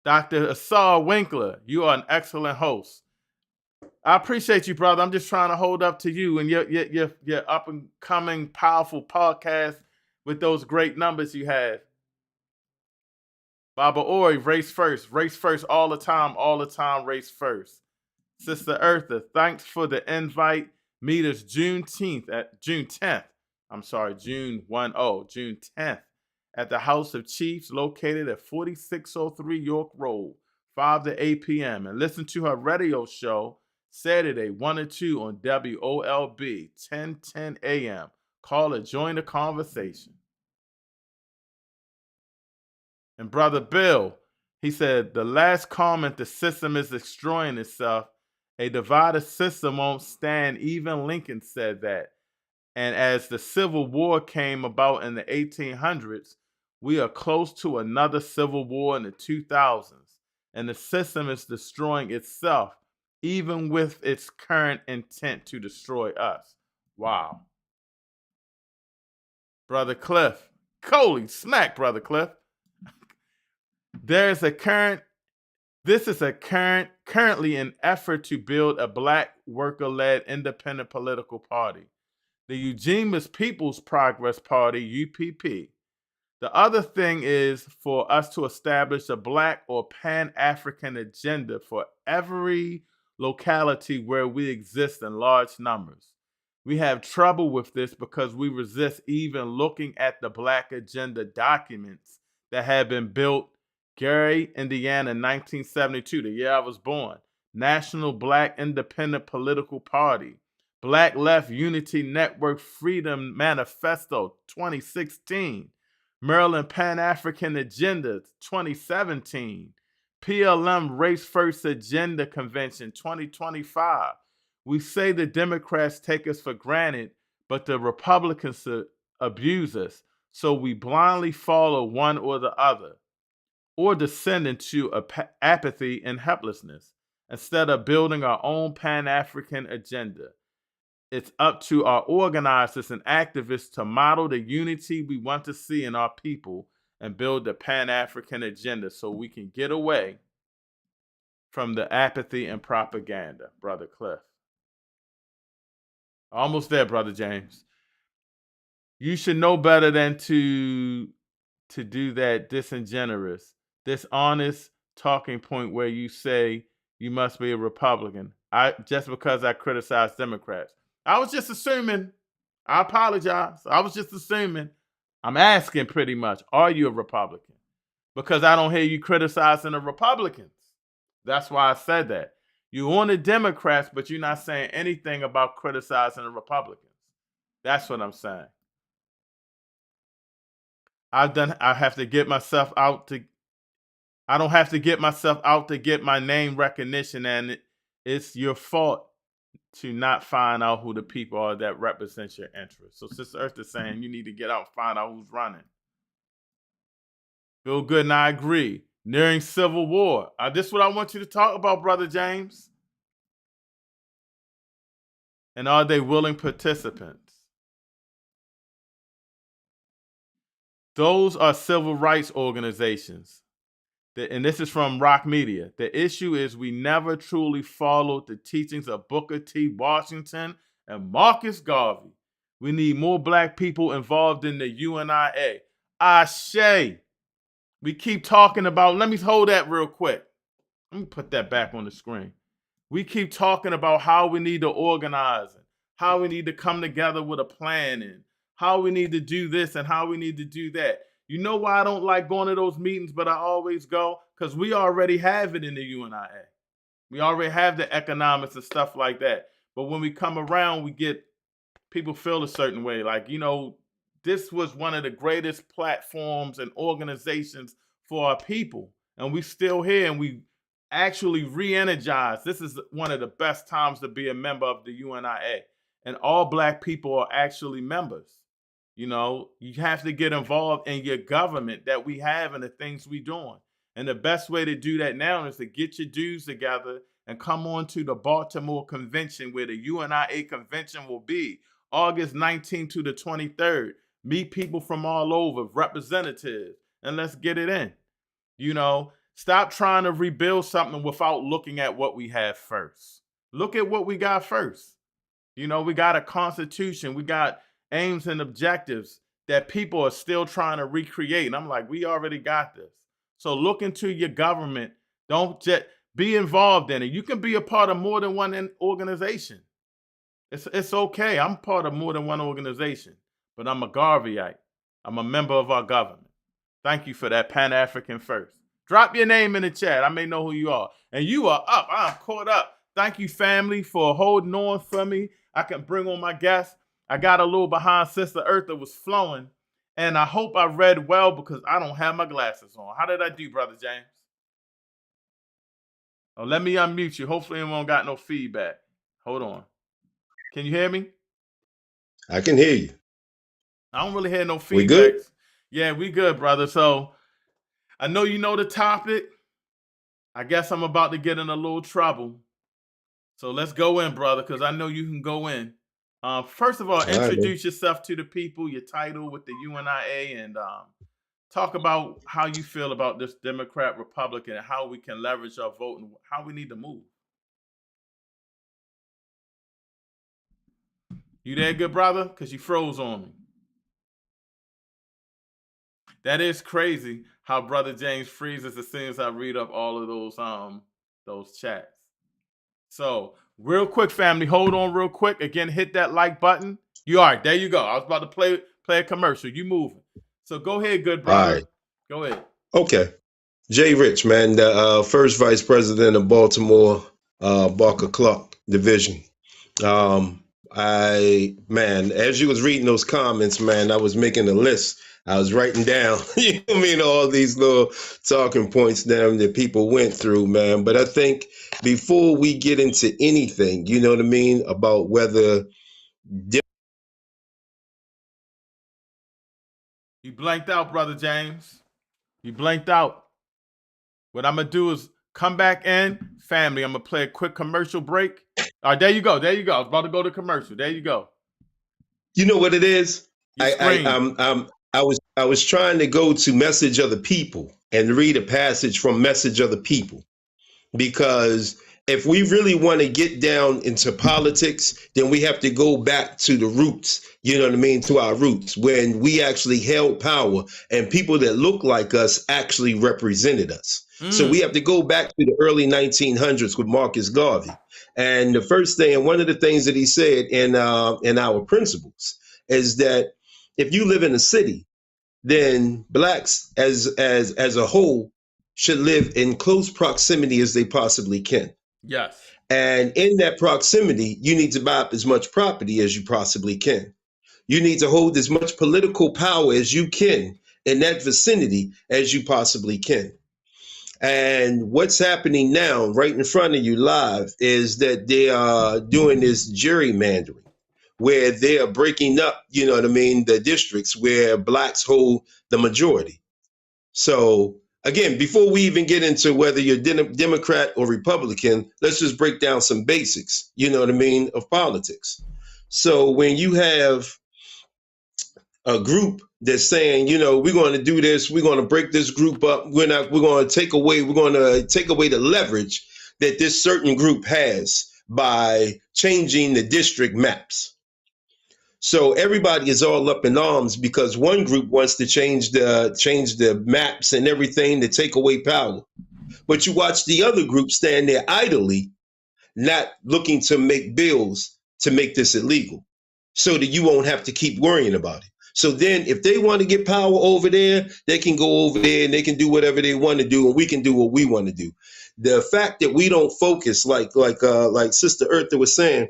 Speaker 3: Dr. Asar Winkler, you are an excellent host. I appreciate you, brother. I'm just trying to hold up to you and your up and coming powerful podcast with those great numbers you have. Baba Ori, race first all the time, race first. Sister Eartha, thanks for the invite. Meet us June 10th at the House of Chiefs located at 4603 York Road, 5 to 8 p.m. And listen to her radio show Saturday, 1 to 2 on WOLB, 1010 a.m. Call her, join the conversation. And Brother Bill, he said, the last comment, the system is destroying itself. A divided system won't stand. Even Lincoln said that. And as the Civil War came about in the 1800s, we are close to another Civil War in the 2000s. And the system is destroying itself, even with its current intent to destroy us. Wow. Brother Cliff. Holy smack, Brother Cliff. This is currently an effort to build a black worker-led independent political party, the Eugenian People's Progress Party, UPP. The other thing is for us to establish a black or pan-African agenda for every locality where we exist in large numbers. We have trouble with this because we resist even looking at the black agenda documents that have been built. Gary, Indiana, 1972, the year I was born. National Black Independent Political Party. Black Left Unity Network Freedom Manifesto, 2016. Maryland Pan-African Agenda, 2017. PLM Race First Agenda Convention, 2025. We say the Democrats take us for granted, but the Republicans abuse us, so we blindly follow one or the other, or descend into apathy and helplessness, instead of building our own Pan-African agenda. It's up to our organizers and activists to model the unity we want to see in our people and build the Pan-African agenda so we can get away from the apathy and propaganda, Brother Cliff. Almost there, Brother James. You should know better than to do that disingenuous, dishonest talking point where you say you must be a Republican. Just because I criticize Democrats. I was just assuming. I apologize. I was just assuming. I'm asking pretty much, are you a Republican? Because I don't hear you criticizing the Republicans. That's why I said that. You on the Democrats, but you're not saying anything about criticizing the Republicans. That's what I'm saying. I have to get myself out to. I don't have to get myself out to get my name recognition, and it's your fault to not find out who the people are that represent your interests. So Sister Earth is saying you need to get out and find out who's running. Feel good, and I agree. Nearing Civil War. This is what I want you to talk about, Brother James. And are they willing participants? Those are civil rights organizations. And this is from Rock Media. The issue is we never truly followed the teachings of Booker T. Washington and Marcus Garvey. We need more black people involved in the UNIA. Ashe. We keep talking about, let me hold that real quick. Let me put that back on the screen. We keep talking about how we need to organize and how we need to come together with a plan and how we need to do this and how we need to do that. You know why I don't like going to those meetings, but I always go? Because we already have it in the UNIA. We already have the economics and stuff like that. But when we come around, we get people feel a certain way. Like, this was one of the greatest platforms and organizations for our people. And we still here and we actually re-energized. This is one of the best times to be a member of the UNIA. And all black people are actually members. You know, you have to get involved in your government that we have and the things we doing. And the best way to do that now is to get your dues together and come on to the Baltimore convention, where the UNIA convention will be August 19th to the 23rd. Meet people from all over, representatives, and let's get it in. You know, stop trying to rebuild something without looking at what we have first. Look at what we got first. You know, we got a constitution, we got aims and objectives that people are still trying to recreate. And I'm like, we already got this. So look into your government. Don't just be involved in it. You can be a part of more than one organization. It's okay. I'm part of more than one organization, but I'm a Garveyite. I'm a member of our government. Thank you for that, Pan-African First. Drop your name in the chat. I may know who you are. And you are up. I'm caught up. Thank you, family, for holding on for me. I can bring on my guests. I got a little behind. Sister Eartha was flowing. And I hope I read well because I don't have my glasses on. How did I do, Brother James? Oh, let me unmute you. Hopefully anyone got no feedback. Hold on. Can you hear me?
Speaker 10: I can hear you.
Speaker 3: I don't really hear no feedback.
Speaker 10: We good?
Speaker 3: Yeah, we good, brother. So I know you know the topic. I guess I'm about to get in a little trouble. So let's go in, brother, because I know you can go in. First of all, introduce yourself to the people, your title with the UNIA, and talk about how you feel about this Democrat Republican and how we can leverage our vote and how we need to move. You there, good brother? Because you froze on me. That is crazy how Brother James freezes as soon as I read up all of those chats. So real quick, family, hold on real quick. Again, hit that like button. You all right? There you go. I was about to play a commercial. You moving? So go ahead, good brother. All right. Go ahead.
Speaker 10: Okay. Jay Rich, man, the first vice president of Baltimore, Barker Clark Division. As you was reading those comments, man, I was making a list. I was writing down, you know what I mean, all these little talking points down that people went through, man. But I think before we get into anything, you know what I mean, about whether...
Speaker 3: You blanked out, Brother James. You blanked out. What I'm going to do is come back in. Family, I'm going to play a quick commercial break. All right, there you go. There you go. I was about to go to commercial. There you go.
Speaker 10: You know what it is? I was trying to go to Message of the People and read a passage from Message of the People, because if we really want to get down into politics, then we have to go back to the roots, you know what I mean, to our roots, when we actually held power and people that look like us actually represented us. So we have to go back to the early 1900s with Marcus Garvey. And the first thing, and one of the things that he said in our principles is that if you live in a city, then blacks as a whole should live in close proximity as they possibly can.
Speaker 3: Yes.
Speaker 10: And in that proximity, you need to buy up as much property as you possibly can. You need to hold as much political power as you can in that vicinity as you possibly can. And what's happening now, right in front of you live, is that they are doing this gerrymandering, where they are breaking up, you know what I mean, the districts where blacks hold the majority. So again, before we even get into whether you're Democrat or Republican, let's just break down some basics, you know what I mean, of politics. So when you have a group that's saying, you know, we're going to do this, we're going to break this group up, we're going to take away the leverage that this certain group has by changing the district maps. So everybody is all up in arms because one group wants to change the maps and everything to take away power. But you watch the other group stand there idly, not looking to make bills to make this illegal, so that you won't have to keep worrying about it. So then if they want to get power over there, they can go over there and they can do whatever they want to do, and we can do what we want to do. The fact that we don't focus, like Sister Eartha was saying,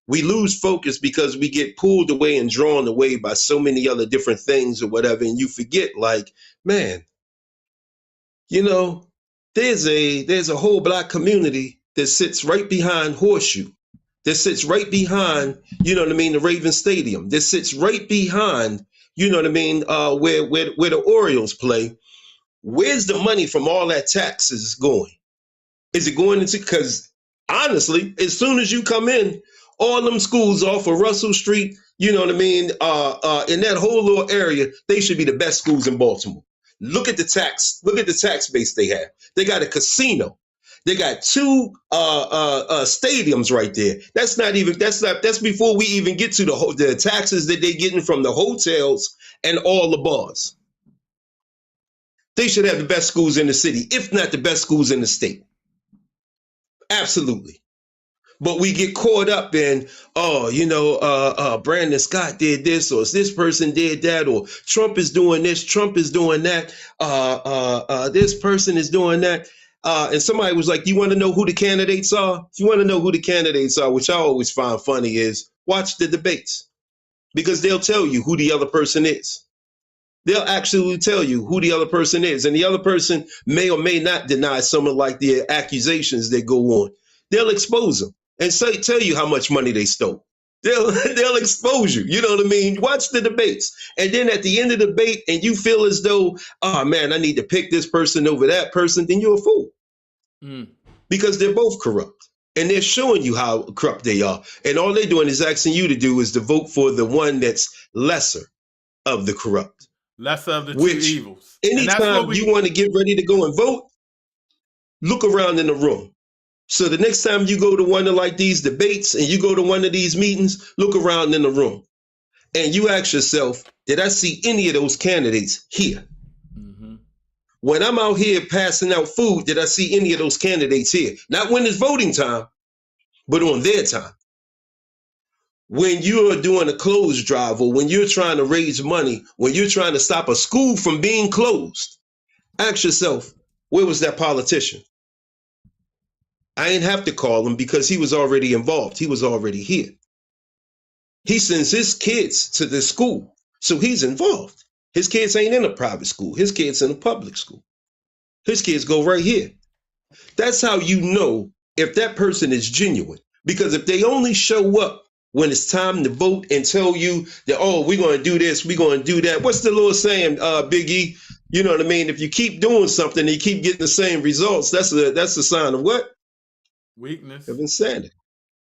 Speaker 10: we lose focus because we get pulled away and drawn away by so many other different things or whatever. And you forget, like, man, you know, there's a whole black community that sits right behind Horseshoe, that sits right behind, you know what I mean, the Raven Stadium, that sits right behind, you know what I mean, where the Orioles play, where's the money from all that taxes going? Is it going into, because honestly, as soon as you come in, all them schools off of Russell Street, you know what I mean, in that whole little area, they should be the best schools in Baltimore. Look at the tax base they have. They got a casino. They got two stadiums right there. That's before we even get to the taxes that they're getting from the hotels and all the bars. They should have the best schools in the city, if not the best schools in the state. Absolutely. But we get caught up in, Brandon Scott did this, or this person did that, or Trump is doing this, Trump is doing that, this person is doing that. And somebody was like, you want to know who the candidates are? If you want to know who the candidates are, which I always find funny, is watch the debates, because they'll tell you who the other person is. They'll actually tell you who the other person is. And the other person may or may not deny some of like the accusations that go on. They'll expose them and tell you how much money they stole. They'll expose you. You know what I mean? Watch the debates. And then at the end of the debate, and you feel as though, oh man, I need to pick this person over that person, then you're a fool. Because they're both corrupt. And they're showing you how corrupt they are. And all they're doing is asking you to do is to vote for the one that's lesser of the corrupt.
Speaker 3: Lesser of the two evils.
Speaker 10: Anytime you want to get ready to go and vote, look around in the room. So the next time you go to one of like these debates and you go to one of these meetings, look around in the room and you ask yourself, did I see any of those candidates here? When I'm out here passing out food, did I see any of those candidates here? Not when it's voting time, but on their time. When you're doing a clothes drive, or when you're trying to raise money, when you're trying to stop a school from being closed, ask yourself, where was that politician? I didn't have to call him because he was already involved. He was already here. He sends his kids to this school, so he's involved. His kids ain't in a private school. His kids in a public school. His kids go right here. That's how you know if that person is genuine. Because if they only show up when it's time to vote and tell you that, oh, we're going to do this, we're going to do that. What's the Lord saying, Big E? You know what I mean? If you keep doing something and you keep getting the same results, that's a sign of what?
Speaker 3: Weakness.
Speaker 10: Of insanity.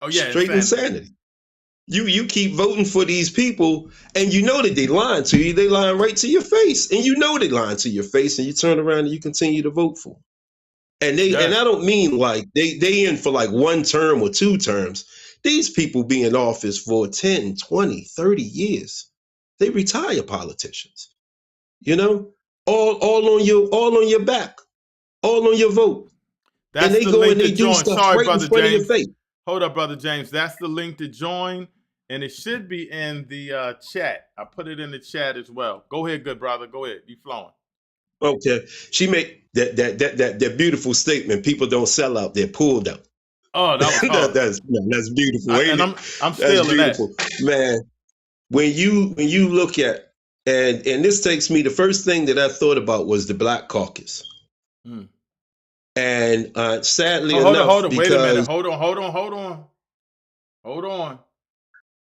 Speaker 3: Oh, yeah.
Speaker 10: Straight insanity. You keep voting for these people and you know that they lying to you. They lying right to your face. And you know they lying to your face, and you turn around and you continue to vote for them. And and I don't mean like they in for like 1 term or 2 terms. These people be in office for 10, 20, 30 years. They retire politicians. You know? All on your back. All on your vote.
Speaker 3: That's
Speaker 10: and they
Speaker 3: the
Speaker 10: go
Speaker 3: link
Speaker 10: and they
Speaker 3: to
Speaker 10: do
Speaker 3: join.
Speaker 10: stuff
Speaker 3: Sorry,
Speaker 10: right
Speaker 3: Brother
Speaker 10: in front
Speaker 3: James.
Speaker 10: of your face.
Speaker 3: Hold up, Brother James. That's the link to join, and it should be in the chat. I put it in the chat as well. Go ahead, good brother. Go ahead. Be flowing.
Speaker 10: Okay. She made that beautiful statement. People don't sell out, they're pulled out.
Speaker 3: Oh, that was
Speaker 10: that's beautiful.
Speaker 3: And I'm stealing that.
Speaker 10: Man, when you look at, and this takes me, the first thing that I thought about was the Black Caucus. And sadly enough,
Speaker 3: hold on,
Speaker 10: because,
Speaker 3: wait a minute. Hold on.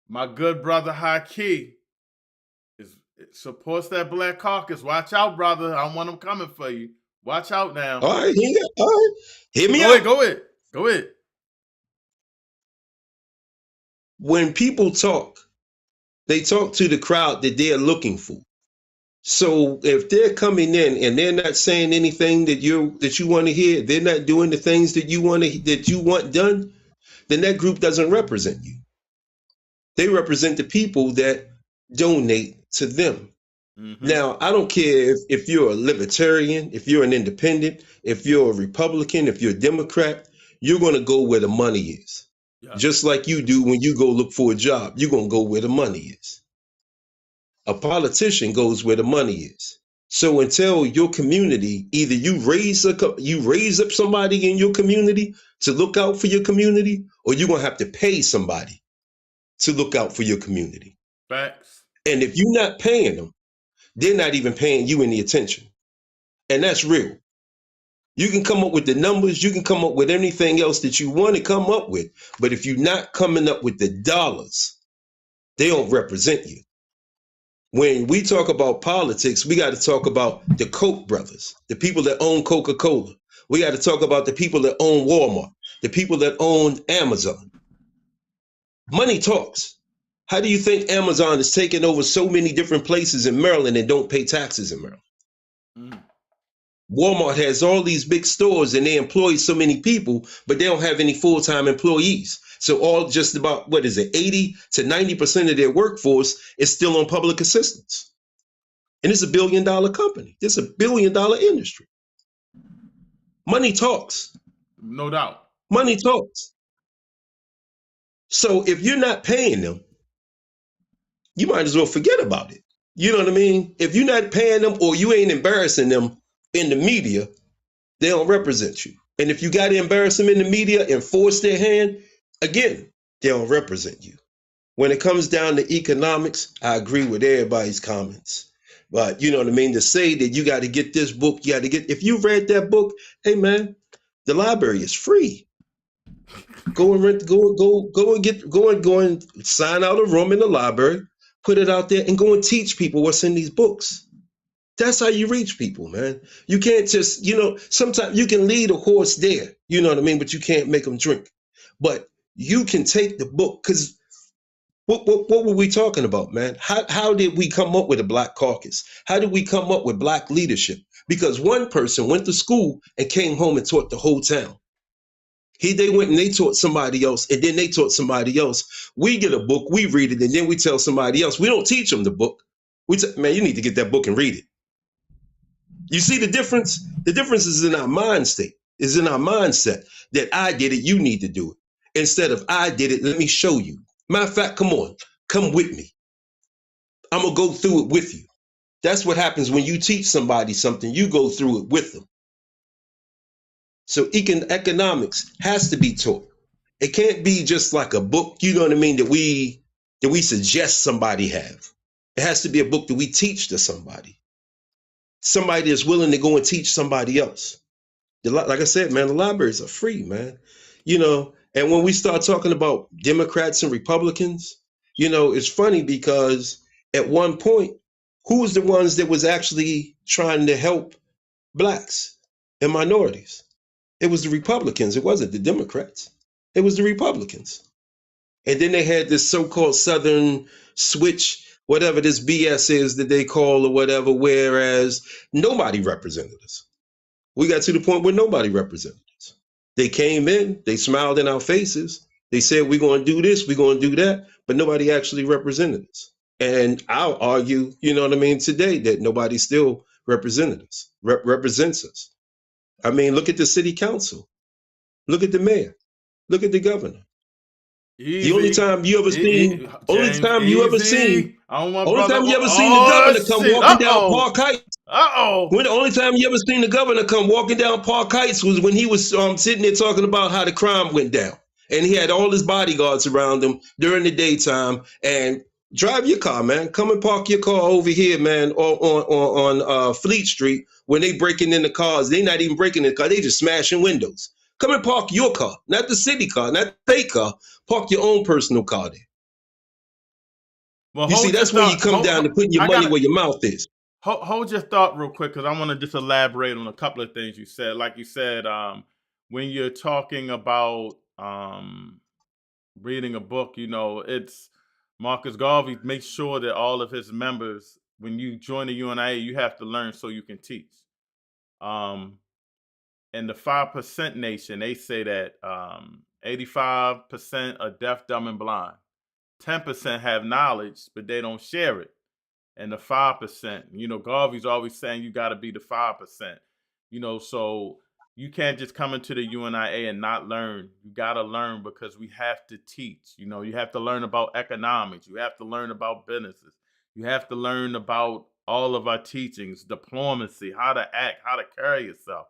Speaker 3: My good brother Haki supports that Black Caucus. Watch out, brother. I want them coming for you. Watch out now.
Speaker 10: All right. Hit me up.
Speaker 3: Go ahead.
Speaker 10: When people talk, they talk to the crowd that they're looking for. So if they're coming in and they're not saying anything that you want to hear, they're not doing the things that you want done, then that group doesn't represent you. They represent the people that donate to them. Now, I don't care if you're a libertarian, if you're an independent, if you're a Republican, if you're a Democrat, you're going to go where the money is. Yeah. Just like you do when you go look for a job, you're going to go where the money is. A politician goes where the money is. So until your community, either you raise up somebody in your community to look out for your community, or you're going to have to pay somebody to look out for your community.
Speaker 3: Facts.
Speaker 10: And if you're not paying them, they're not even paying you any attention. And that's real. You can come up with the numbers, you can come up with anything else that you want to come up with, but if you're not coming up with the dollars, they don't represent you. When we talk about politics, we got to talk about the Koch brothers, the people that own Coca-Cola. We got to talk about the people that own Walmart, the people that own Amazon. Money talks. How do you think Amazon is taking over so many different places in Maryland and don't pay taxes in Maryland?
Speaker 3: Mm.
Speaker 10: Walmart has all these big stores and they employ so many people, but they don't have any full-time employees. So all just about, 80 to 90% of their workforce is still on public assistance. And it's $1 billion company. It's $1 billion industry. Money talks.
Speaker 3: No doubt.
Speaker 10: Money talks. So if you're not paying them, you might as well forget about it. You know what I mean? If you're not paying them or you ain't embarrassing them in the media, they don't represent you. And if you got to embarrass them in the media and force their hand, again, they don't represent you. When it comes down to economics, I agree with everybody's comments. But you know what I mean? To say that you got to get this book, you got to get, if you read that book, hey man, the library is free. Go and rent, go and sign out a room in the library, put it out there and go and teach people what's in these books. That's how you reach people, man. You can't just, sometimes you can lead a horse there, you know what I mean? But you can't make them drink. But you can take the book, because what were we talking about, man? How did we come up with a Black caucus? How did we come up with Black leadership? Because one person went to school and came home and taught the whole town. They went and they taught somebody else, and then they taught somebody else. We get a book, we read it, and then we tell somebody else. We don't teach them the book. Man, you need to get that book and read it. You see the difference? The difference is in our mind state, is in our mindset that I did it, you need to do it. Instead of I did it, let me show you. Matter of fact, come on, come with me. I'm going to go through it with you. That's what happens when you teach somebody something, you go through it with them. So economics has to be taught. It can't be just like a book, you know what I mean, that we suggest somebody have. It has to be a book that we teach to somebody. Somebody that's willing to go and teach somebody else. Like I said, man, the libraries are free, man. And when we start talking about Democrats and Republicans, it's funny because at one point, who was the ones that was actually trying to help Blacks and minorities? It was the Republicans. It wasn't the Democrats. It was the Republicans. And then they had this so-called Southern switch, whatever this BS is that they call or whatever, whereas nobody represented us. We got to the point where nobody represented us. They came in, they smiled in our faces. They said, we're going to do this, we're going to do that, but nobody actually represented us. And I'll argue, you know what I mean, today that nobody still represented us, represents us. I mean, look at the city council. Look at the mayor. Look at the governor.
Speaker 3: Easy.
Speaker 10: The only time you ever seen,
Speaker 3: James,
Speaker 10: only time you ever seen
Speaker 3: the
Speaker 10: governor come walking down Park Heights.
Speaker 3: Uh-oh.
Speaker 10: When the only time you ever seen the governor come walking down Park Heights was when he was sitting there talking about how the crime went down. And he had all his bodyguards around him during the daytime. And drive your car, man. Come and park your car over here, man, on Fleet Street. When they breaking in the cars, they not even breaking in the car. They just smashing windows. Come and park your car, not the city car, not their car. Park your own personal car there.
Speaker 3: Well,
Speaker 10: you see, that's where you come down to putting your money where your mouth is.
Speaker 3: Hold your thought real quick, because I want to just elaborate on a couple of things you said. Like you said, when you're talking about reading a book, it's Marcus Garvey makes sure that all of his members, when you join the UNIA, you have to learn so you can teach. In the 5% nation, they say that 85% are deaf, dumb, and blind. 10% have knowledge, but they don't share it. And the 5%, Garvey's always saying you got to be the 5%. So you can't just come into the UNIA and not learn. You got to learn because we have to teach. You have to learn about economics. You have to learn about businesses. You have to learn about all of our teachings, diplomacy, how to act, how to carry yourself.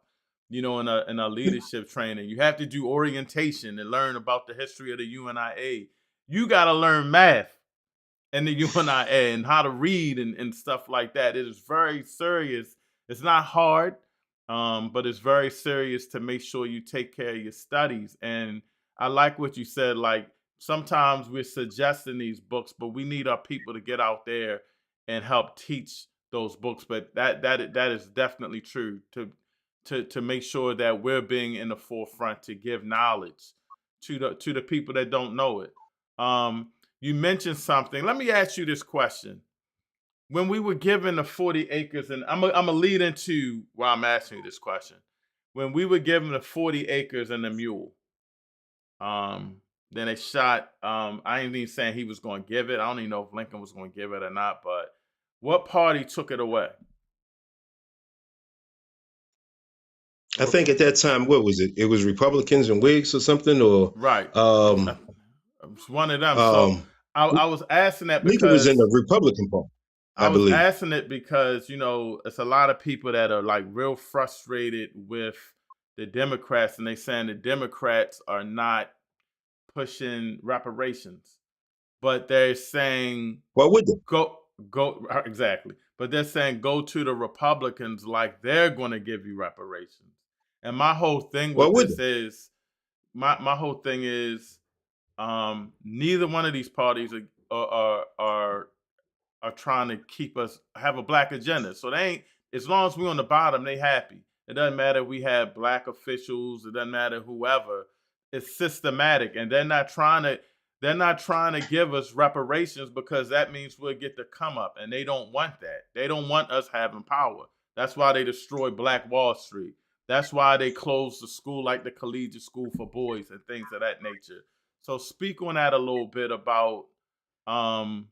Speaker 3: In a leadership training, you have to do orientation and learn about the history of the UNIA. You got to learn math in the UNIA and how to read and stuff like that. It is very serious. It's not hard, but it's very serious to make sure you take care of your studies. And I like what you said. Like, sometimes we're suggesting these books, but we need our people to get out there and help teach those books. But that is definitely true to make sure that we're being in the forefront to give knowledge to the people that don't know it. You mentioned something. Let me ask you this question. When we were given the 40 acres, and I'm gonna lead into why I'm asking you this question. When we were given the 40 acres and the mule, then they shot. I ain't even saying he was going to give it. I don't even know if Lincoln was going to give it or not. But what party took it away?
Speaker 10: I think at that time, what was it? It was Republicans and Whigs or something, or
Speaker 3: Right.
Speaker 10: um,
Speaker 3: It's one of them. So
Speaker 10: um,
Speaker 3: I was asking that
Speaker 10: Lincoln was in
Speaker 3: because
Speaker 10: the Republican Party,
Speaker 3: I
Speaker 10: I
Speaker 3: was
Speaker 10: believe.
Speaker 3: asking it because, it's a lot of people that are like real frustrated with the Democrats, and they saying the Democrats are not pushing reparations, but they're saying
Speaker 10: Why would they?
Speaker 3: go exactly. But they're saying go to the Republicans like they're going to give you reparations. And my whole thing
Speaker 10: Why
Speaker 3: with
Speaker 10: would
Speaker 3: this
Speaker 10: they?
Speaker 3: is my whole thing is neither one of these parties are trying to keep us have a black agenda. So they ain't, as long as we're on the bottom, they happy. It doesn't matter if we have black officials, it doesn't matter whoever. It's systematic, and they're not trying to give us reparations because that means we'll get the come up, and they don't want that. They don't want us having power. That's why they destroyed Black Wall Street. That's why they closed the school like the collegiate school for boys and things of that nature. So speak on that a little bit about um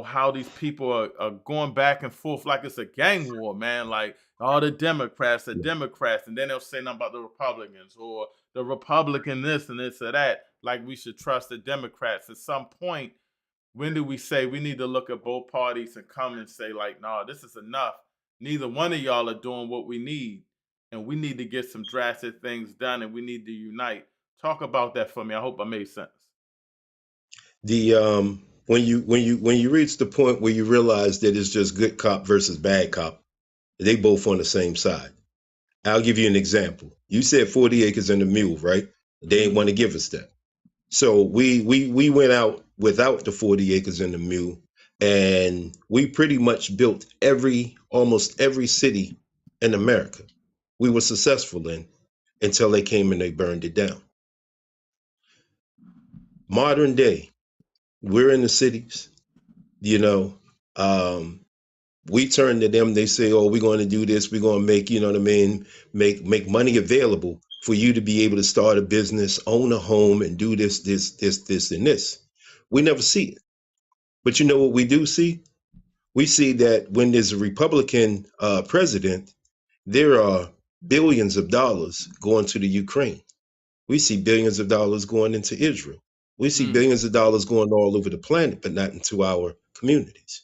Speaker 3: how these people are going back and forth like it's a gang war, man. Like all the Democrats are Democrats, and then they'll say nothing about the Republicans or the Republican this and this or that. Like we should trust the Democrats. At some point, when do we say we need to look at both parties and come and say, like, no, this is enough. Neither one of y'all are doing what we need, and we need to get some drastic things done, and we need to unite. Talk about that for me. I hope I made sense.
Speaker 10: The when you reach the point where you realize that it's just good cop versus bad cop, they both on the same side. I'll give you an example. You said 40 acres and a mule, right? They didn't
Speaker 3: Mm-hmm.
Speaker 10: want to give us that. So we went out without the 40 acres and the mule, and we pretty much built almost every city in America. We were successful in until they came and they burned it down. Modern day, we're in the cities, you know. We turn to them, they say, oh, we're going to do this, we're going to make, you know what I mean, make money available for you to be able to start a business, own a home, and do this, and this. We never see it. But you know what we do see? We see that when there's a Republican president, there are billions of dollars going to the Ukraine. We see billions of dollars going into Israel. We see
Speaker 3: Mm.
Speaker 10: billions of dollars going all over the planet, but not into our communities.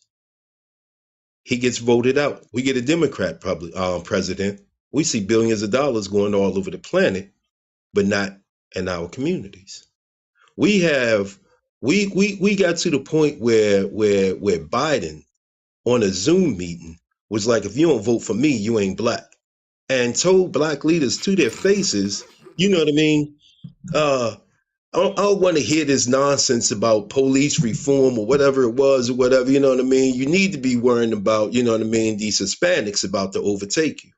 Speaker 10: He gets voted out. We get a Democrat president. We see billions of dollars going all over the planet, but not in our communities. We have we got to the point where Biden on a Zoom meeting was like, if you don't vote for me, you ain't black, and told black leaders to their faces, you know what I mean? I don't want to hear this nonsense about police reform or whatever it was or whatever, you know what I mean? You need to be worrying about, you know what I mean, these Hispanics about to overtake you.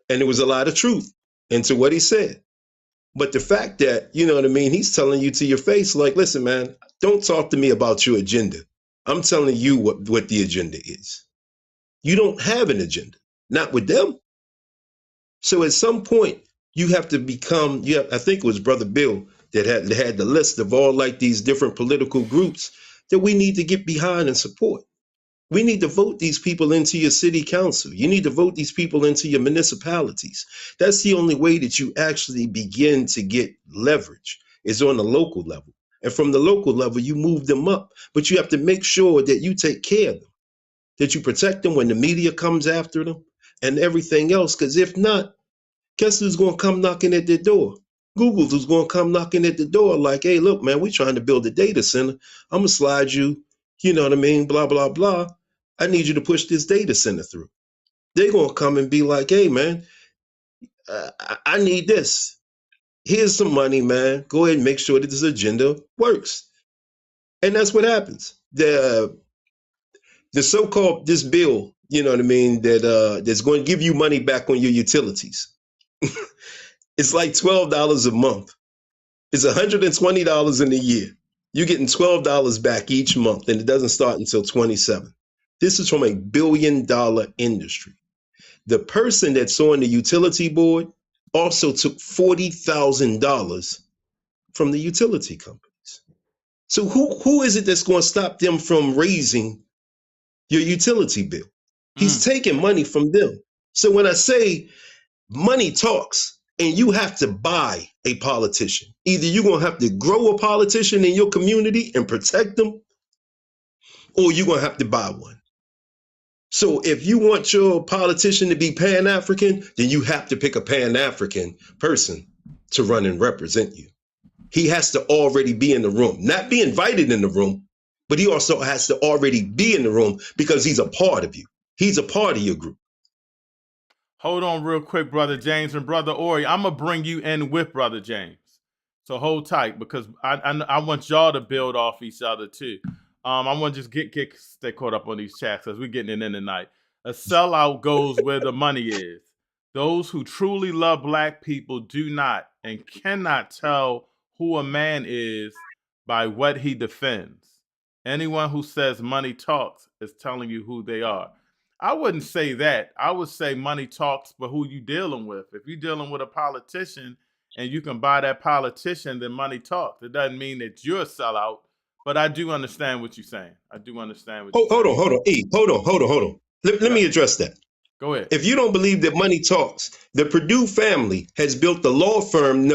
Speaker 10: And there was a lot of truth into what he said. But the fact that, you know what I mean, he's telling you to your face, like, listen, man, don't talk to me about your agenda. I'm telling you what the agenda is. You don't have an agenda, not with them. So at some point, you have to become, I think it was Brother Bill that had the list of all like these different political groups that we need to get behind and support. We need to vote these people into your city council. You need to vote these people into your municipalities. That's the only way that you actually begin to get leverage, is on the local level. And from the local level, you move them up. But you have to make sure that you take care of them, that you protect them when the media comes after them and everything else. Because if not, guess who's going to come knocking at their door? Google's who's going to come knocking at the door like, hey, look, man, we're trying to build a data center. I'm going to slide you, you know what I mean, blah, blah, blah. I need you to push this data center through. They're going to come and be like, hey, man, I need this. Here's some money, man. Go ahead and make sure that this agenda works. And that's what happens. The so-called this bill, you know what I mean, that's going to give you money back on your utilities. It's like $12 a month. It's $120 in a year. You're getting $12 back each month, and it doesn't start until 27. This is from a billion-dollar industry. The person that's on the utility board also took $40,000 from the utility companies. So who is it that's going to stop them from raising your utility bill? He's taking money from them. So when I say money talks, and you have to buy a politician, either you're going to have to grow a politician in your community and protect them, or you're going to have to buy one. So if you want your politician to be Pan-African, then you have to pick a Pan-African person to run and represent you. He has to already be in the room, not be invited in the room, but he also has to already be in the room because he's a part of you. He's a part of your group.
Speaker 3: Hold on real quick, Brother James and Brother Ori. I'm going to bring you in with Brother James. So hold tight because I want y'all to build off each other too. I want to just stay caught up on these chats because we're getting it in tonight. A sellout goes where the money is. Those who truly love black people do not and cannot tell who a man is by what he defends. Anyone who says money talks is telling you who they are. I wouldn't say that. I would say money talks, but who you dealing with. If you're dealing with a politician and you can buy that politician, then money talks. It doesn't mean that you're a sellout, but I do understand what you're saying. I do understand what you're saying.
Speaker 10: Hold on. E, hold on. Let me address that.
Speaker 3: Go ahead.
Speaker 10: If you don't believe that money talks, the Purdue family has built the law firm.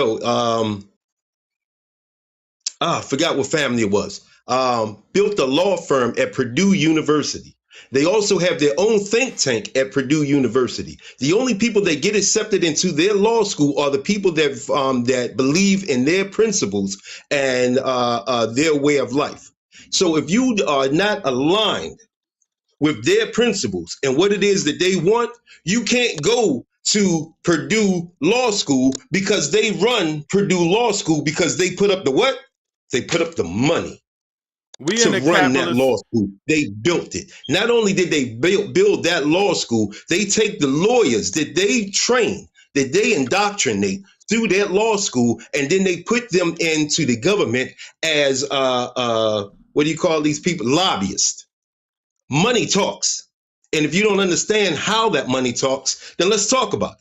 Speaker 10: I forgot what family it was. Built a law firm at Purdue University. They also have their own think tank at Purdue University. The only people that get accepted into their law school are the people that believe in their principles and their way of life. So if you are not aligned with their principles and what it is that they want, you can't go to Purdue Law School because they run Purdue Law School because they put up the what? They put up the money to run that law school. They built it. Not only did they build that law school, they take the lawyers that they train, that they indoctrinate through that law school, and then they put them into the government as what do you call these people? Lobbyists. Money talks. And if you don't understand how that money talks, then let's talk about it.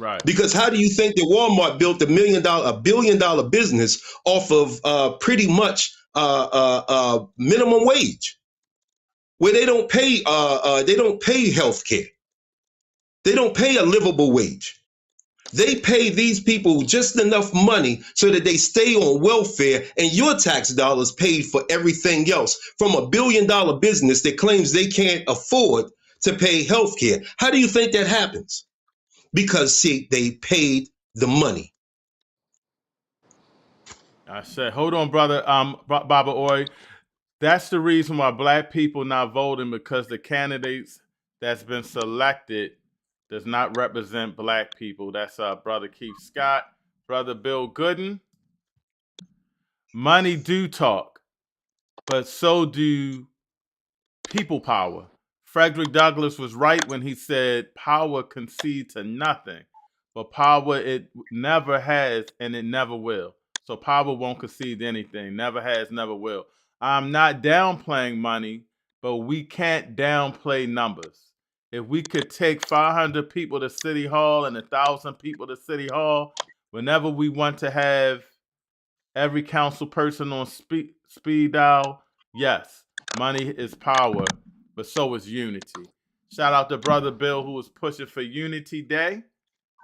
Speaker 3: Right.
Speaker 10: Because how do you think that Walmart built a billion-dollar business off of pretty much minimum wage, where they don't pay health care, they don't pay a livable wage. They pay these people just enough money so that they stay on welfare, and your tax dollars paid for everything else from a billion-dollar business that claims they can't afford to pay health care. How do you think that happens? Because, see, they paid the money.
Speaker 3: I said, hold on, brother, Baba Ori. That's the reason why black people not voting, because the candidates that's been selected does not represent black people. That's Brother Keith Scott, Brother Bill Gooden. Money do talk, but so do people power. Frederick Douglass was right when he said power concedes to nothing, but power it never has and it never will. So power won't concede anything, never has, never will. I'm not downplaying money, but we can't downplay numbers. If we could take 500 people to City Hall and 1,000 people to City Hall, whenever we want to have every council person on speed dial, yes, money is power, but so is unity. Shout out to Brother Bill, who was pushing for Unity Day.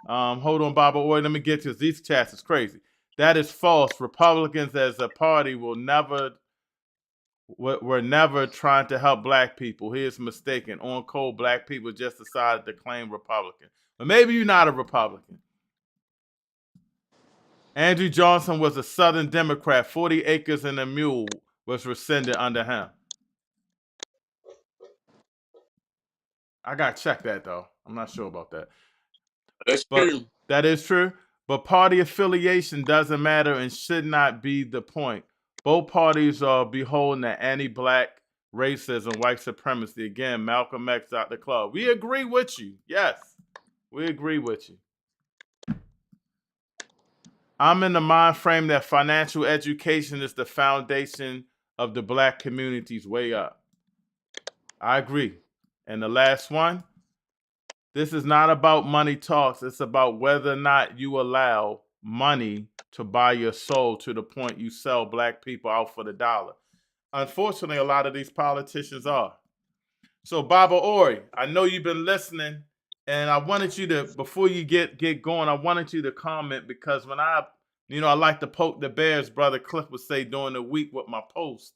Speaker 3: Hold on, Baba Ori, let me get to this. These chats is crazy. That is false. Republicans as a party we're never trying to help black people. He is mistaken. On cold, black people just decided to claim Republican. But maybe you're not a Republican. Andrew Johnson was a Southern Democrat. 40 acres and a mule was rescinded under him. I got to check that, though. I'm not sure about that.
Speaker 6: That's true.
Speaker 3: That is true. But party affiliation doesn't matter and should not be the point. Both parties are beholden to anti-black racism, white supremacy. Again, Malcolm X, Dr. Claude. We agree with you. Yes, we agree with you. I'm in the mind frame that financial education is the foundation of the black community's way up. I agree. And the last one, this is not about money talks. It's about whether or not you allow money to buy your soul to the point you sell black people out for the dollar. Unfortunately, a lot of these politicians are. So, Baba Ori, I know you've been listening, and I wanted you to, before you get going, I wanted you to comment because when I like to poke the bears, Brother Cliff would say during the week with my post.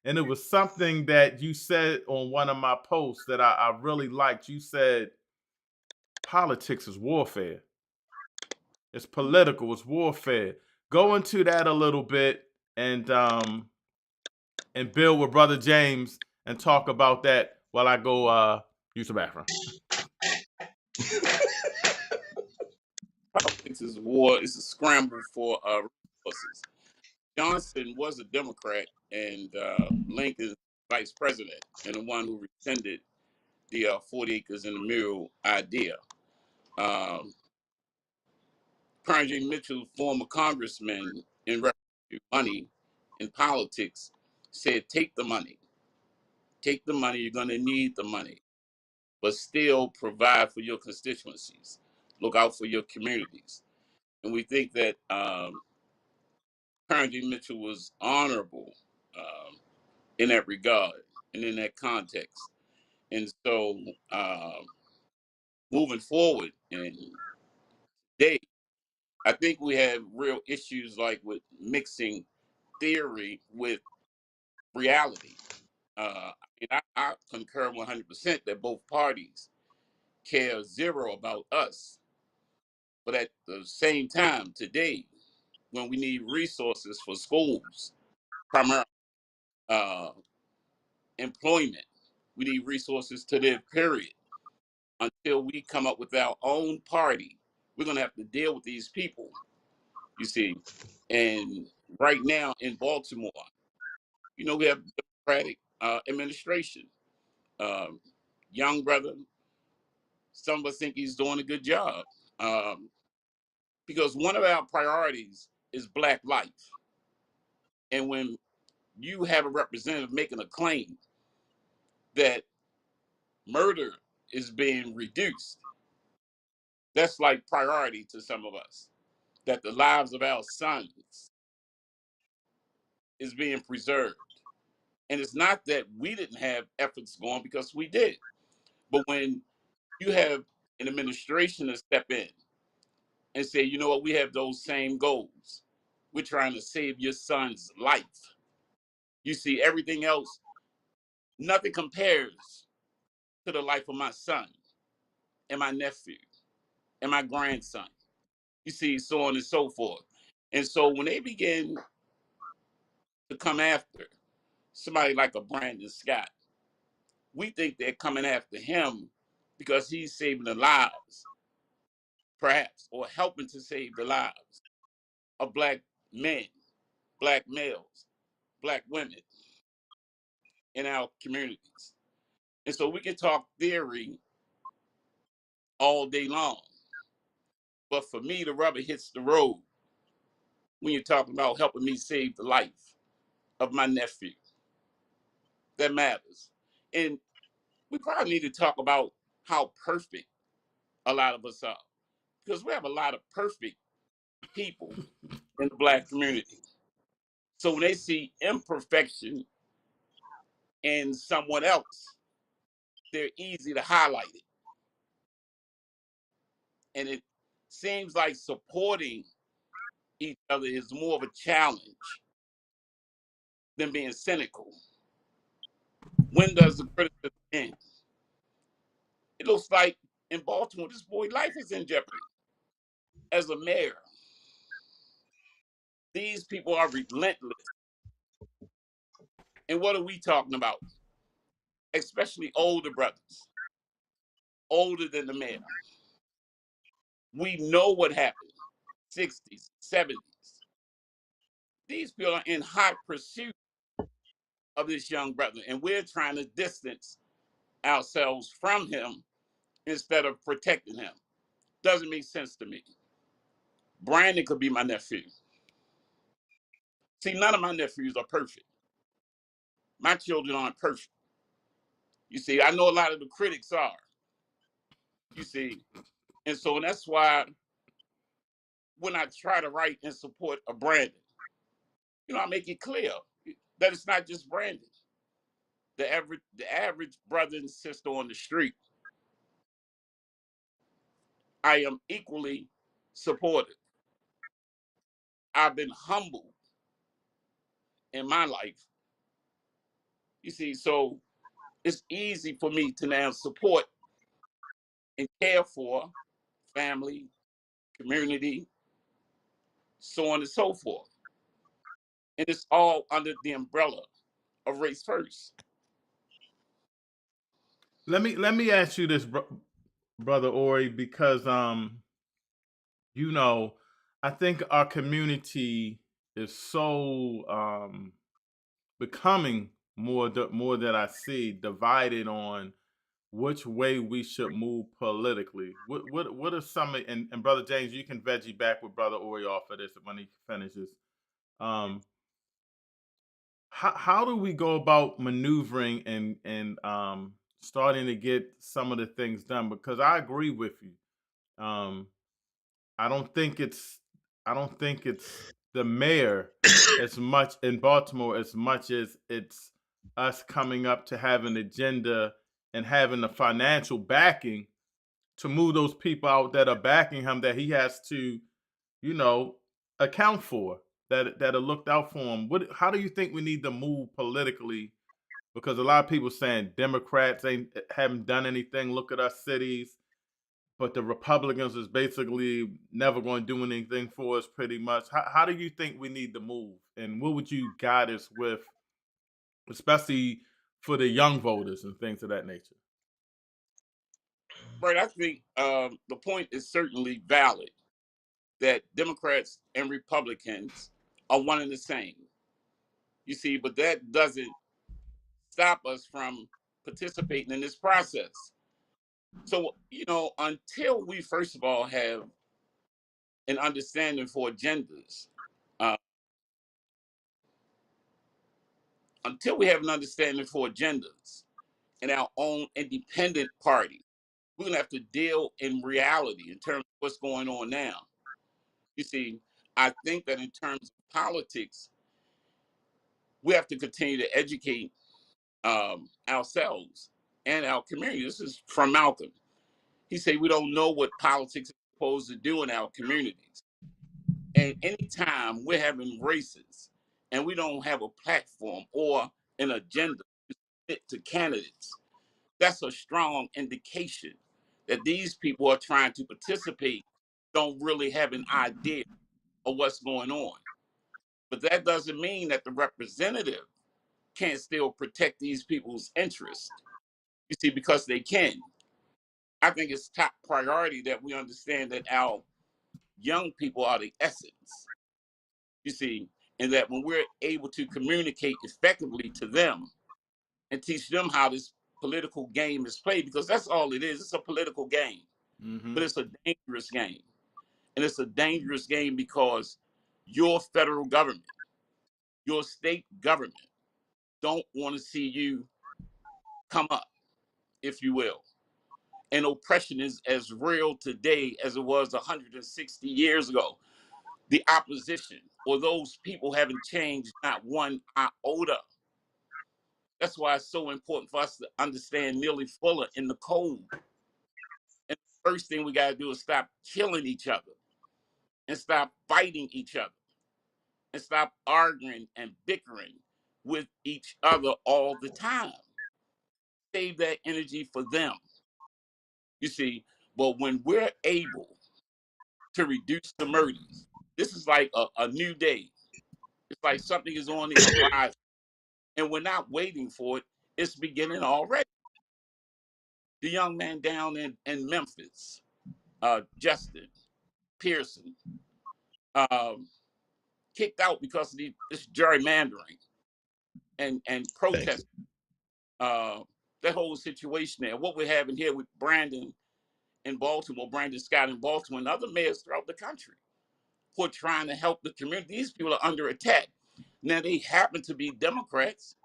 Speaker 3: And it was something that you said on one of my posts that I really liked. You said, politics is warfare. It's political, it's warfare. Go into that a little bit and build with Brother James and talk about that while I go use the bathroom.
Speaker 11: Politics is war. It's a scramble for resources. Johnson was a Democrat, and Lincoln vice president, and the one who rescinded the 40 acres in the Mule idea. Um, Carnegie Mitchell, former congressman, in reference to money in politics, said, "Take the money. Take the money. You're going to need the money, but still provide for your constituencies. Look out for your communities." And we think that Carnegie Mitchell was honorable in that regard and in that context. And so, moving forward, and today, I think we have real issues like with mixing theory with reality. I concur 100% that both parties care zero about us. But at the same time, today, when we need resources for schools, primarily uh, employment, we need resources to live, period. Until we come up with our own party, we're going to have to deal with these people, you see. And right now in Baltimore, we have Democratic administration. Um, Young brother, some of us think he's doing a good job um, because one of our priorities is Black life. And when you have a representative making a claim that murder is being reduced, that's like priority to some of us, that the lives of our sons is being preserved. And it's not that we didn't have efforts going, because we did. But when you have an administration to step in and say, you know what, we have those same goals. We're trying to save your son's life. You see, everything else, nothing compares to the life of my son and my nephew and my grandson. You see, so on and so forth. And so when they begin to come after somebody like a Brandon Scott, we think they're coming after him because he's saving the lives, perhaps, or helping to save the lives of Black men, Black males, Black women in our communities. And so we can talk theory all day long. But for me, the rubber hits the road when you're talking about helping me save the life of my nephew. That matters. And we probably need to talk about how perfect a lot of us are, because we have a lot of perfect people in the Black community. So when they see imperfection in someone else, they're easy to highlight it. And it seems like supporting each other is more of a challenge than being cynical. When does the criticism end? It looks like in Baltimore, this boy's life is in jeopardy. As a mayor, these people are relentless. And what are we talking about? Especially older brothers, older than the mayor. We know what happened, 60s, 70s. These people are in hot pursuit of this young brother, and we're trying to distance ourselves from him instead of protecting him. Doesn't make sense to me. Brandon could be my nephew. See, none of my nephews are perfect. My children aren't perfect. You see, I know a lot of the critics are. You see, and so that's why when I try to write in support of Brandon, I make it clear that it's not just Brandon. The average brother and sister on the street, I am equally supported. I've been humbled in my life. You see, so it's easy for me to now support and care for family, community, so on and so forth. And it's all under the umbrella of race first.
Speaker 3: Let me ask you this, brother Ori, because you know, I think our community is so becoming more that I see divided on which way we should move politically. What are some and brother James, you can veggie back with brother Ori off of this when he finishes. Um, how do we go about maneuvering and starting to get some of the things done? Because I agree with you. Um, I don't think it's I don't think it's the mayor as much in Baltimore as much as it's us coming up to have an agenda and having the financial backing to move those people out that are backing him that he has to, you know, account for that are looked out for him. How do you think we need to move politically? Because a lot of people saying Democrats haven't done anything. Look at our cities, but the Republicans is basically never going to do anything for us. Pretty much. How do you think we need to move? And what would you guide us with, especially for the young voters and things of that nature?
Speaker 11: Right. I think the point is certainly valid that Democrats and Republicans are one and the same. You see, but that doesn't stop us from participating in this process. So, until we first of all have an understanding for agendas, uh, until we have an understanding for agendas in our own independent party, we're gonna have to deal in reality in terms of what's going on now. You see, I think that in terms of politics, we have to continue to educate ourselves and our community. This is from Malcolm. He said we don't know what politics is supposed to do in our communities. And anytime we're having races and we don't have a platform or an agenda fit to candidates, that's a strong indication that these people are trying to participate, don't really have an idea of what's going on. But that doesn't mean that the representative can't still protect these people's interests. You see, because they can. I think it's top priority that we understand that our young people are the essence. You see, and that when we're able to communicate effectively to them and teach them how this political game is played, because that's all it is. It's a political game,
Speaker 3: Mm-hmm.
Speaker 11: but it's a dangerous game. And it's a dangerous game because your federal government, your state government don't want to see you come up, if you will. And oppression is as real today as it was 160 years ago. The opposition or those people haven't changed not one iota. That's why it's so important for us to understand Neely Fuller in the code. And the first thing we got to do is stop killing each other and stop fighting each other and stop arguing and bickering with each other all the time. Save that energy for them. You see, but when we're able to reduce the murders, this is like a new day. It's like something is on the horizon and we're not waiting for it. It's beginning already. The young man down in Memphis, Justin Pearson, um, kicked out because of this gerrymandering. and protest that whole situation there. What we're having here with Brandon in Baltimore, Brandon Scott in Baltimore, and other mayors throughout the country who are trying to help the community. These people are under attack. Now, they happen to be Democrats,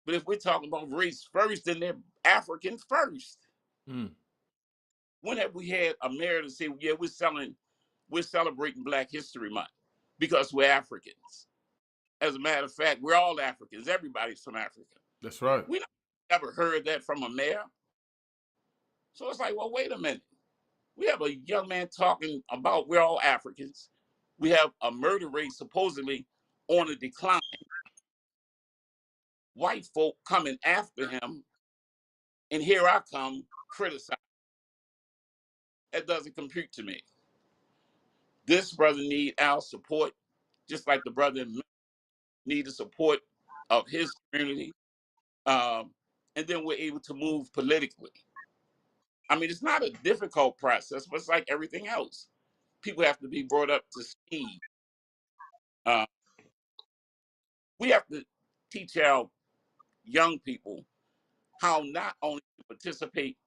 Speaker 11: but if we're talking about race first, then they're African first.
Speaker 3: Mm.
Speaker 11: When have we had a mayor to say, yeah, we're celebrating Black History Month because we're Africans? As a matter of fact, we're all Africans. Everybody's from Africa.
Speaker 3: That's right.
Speaker 11: We never heard that from a mayor. So it's like, well, wait a minute. We have a young man talking about we're all Africans. We have a murder rate supposedly on a decline. White folk coming after him, and here I come criticizing. That doesn't compute to me. This brother need our support, just like the brother need the support of his community. And then we're able to move politically. I mean, it's not a difficult process, but it's like everything else. People have to be brought up to speed. Uh, we have to teach our young people how not only to participate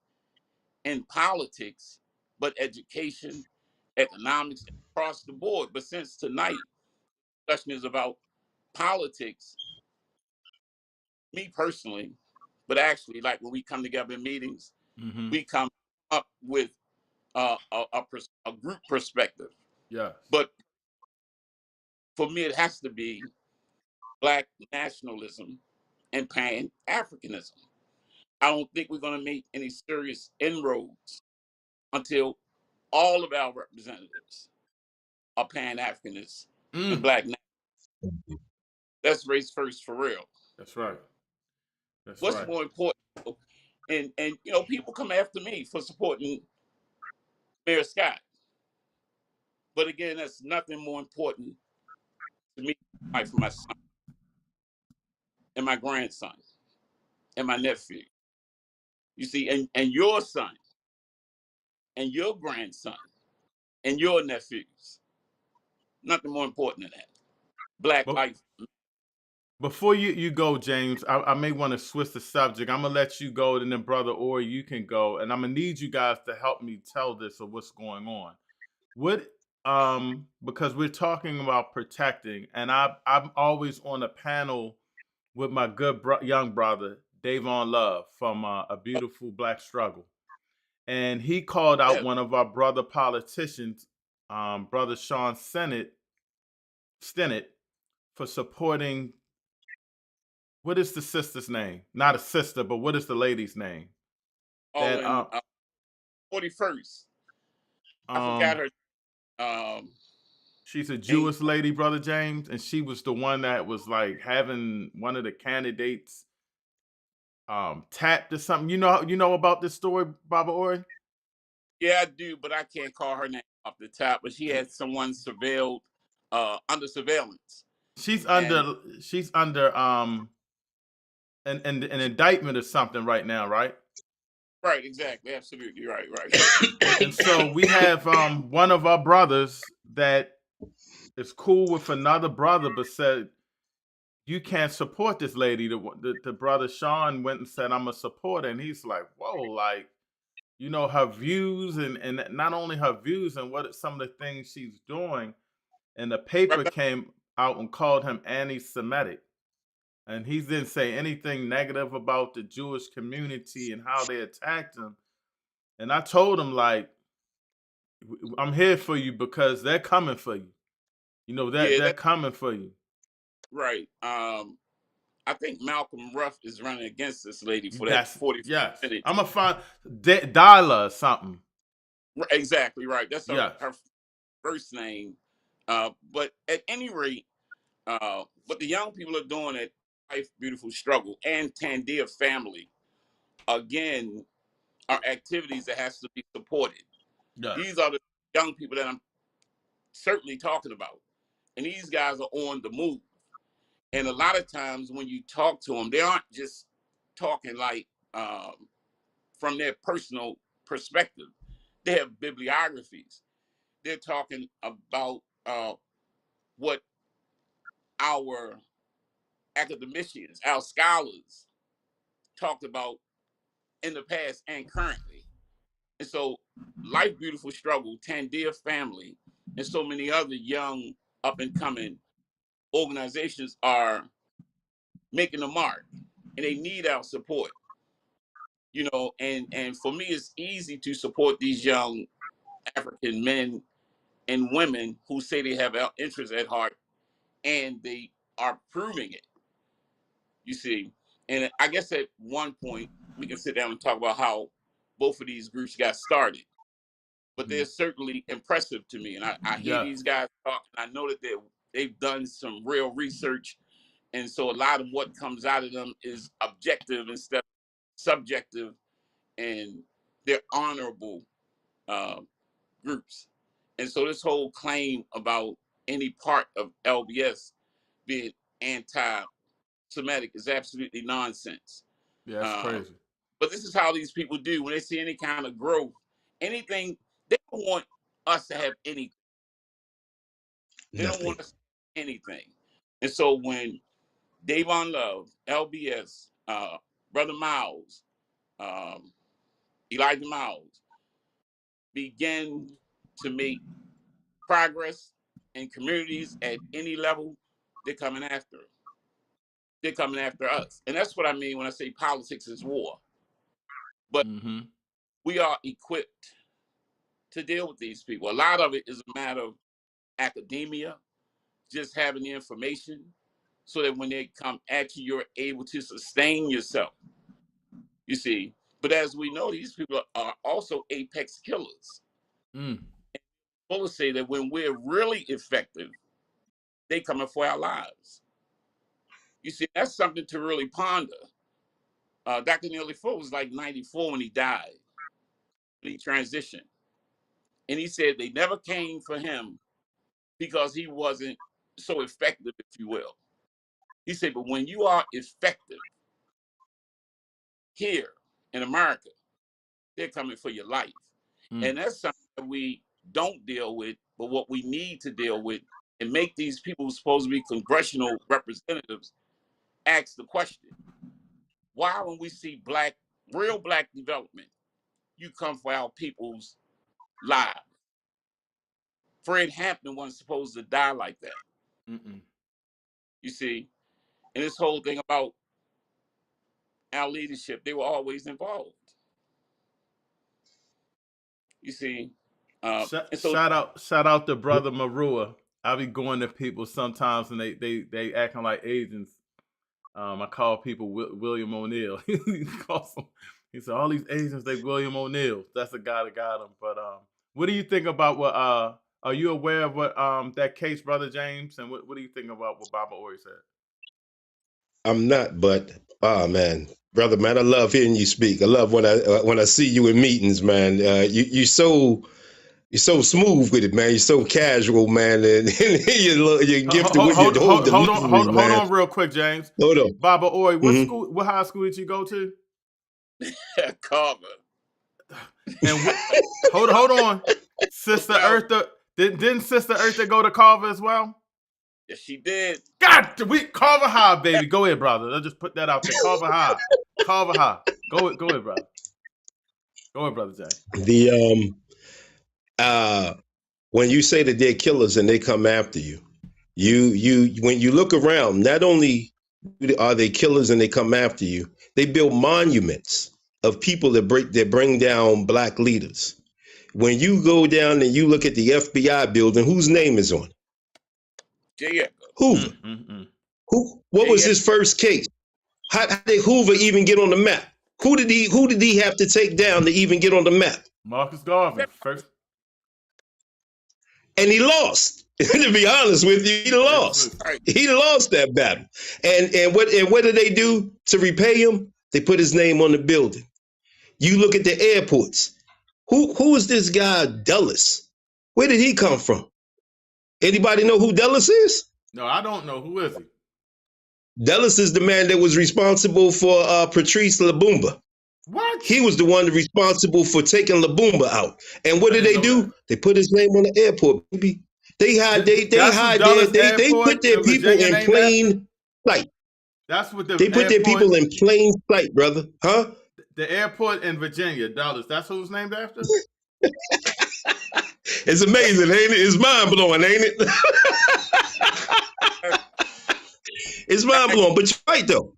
Speaker 11: in politics, but education, economics, across the board. But since tonight, the discussion is about politics, me personally, but actually, like when we come together in meetings,
Speaker 3: Mm-hmm.
Speaker 11: we come up with a group perspective.
Speaker 3: Yes.
Speaker 11: But for me, it has to be Black nationalism and Pan Africanism. I don't think we're going to make any serious inroads until all of our representatives are Pan Africanists and
Speaker 3: Mm.
Speaker 11: Black. That's race first for real.
Speaker 3: That's right. That's
Speaker 11: What's
Speaker 3: right.
Speaker 11: more important? And people come after me for supporting Mayor Scott, but again, that's nothing more important to me, like for my son and my grandson and my nephew. You see, and your son and your grandson and your nephews. Nothing more important than that. Black
Speaker 3: But
Speaker 11: life.
Speaker 3: before you go, James, I may want to switch the subject. I'm gonna let you go, and then brother, or you can go, and I'm gonna need you guys to help me tell this of what's going on. What because we're talking about protecting, and I'm always on a panel with my good young brother Davon Love from A Beautiful Black Struggle, and he called out
Speaker 11: Yeah.
Speaker 3: one of our brother politicians, brother Sean Stinnett, for supporting. What is the sister's name? Not a sister, but what is the lady's name?
Speaker 11: Oh,
Speaker 3: That
Speaker 11: and 41st. I forgot
Speaker 3: um
Speaker 11: her. Um,
Speaker 3: she's a
Speaker 11: and
Speaker 3: Jewish lady, brother James, and she was the one that was like having one of the candidates tapped or something. You know about this story, Baba Ori?
Speaker 11: yeah, I do, but I can't call her name off the top. But she had someone surveilled, under surveillance,
Speaker 3: She's
Speaker 11: and
Speaker 3: under she's under an indictment or something right now, right?
Speaker 11: right, exactly, absolutely right, right.
Speaker 3: And so we have one of our brothers that is cool with another brother, but said you can't support this lady. The brother Sean went and said, I'm a supporter. And he's like, whoa, like, her views and not only her views and what some of the things she's doing. And the
Speaker 11: Right,
Speaker 3: paper came out and called him anti-Semitic. And he didn't say anything negative about the Jewish community and how they attacked him. And I told him, like, I'm here for you because they're coming for you.
Speaker 11: yeah,
Speaker 3: They're coming for you.
Speaker 11: right. I think Malcolm Ruff is running against this lady for that
Speaker 3: That's
Speaker 11: 40
Speaker 3: yes.
Speaker 11: minute.
Speaker 3: I'm gonna find Dyla or something.
Speaker 11: Exactly right. That's
Speaker 3: Yes.
Speaker 11: her first name. But at any rate, what the young people are doing at Life Beautiful Struggle and Tandia Family, again, are activities that has to be supported.
Speaker 3: Yes.
Speaker 11: These are the young people that I'm certainly talking about. And these guys are on the move. And a lot of times when you talk to them, they aren't just talking like from their personal perspective. They have bibliographies. They're talking about what our academicians, our scholars talked about in the past and currently. And so Life Beautiful Struggle, Tandir Family, and so many other young up and coming organizations are making a mark, and they need our support. And for me, it's easy to support these young African men and women who say they have our interests at heart, and they are proving it. You see, and I guess at one point we can sit down and talk about how both of these groups got started. But they're certainly impressive to me, and I hear
Speaker 3: Yeah.
Speaker 11: these guys talk, and I know that they've done some real research, and so a lot of what comes out of them is objective instead of subjective, and they're honorable uh, groups. And so this whole claim about any part of LBS being anti-Semitic is absolutely nonsense.
Speaker 3: Yeah, that's crazy.
Speaker 11: But this is how these people do when they see any kind of growth, anything. They don't want us to have anything. They don't want us to have anything. And so when Davon Love, LBS, Brother Miles, Elijah Miles begin to make progress in communities at any level, they're coming after us. They're coming after us. And that's what I mean when I say politics is war. But we are equipped to deal with these people. A lot of it is a matter of academia, just having the information so that when they come at you, you're able to sustain yourself. You see, but as we know, these people are also apex killers. Bullets say that when we're really effective, they coming for our lives. You see, that's something to really ponder. Dr. Neely Fuller was like 94 when he died. He transitioned. And he said they never came for him because he wasn't so effective, if you will. He said, but when you are effective here in America, they're coming for your life. And that's something that we don't deal with, but what we need to deal with and make these people who are supposed to be congressional representatives ask the question, why when we see real black development, you come for our people's lives? Fred Hampton wasn't supposed to die like that. You see, and this whole thing about our leadership, they were always involved. You see, and so
Speaker 3: Shout out to Brother Marua. I be going to people sometimes and they acting like Asians. I call people William O'Neill. He said all these Asians they William O'Neill. That's the guy that got him. But what do you think about what? Are you aware of what that case, Brother James? And what do you think about what Baba Ori said?
Speaker 10: I'm not, but man, brother, man, I love hearing you speak. I love when I see you in meetings, man. You're so smooth with it, man. You're so casual, man, and you're gifted with your whole delivery, man.
Speaker 3: Hold on, real quick, James.
Speaker 10: Hold on,
Speaker 3: Baba Ori, what high school did you go to?
Speaker 11: Carver.
Speaker 3: And hold on, Sister Eartha. Didn't Sister Eartha go to Carver as well?
Speaker 11: Yes, she did.
Speaker 3: God, Carver High, baby. Go ahead, brother. Let's just put that out there. Carver High. Carver High. Go ahead, brother. Go ahead, Brother Jay.
Speaker 10: When you say that they're killers and they come after you, when you look around, not only are they killers and they come after you, they build monuments of people that bring down black leaders. When you go down and you look at the FBI building, whose name is on it?
Speaker 11: J. Edgar
Speaker 10: Hoover. What was his first case? How did Hoover even get on the map? Who did he have to take down to even get on the map?
Speaker 3: Marcus Garvey first.
Speaker 10: And he lost. To be honest with you, he lost. He lost that battle. And what did they do to repay him? They put his name on the building. You look at the airports. Who is this guy Dulles? Where did he come from? Anybody know who Dulles is?
Speaker 3: No, I don't know. Who is he?
Speaker 10: Dulles is the man that was responsible for Patrice Lumumba.
Speaker 3: What?
Speaker 10: He was the one responsible for taking Lumumba out. And what did they do? They put his name on the airport, baby. They put their people in plain sight.
Speaker 3: That's what the
Speaker 10: They put their
Speaker 3: airport,
Speaker 10: people in plain sight, brother. Huh?
Speaker 3: the airport in Virginia, Dulles. That's who it's named after.
Speaker 10: It's amazing, ain't it? It's mind blowing, ain't it? It's mind blowing. But you're right, though.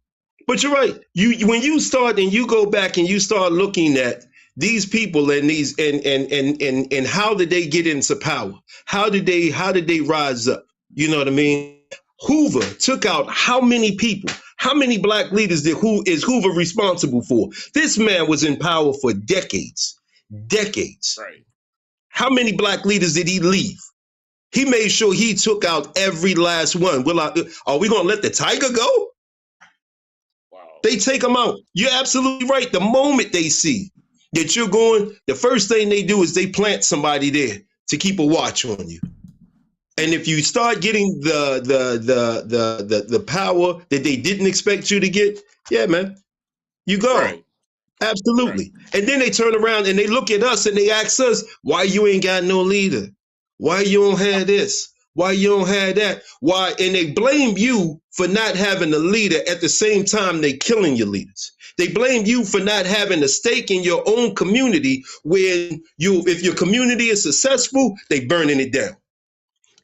Speaker 10: But you're right. You when you start and you go back and you start looking at these people and these and how did they get into power? How did they rise up? You know what I mean? Hoover took out how many people? How many black leaders is Hoover responsible for? This man was in power for decades. Decades.
Speaker 11: Right.
Speaker 10: How many black leaders did he leave? He made sure he took out every last one. Are we going to let the tiger go?
Speaker 11: Wow.
Speaker 10: They take them out. You're absolutely right. The moment they see that you're going, the first thing they do is they plant somebody there to keep a watch on you. And if you start getting the power that they didn't expect you to get, yeah, man, you go.
Speaker 11: Right.
Speaker 10: Absolutely. And then they turn around and they look at us and they ask us, why you ain't got no leader? Why you don't have this? Why you don't have that? Why? And they blame you for not having a leader at the same time they killing your leaders. They blame you for not having a stake in your own community when if your community is successful, they burning it down.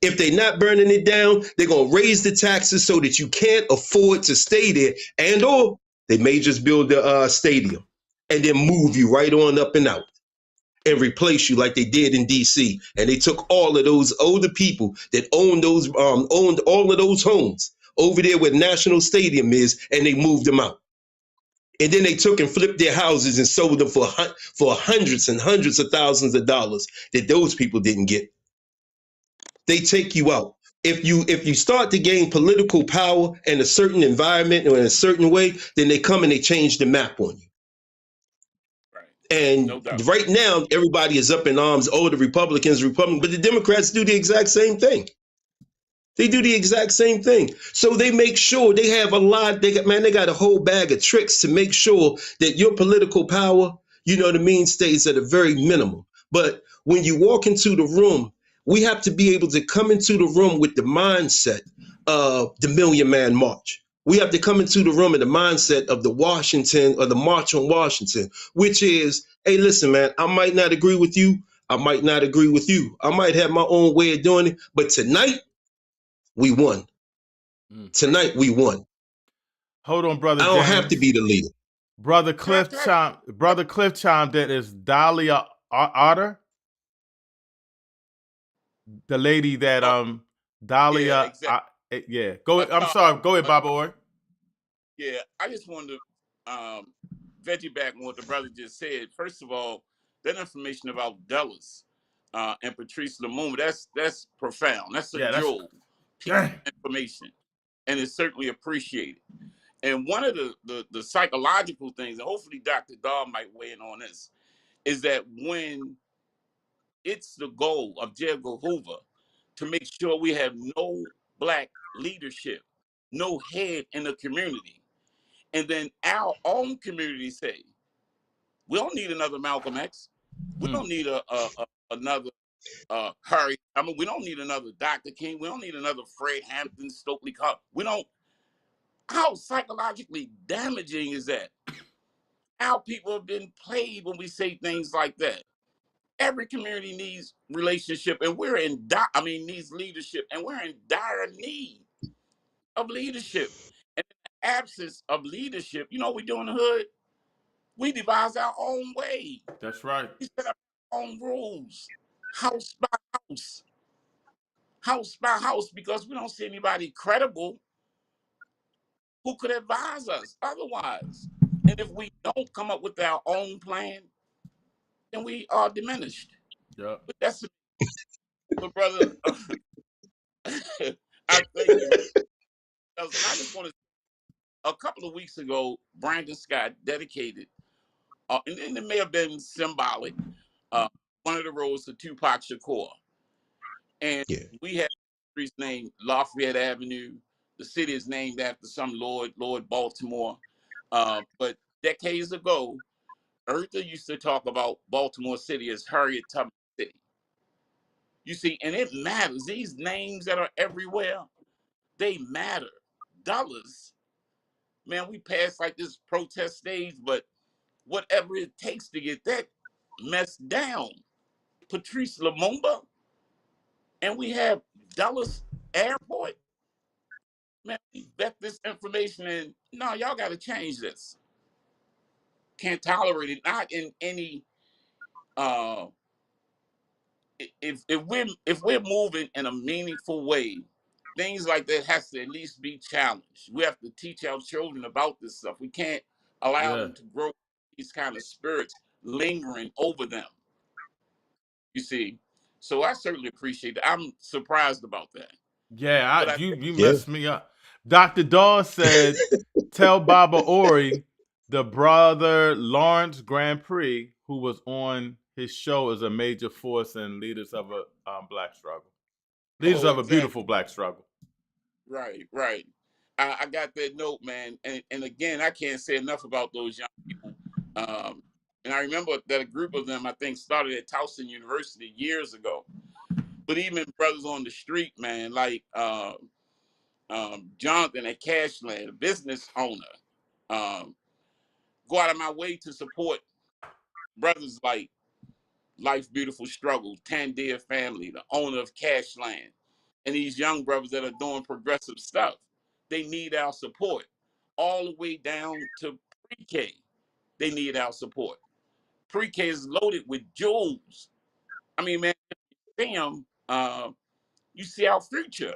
Speaker 10: If they're not burning it down, they're going to raise the taxes so that you can't afford to stay there. And or they may just build the stadium and then move you right on up and out and replace you like they did in DC. And they took all of those older people that owned all of those homes over there where National Stadium is, and they moved them out. And then they took and flipped their houses and sold them for hundreds and hundreds of thousands of dollars that those people didn't get. They take you out. If you start to gain political power in a certain environment or in a certain way, then they come and they change the map on you.
Speaker 11: Right.
Speaker 10: And
Speaker 11: No doubt.
Speaker 10: right now, everybody is up in arms. Oh, the Republicans, but the Democrats do the exact same thing. They do the exact same thing. So they make sure they have a lot. They got a whole bag of tricks to make sure that your political power, you know what I mean, stays at a very minimum. But when you walk into the room, we have to be able to come into the room with the mindset of the Million Man March. We have to come into the room in the mindset of the Washington or the March on Washington, which is, hey, listen, man, I might not agree with you. I might not agree with you. I might have my own way of doing it. But tonight, we won. Tonight, we won.
Speaker 3: Hold on, brother.
Speaker 10: I don't
Speaker 3: James.
Speaker 10: have to be the leader.
Speaker 3: Brother Cliff chimed in. Is Dahlia Otter? The lady that Dahlia.
Speaker 11: Yeah, exactly.
Speaker 3: Yeah. Go ahead. I'm sorry. Go ahead, Baba Orr.
Speaker 11: Yeah, I just wanted to veggie back on what the brother just said. First of all, that information about Dulles and Patrice Lumumba, that's profound. That's a jewel piece of information, and it's certainly appreciated. And one of the psychological things, and hopefully Dr. Dahl might weigh in on this, is that when it's the goal of J. Edgar Hoover to make sure we have no black leadership, no head in the community, and then our own community say, we don't need another Malcolm X. We don't need another Harry. I mean, we don't need another Dr. King. We don't need another Fred Hampton, Stokely Carmichael. We don't. How psychologically damaging is that? Our people have been played when we say things like that. Every community needs relationship, and needs leadership, and we're in dire need of leadership. And in the absence of leadership, you know what we do in the hood? We devise our own way.
Speaker 3: That's right.
Speaker 11: We set up our own rules, house by house, because we don't see anybody credible who could advise us otherwise. And if we don't come up with our own plan, then we are diminished.
Speaker 3: Yeah.
Speaker 11: But that's the brother. I thank you. I just want to. A couple of weeks ago, Brandon Scott dedicated, and it may have been symbolic, one of the roads to Tupac Shakur. And we have streets named Lafayette Avenue. The city is named after some Lord Baltimore. But decades ago, Eartha used to talk about Baltimore City as Harriet Tubman City. You see, and it matters. These names that are everywhere, they matter. Dulles man, we passed like this protest stage, but whatever it takes to get that mess down. Patrice Lumumba, and we have Dulles Airport. Man, we vet this information, and no, y'all got to change this. Can't tolerate it. Not in any. Uh, if we're moving in a meaningful way, things like that has to at least be challenged. We have to teach our children about this stuff. We can't allow
Speaker 3: Yeah.
Speaker 11: them to grow these kind of spirits lingering over them. You see, so I certainly appreciate that. I'm surprised about that,
Speaker 3: Yeah,
Speaker 11: but I think
Speaker 3: you
Speaker 10: Yeah.
Speaker 3: messed me up. Dr. Dawes said, tell Baba Ori, the brother Lawrence Grand Prix, who was on his show, is a major force in leaders of a black struggle. Leaders of a
Speaker 11: exactly
Speaker 3: beautiful black struggle.
Speaker 11: right, right. I got that note, man, and again, I can't say enough about those young people. Um, and I remember that a group of them, I think, started at Towson University years ago. But even brothers on the street, man, like Jonathan at Cashland, a business owner, um, go out of my way to support brothers like Life's Beautiful Struggle, Tandir Family, the owner of Cashland, and these young brothers that are doing progressive stuff. They need our support. All the way down to pre-K, they need our support. Pre-K is loaded with jewels. I mean, man, damn, you see our future,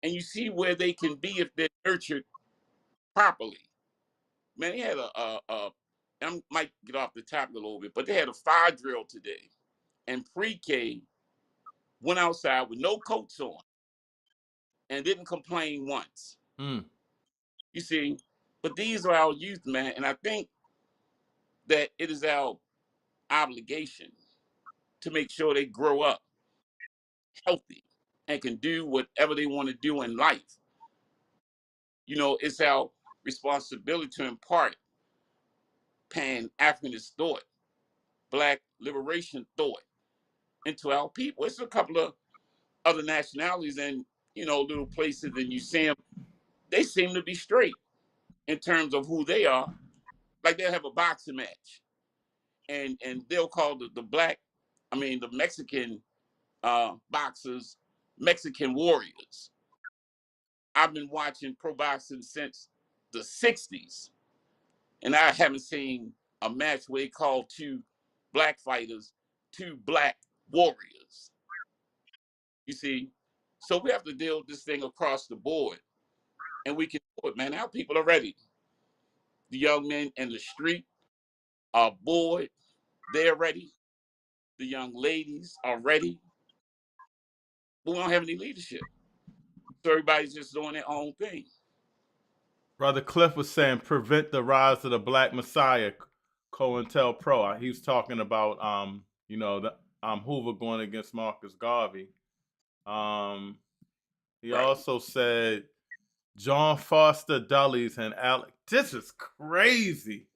Speaker 11: and you see where they can be if they're nurtured properly. Man, they had I might get off the topic a little bit, but they had a fire drill today, and pre-K went outside with no coats on and didn't complain once.
Speaker 3: Mm.
Speaker 11: You see, but these are our youth, man, and I think that it is our obligation to make sure they grow up healthy and can do whatever they want to do in life. You know, it's our responsibility to impart Pan-Africanist thought, Black liberation thought into our people. It's a couple of other nationalities and, little places, and you see them, they seem to be straight in terms of who they are. Like they'll have a boxing match and they'll call the Mexican boxers Mexican warriors. I've been watching pro boxing since the 60s, and I haven't seen a match where they call two black fighters two black warriors. You see? So we have to deal with this thing across the board, and we can do it, man. Our people are ready. The young men in the street are bored. They're ready. The young ladies are ready. But we don't have any leadership. So everybody's just doing their own thing.
Speaker 3: Brother Cliff was saying, prevent the rise of the Black Messiah, COINTELPRO. He was talking about, Hoover going against Marcus Garvey. He
Speaker 11: Right.
Speaker 3: also said, John Foster Dulles and Alec. This is crazy.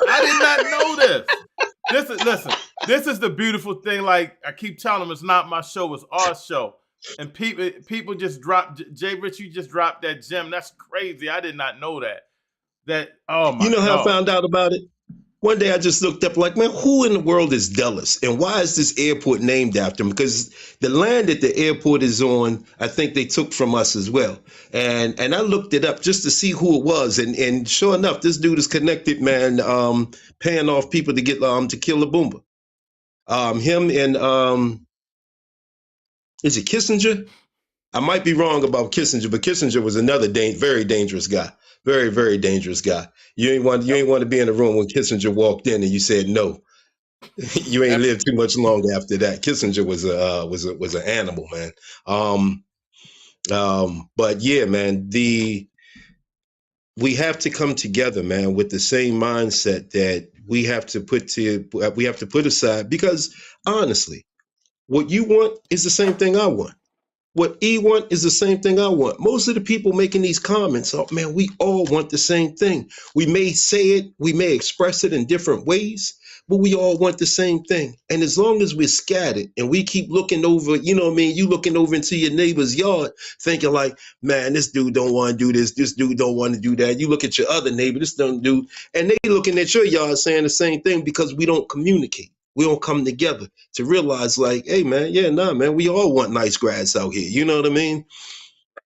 Speaker 3: I did not know this. This is the beautiful thing. Like I keep telling them, it's not my show, it's our show. And people just dropped. Jay Rich, you just dropped that gem. That's crazy. I did not know that. Oh my
Speaker 10: You know how I
Speaker 3: God.
Speaker 10: found out about it? One day I just looked up like, man, who in the world is Dulles? And why is this airport named after him? Because the land that the airport is on, I think they took from us as well. And I looked it up just to see who it was. And sure enough, this dude is connected, man, paying off people to get to kill the Boomba. Him and is it Kissinger? I might be wrong about Kissinger, but Kissinger was another very dangerous guy. Very, very dangerous guy. You ain't want to be in the room when Kissinger walked in and you said no. You ain't lived too much longer after that. Kissinger was an animal, man. But yeah, man, we have to come together, man, with the same mindset that we have to put aside, because honestly, what you want is the same thing I want. What E want is the same thing I want. Most of the people making these comments, oh man, we all want the same thing. We may say it, we may express it in different ways, but we all want the same thing. And as long as we're scattered and we keep looking over, you know what I mean? You looking over into your neighbor's yard, thinking like, man, this dude don't want to do this. This dude don't want to do that. You look at your other neighbor, this dumb dude, and they looking at your yard saying the same thing because we don't communicate. We don't come together to realize like, hey, man, yeah, nah, man, we all want nice grass out here. You know what I mean?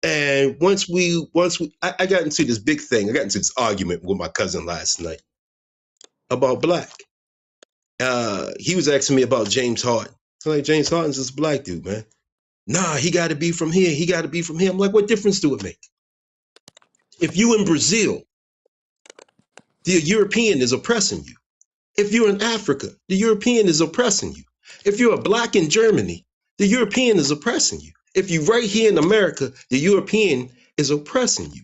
Speaker 10: And I got into this big thing. I got into this argument with my cousin last night about black. He was asking me about James Harden. I'm like, James Harden's this black dude, man. Nah, he got to be from here. He got to be from here. I'm like, what difference do it make? If you in Brazil, the European is oppressing you. If you're in Africa, the European is oppressing you. If you're a black in Germany, the European is oppressing you. If you're right here in America, the European is oppressing you.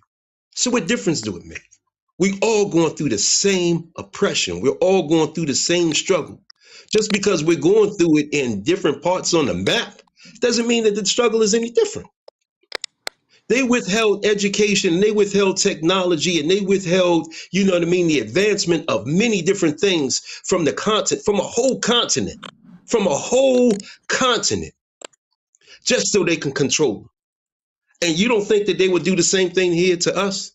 Speaker 10: So what difference do it make? We all going through the same oppression. We're all going through the same struggle. Just because we're going through it in different parts on the map doesn't mean that the struggle is any different. They withheld education, and they withheld technology, and they withheld, you know what I mean, the advancement of many different things from the continent, from a whole continent, just so they can control them. And you don't think that they would do the same thing here to us?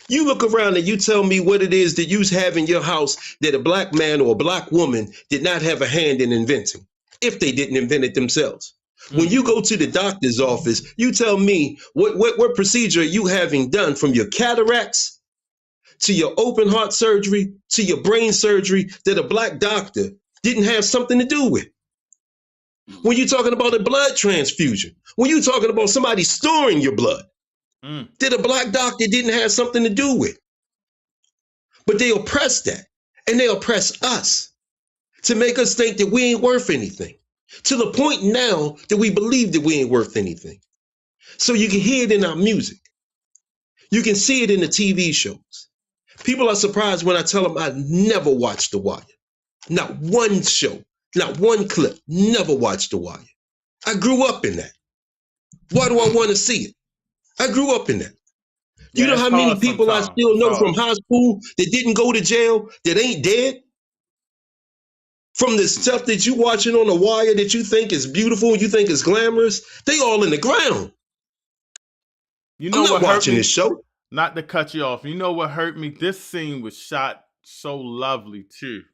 Speaker 10: You look around and you tell me what it is that you have in your house that a black man or a black woman did not have a hand in inventing, if they didn't invent it themselves. When you go to the doctor's office, you tell me what procedure are you having done, from your cataracts to your open heart surgery to your brain surgery, that a black doctor didn't have something to do with. When you're talking about a blood transfusion, when you're talking about somebody storing your blood, that a black doctor didn't have something to do with. But they oppress that, and they oppress us to make us think that we ain't worth anything, to the point now that we believe that we ain't worth anything. So you can hear it in our music. You can see it in the TV shows. People are surprised when I tell them I never watched The Wire. Not one show, not one clip, never watched The Wire. I grew up in that. Why do I want to see it? I grew up in that. You know how many people I still know from high school that didn't go to jail, that ain't dead? From the stuff that you watching on The Wire that you think is beautiful, you think is glamorous, they all in the ground.
Speaker 3: You know
Speaker 10: I'm not
Speaker 3: what hurt
Speaker 10: watching
Speaker 3: me?
Speaker 10: this show.
Speaker 3: Not to cut you off. You know what hurt me? This scene was shot so lovely too.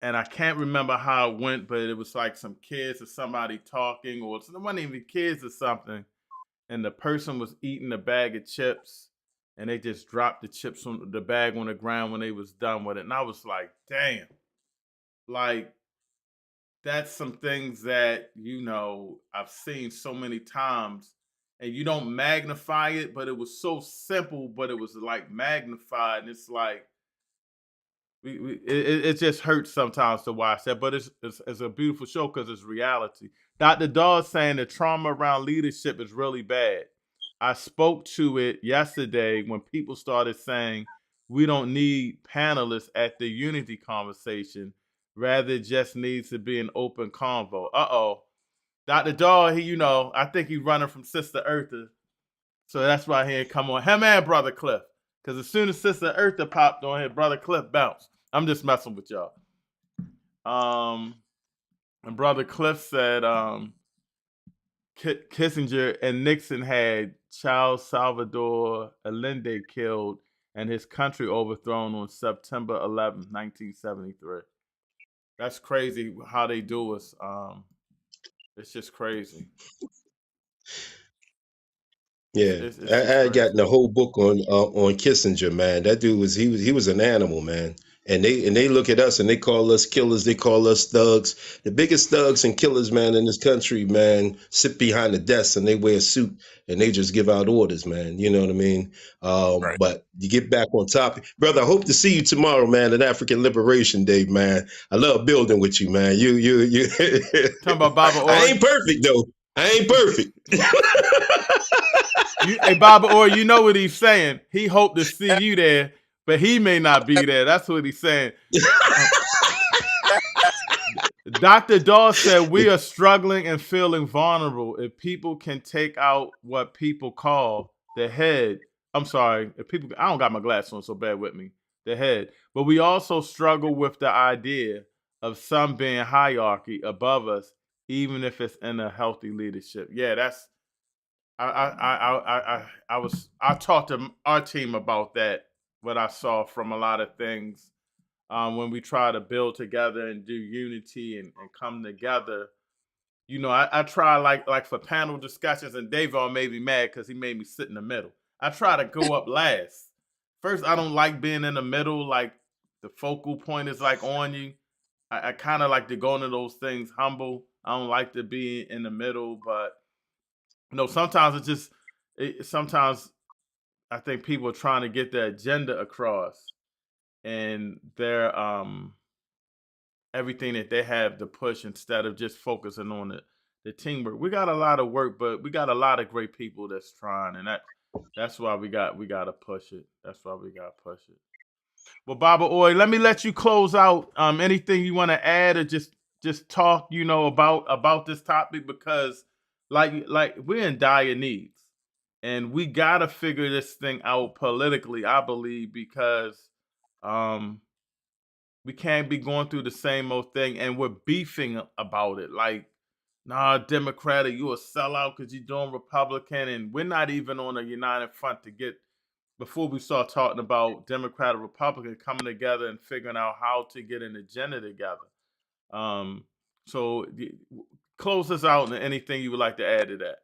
Speaker 3: And I can't remember how it went, but it was like some kids or somebody talking, or it wasn't even kids or something. And the person was eating a bag of chips, and they just dropped the chips on the bag on the ground when they was done with it. And I was like, damn. Like, that's some things that, you know, I've seen so many times, and you don't magnify it, but it was so simple, but it was like magnified. And it's like, it just hurts sometimes to watch that, but it's a beautiful show because it's reality. Dr. Dawes saying the trauma around leadership is really bad. I spoke to it yesterday when people started saying we don't need panelists at the unity conversation. Rather, it just needs to be an open convo. Dr. Dawes, I think he's running from Sister Eartha, so that's why he ain't come on. Him and Brother Cliff. Because as soon as Sister Eartha popped on here, Brother Cliff bounced. I'm just messing with y'all. And Brother Cliff said Kissinger and Nixon had Charles Salvador Allende killed and his country overthrown on September 11th, 1973. That's crazy how they do us. It's just crazy.
Speaker 10: Yeah,
Speaker 3: It's
Speaker 10: I
Speaker 3: just
Speaker 10: gotten
Speaker 3: crazy.
Speaker 10: the whole book on Kissinger, man. That dude was an animal, man. And they look at us and they call us killers. They call us thugs. The biggest thugs and killers, man, in this country, man, sit behind the desk and they wear a suit and they just give out orders, man. You know what I mean?
Speaker 11: Right.
Speaker 10: But you get back on topic, brother. I hope to see you tomorrow, man, at African Liberation Day, man. I love building with you, man. You.
Speaker 3: Talking about Baba
Speaker 10: I
Speaker 3: Ori.
Speaker 10: ain't perfect though. I ain't perfect.
Speaker 3: Hey, Baba Ori, you know what he's saying. He hoped to see you there, but he may not be there. That's what he's saying. Dr. Dawes said we are struggling and feeling vulnerable. If people can take out what people call the head, I'm sorry. If people, I don't got my glasses on, so bear with me. the head. But we also struggle with the idea of some being hierarchy above us, even if it's in a healthy leadership. Yeah, that's I talked to our team about that. What I saw from a lot of things when we try to build together and do unity and come together. I try like for panel discussions, and Davon made me mad because he made me sit in the middle. I try to go up last. First, I don't like being in the middle, like the focal point is like on you. I kind of like to go into those things humble. I don't like to be in the middle, but sometimes sometimes I think people are trying to get their agenda across, and their everything that they have to push instead of just focusing on the teamwork. We got a lot of work, but we got a lot of great people that's trying, and that's why we got to push it. That's why we got to push it. Well, Baba Oy, let me let you close out. Anything you want to add, or just talk, about this topic, because like we're in dire needs, and we got to figure this thing out politically. I believe, because we can't be going through the same old thing, and we're beefing about it. Like, nah, Democratic, you a sellout because you're doing Republican, and we're not even on a united front to get before we start talking about Democrat or Republican coming together and figuring out how to get an agenda together. So close us out, and anything you would like to add to that.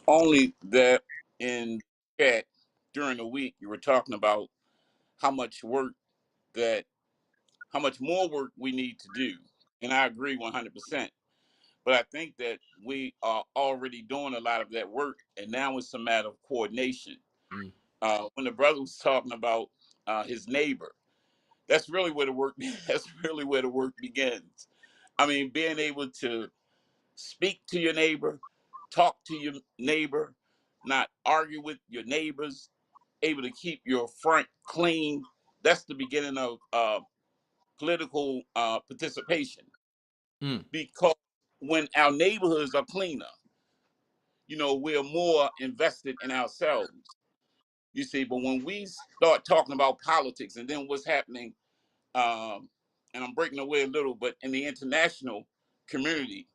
Speaker 11: Only that in chat during the week you were talking about how much more work we need to do, and I agree 100%. But I think that we are already doing a lot of that work, and now it's a matter of coordination. When the brother was talking about his neighbor, that's really where the work. That's really where the work begins. I mean, being able to speak to your neighbor, talk to your neighbor, not argue with your neighbors, able to keep your front clean. That's the beginning of political participation. Because when our neighborhoods are cleaner, we're more invested in ourselves. You see, but when we start talking about politics and then what's happening, and I'm breaking away a little, but in the international community,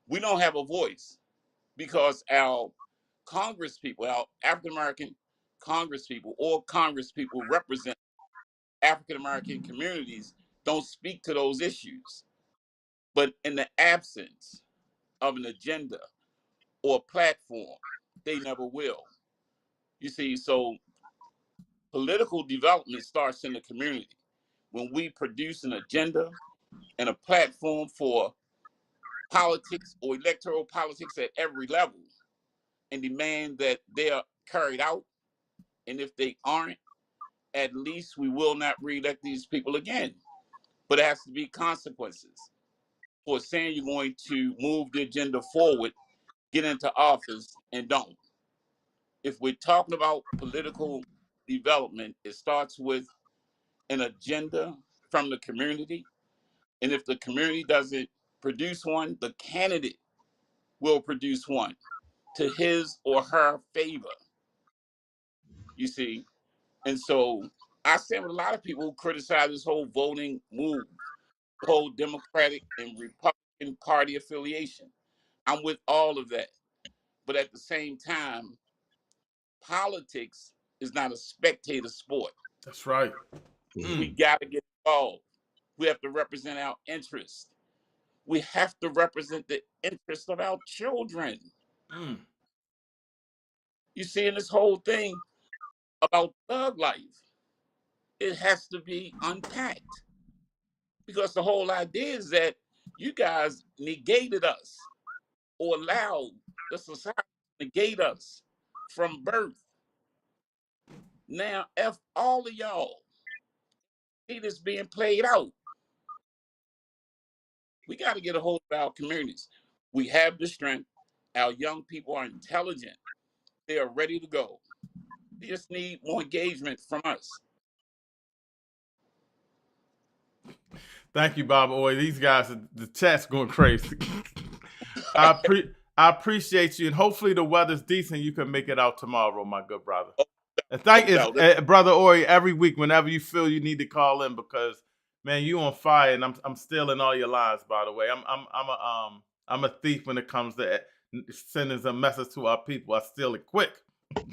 Speaker 11: we don't have a voice because our Congress people, our African American Congress people, or Congress people represent African American communities, don't speak to those issues. But in the absence of an agenda or platform, they never will. You see, so political development starts in the community when we produce an agenda and a platform for politics or electoral politics at every level and demand that they are carried out. And if they aren't, at least we will not re-elect these people again. But it has to be consequences for saying you're going to move the agenda forward, get into office, and don't. If we're talking about political development, it starts with an agenda from the community. And if the community doesn't produce one, the candidate will produce one to his or her favor. You see? And so I stand with a lot of people who criticize this whole voting move, the whole Democratic and Republican Party affiliation. I'm with all of that. But at the same time, politics is not a spectator sport.
Speaker 3: That's right.
Speaker 11: We got to get involved. We have to represent our interests. We have to represent the interests of our children. You see, in this whole thing about thug life, it has to be unpacked because the whole idea is that you guys negated us or allowed the society to negate us from birth. Now, F all of y'all, see this being played out. We got to get a hold of our communities. We have the strength. Our young people are intelligent. They are ready to go. They just need more engagement from us.
Speaker 3: Thank you, Bob Oy. These guys, the chat's going crazy. I appreciate you, and hopefully the weather's decent. You can make it out tomorrow, my good brother. And thank
Speaker 11: No doubt.
Speaker 3: Brother Ori, every week, whenever you feel you need to call in, because man, you on fire, and I'm stealing all your lines. By the way, I'm a thief when it comes to sending a message to our people. I steal it quick.
Speaker 11: All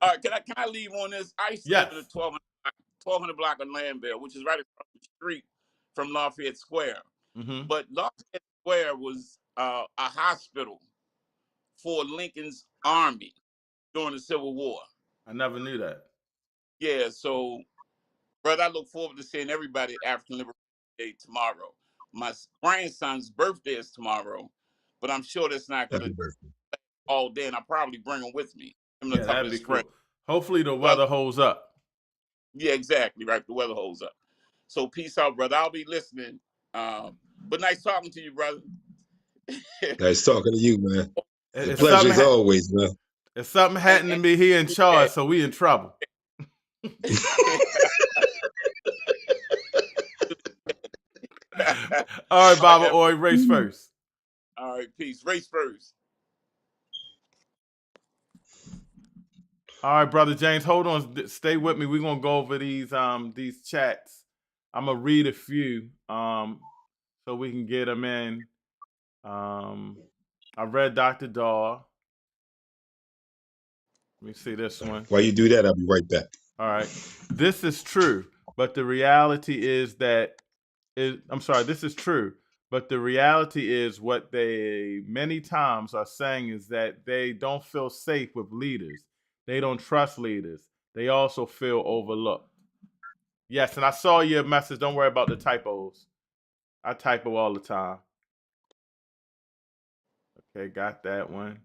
Speaker 11: right, can I leave on this? I used to live in
Speaker 3: Yes.
Speaker 11: the 1200 block of Landville, which is right across the street from Lafayette Square.
Speaker 3: Mm-hmm.
Speaker 11: But Lafayette Square was a hospital for Lincoln's army during the Civil War.
Speaker 3: I never knew that.
Speaker 11: Yeah, so, brother, I look forward to seeing everybody at African Liberation Day tomorrow. My grandson's birthday is tomorrow, but I'm sure that's not going
Speaker 10: Happy
Speaker 11: to
Speaker 10: birthday.
Speaker 11: all day, and I'll probably bring him with me. Him and a
Speaker 3: Yeah,
Speaker 11: couple
Speaker 3: that'd
Speaker 11: of
Speaker 3: be
Speaker 11: his
Speaker 3: cool.
Speaker 11: friends.
Speaker 3: Hopefully the
Speaker 11: Well,
Speaker 3: weather holds up.
Speaker 11: yeah, exactly, right. The weather holds up. So peace out, brother. I'll be listening. But nice talking to you, brother.
Speaker 10: Nice talking to you, man. The
Speaker 3: If
Speaker 10: pleasure
Speaker 3: something
Speaker 10: is always, man.
Speaker 3: if something happened to me, he in charge, so we in trouble. All right, Baba Ori, race first.
Speaker 11: All right, peace. Race first.
Speaker 3: All right, brother James, hold on, stay with me. We're gonna go over these chats. I'm gonna read a few so we can get them in. I read Dr. Daw. Let me see this one.
Speaker 10: While you do that, I'll be right back.
Speaker 3: All right. This is true, but the reality is this is true, but the reality is what they many times are saying is that they don't feel safe with leaders. They don't trust leaders. They also feel overlooked. Yes, and I saw your message. Don't worry about the typos. I typo all the time. Okay, got that one.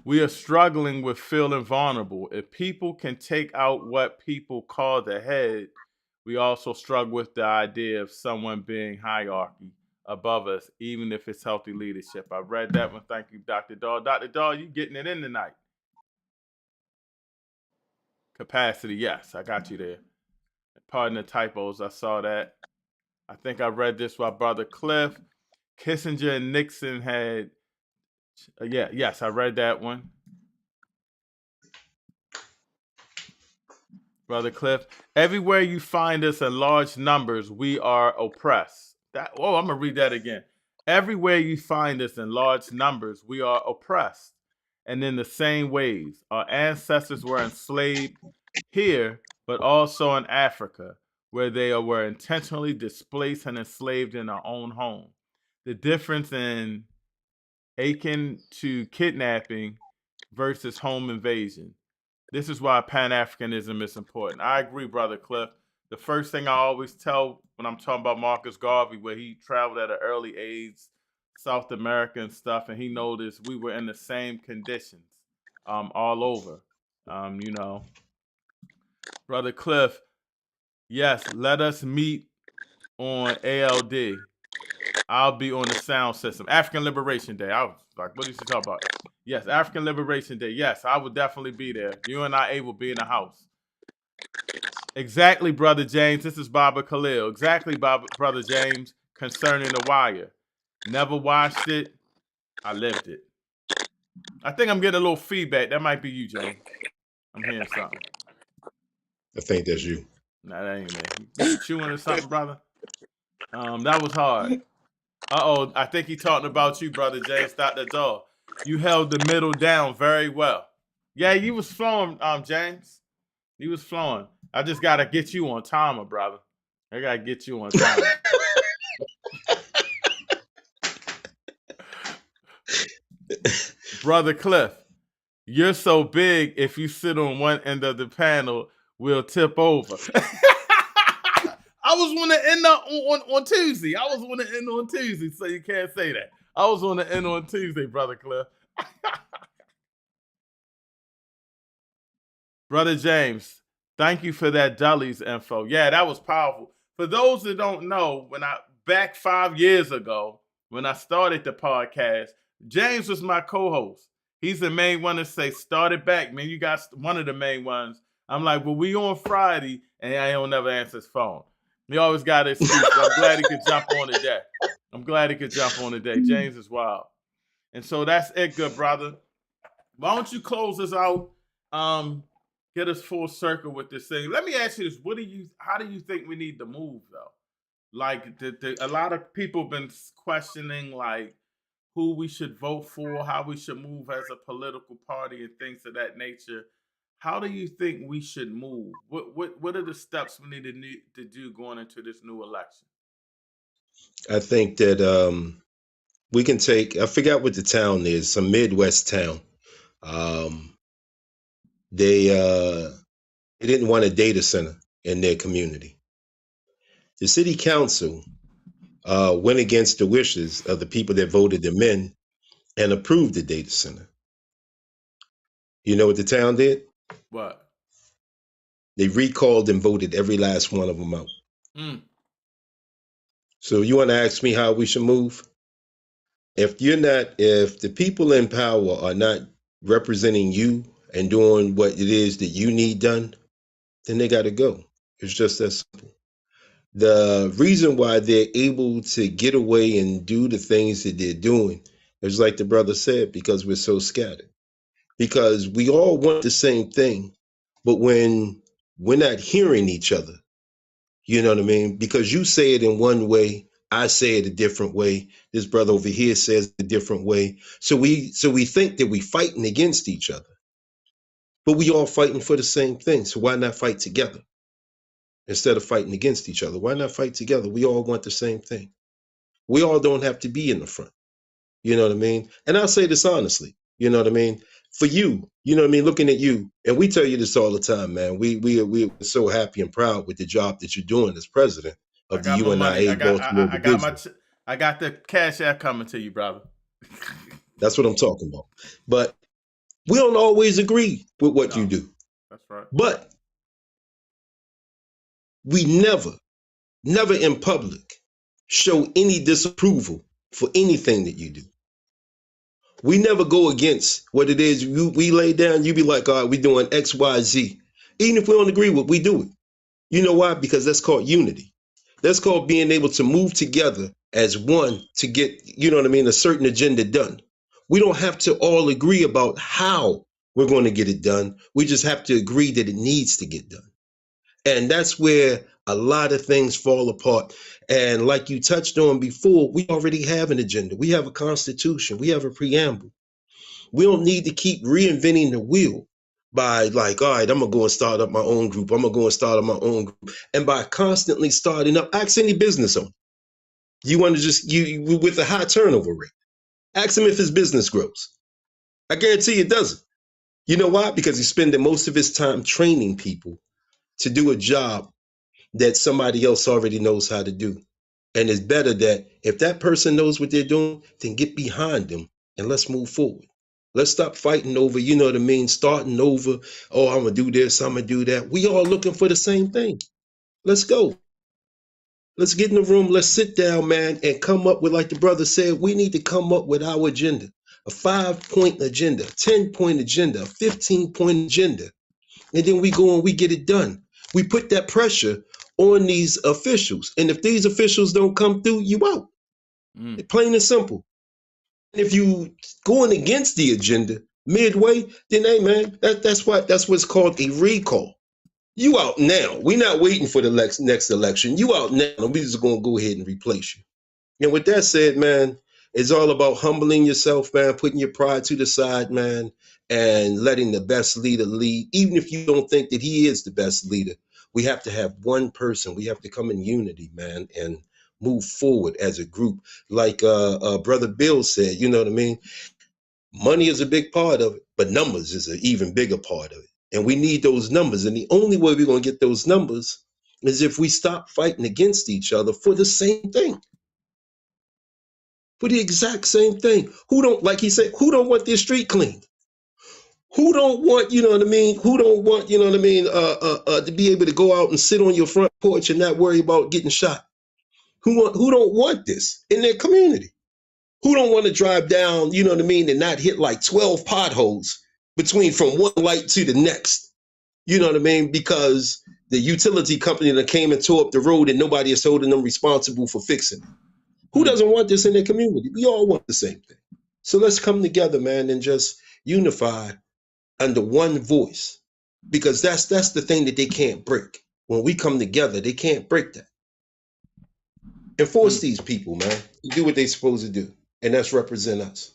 Speaker 3: We are struggling with feeling vulnerable. If people can take out what people call the head, we also struggle with the idea of someone being hierarchy above us, even if it's healthy leadership. I read that one. Thank you, Dr. Daw. Dr. Daw, you getting it in tonight. Capacity, yes, I got you there. Pardon the typos, I saw that. I think I read this by Brother Cliff. Kissinger and Nixon had, yes, I read that one. Brother Cliff, everywhere you find us in large numbers, we are oppressed. I'm going to read that again. Everywhere you find us in large numbers, we are oppressed. And in the same ways, our ancestors were enslaved here, but also in Africa, where they were intentionally displaced and enslaved in our own home. The difference in akin to kidnapping versus home invasion. This is why Pan-Africanism is important. I agree, Brother Cliff. The first thing I always tell when I'm talking about Marcus Garvey, where he traveled at an early age, South America and stuff, and he noticed we were in the same conditions all over. Brother Cliff, yes, let us meet on ALD. I'll be on the sound system. African Liberation Day. I was like, what is he talking about? Yes, African Liberation Day. Yes, I would definitely be there. You and I will be in the house. Exactly, Brother James. This is Baba Khalil. Exactly, Brother James, concerning The Wire. Never watched it. I lived it. I think I'm getting a little feedback. That might be you, James. I'm hearing something.
Speaker 10: I think that's you.
Speaker 3: Nah, that ain't me. You chewing or something, brother? That was hard. Uh-oh, I think he talking about you, Brother James. Stop the door. You held the middle down very well. Yeah, you was flowing, James. You was flowing. I just got to get you on timer, brother. I got to get you on timer. Brother Cliff, you're so big, if you sit on one end of the panel, we'll tip over. I was on the end on Tuesday. I was on the end on Tuesday, so you can't say that. I was on the end on Tuesday, Brother Cliff. Brother James, thank you for that Dully's info. Yeah, that was powerful. For those that don't know, back 5 years ago, when I started the podcast, James was my co-host. He's the main one to say, start it back, man. You got one of the main ones. I'm like, well, we on Friday, and I don't never answer his phone. He always got an excuse. I'm glad he could jump on today. James is wild. And so that's it, good brother. Why don't you close us out get us full circle with this thing. Let me ask you this: how do you think we need to move though? Like, a lot of people been questioning like who we should vote for, how we should move as a political party, and things of that nature. How do you think we should move? What are the steps we need to do going into this new election?
Speaker 10: I think that we can take, I forgot what the town is, some Midwest town. Um, they didn't want a data center in their community. The city council went against the wishes of the people that voted them in and approved the data center. You know what the town did?
Speaker 3: What?
Speaker 10: They recalled and voted every last one of them out.
Speaker 3: Mm.
Speaker 10: So you want to ask me how we should move? If the people in power are not representing you and doing what it is that you need done, then they got to go. It's just that simple. The reason why they're able to get away and do the things that they're doing is like the brother said, because we're so scattered. Because we all want the same thing, but when we're not hearing each other, you know what I mean? Because you say it in one way, I say it a different way. This brother over here says it a different way. So we think that we're fighting against each other, but we all fighting for the same thing. So why not fight together instead of fighting against each other? Why not fight together? We all want the same thing. We all don't have to be in the front. You know what I mean? And I'll say this honestly, you know what I mean? For you, you know what I mean? Looking at you, and we tell you this all the time, man. We're so happy and proud with the job that you're doing as president of the UNIA Baltimore division.
Speaker 3: I got the cash app coming to you, brother.
Speaker 10: That's what I'm talking about. But we don't always agree with what you do.
Speaker 3: That's right.
Speaker 10: But we never in public show any disapproval for anything that you do. We never go against what it is we lay down. You be like, all right, we're doing X, Y, Z. Even if we don't agree with, we do it. You know why? Because that's called unity. That's called being able to move together as one to get, you know what I mean, a certain agenda done. We don't have to all agree about how we're going to get it done. We just have to agree that it needs to get done. And that's where a lot of things fall apart. And like you touched on before, we already have an agenda. We have a constitution. We have a preamble. We don't need to keep reinventing the wheel by like, all right, I'm going to go and start up my own group. I'm going to go and start up my own group. And by constantly starting up, ask any business owner. You want to just, you with a high turnover rate, ask him if his business grows. I guarantee it doesn't. You know why? Because he's spending most of his time training people to do a job that somebody else already knows how to do. And it's better that if that person knows what they're doing, then get behind them and let's move forward. Let's stop fighting over, you know what I mean, starting over, oh, I'm going to do this, I'm going to do that. We all looking for the same thing. Let's go. Let's get in the room. Let's sit down, man, and come up with, like the brother said, we need to come up with our agenda, a 5-point agenda, 10-point agenda, a 15-point agenda. And then we go and we get it done. We put that pressure on these officials. And if these officials don't come through, you out. Plain and simple. And if you going against the agenda midway, then hey man, that's what's called a recall. You out now. We're not waiting for the next election. You out now, and we're just gonna go ahead and replace you. And with that said, man, it's all about humbling yourself, man, putting your pride to the side, man, and letting the best leader lead, even if you don't think that he is the best leader. We have to have one person. We have to come in unity, man, and move forward as a group. Like Brother Bill said, you know what I mean? Money is a big part of it, but numbers is an even bigger part of it. And we need those numbers. And the only way we're going to get those numbers is if we stop fighting against each other for the same thing. For the exact same thing. Who don't, like he said, who don't want their street cleaned? Who don't want, you know what I mean? Who don't want, you know what I mean, to be able to go out and sit on your front porch and not worry about getting shot? Who don't want this in their community? Who don't want to drive down, you know what I mean, and not hit like 12 potholes from one light to the next? You know what I mean? Because the utility company that came and tore up the road and nobody is holding them responsible for fixing it. Who doesn't want this in their community? We all want the same thing. So let's come together, man, and just unify under one voice, because that's the thing that they can't break. When we come together, they can't break that. Enforce these people, man, to do what they're supposed to do, and that's represent us.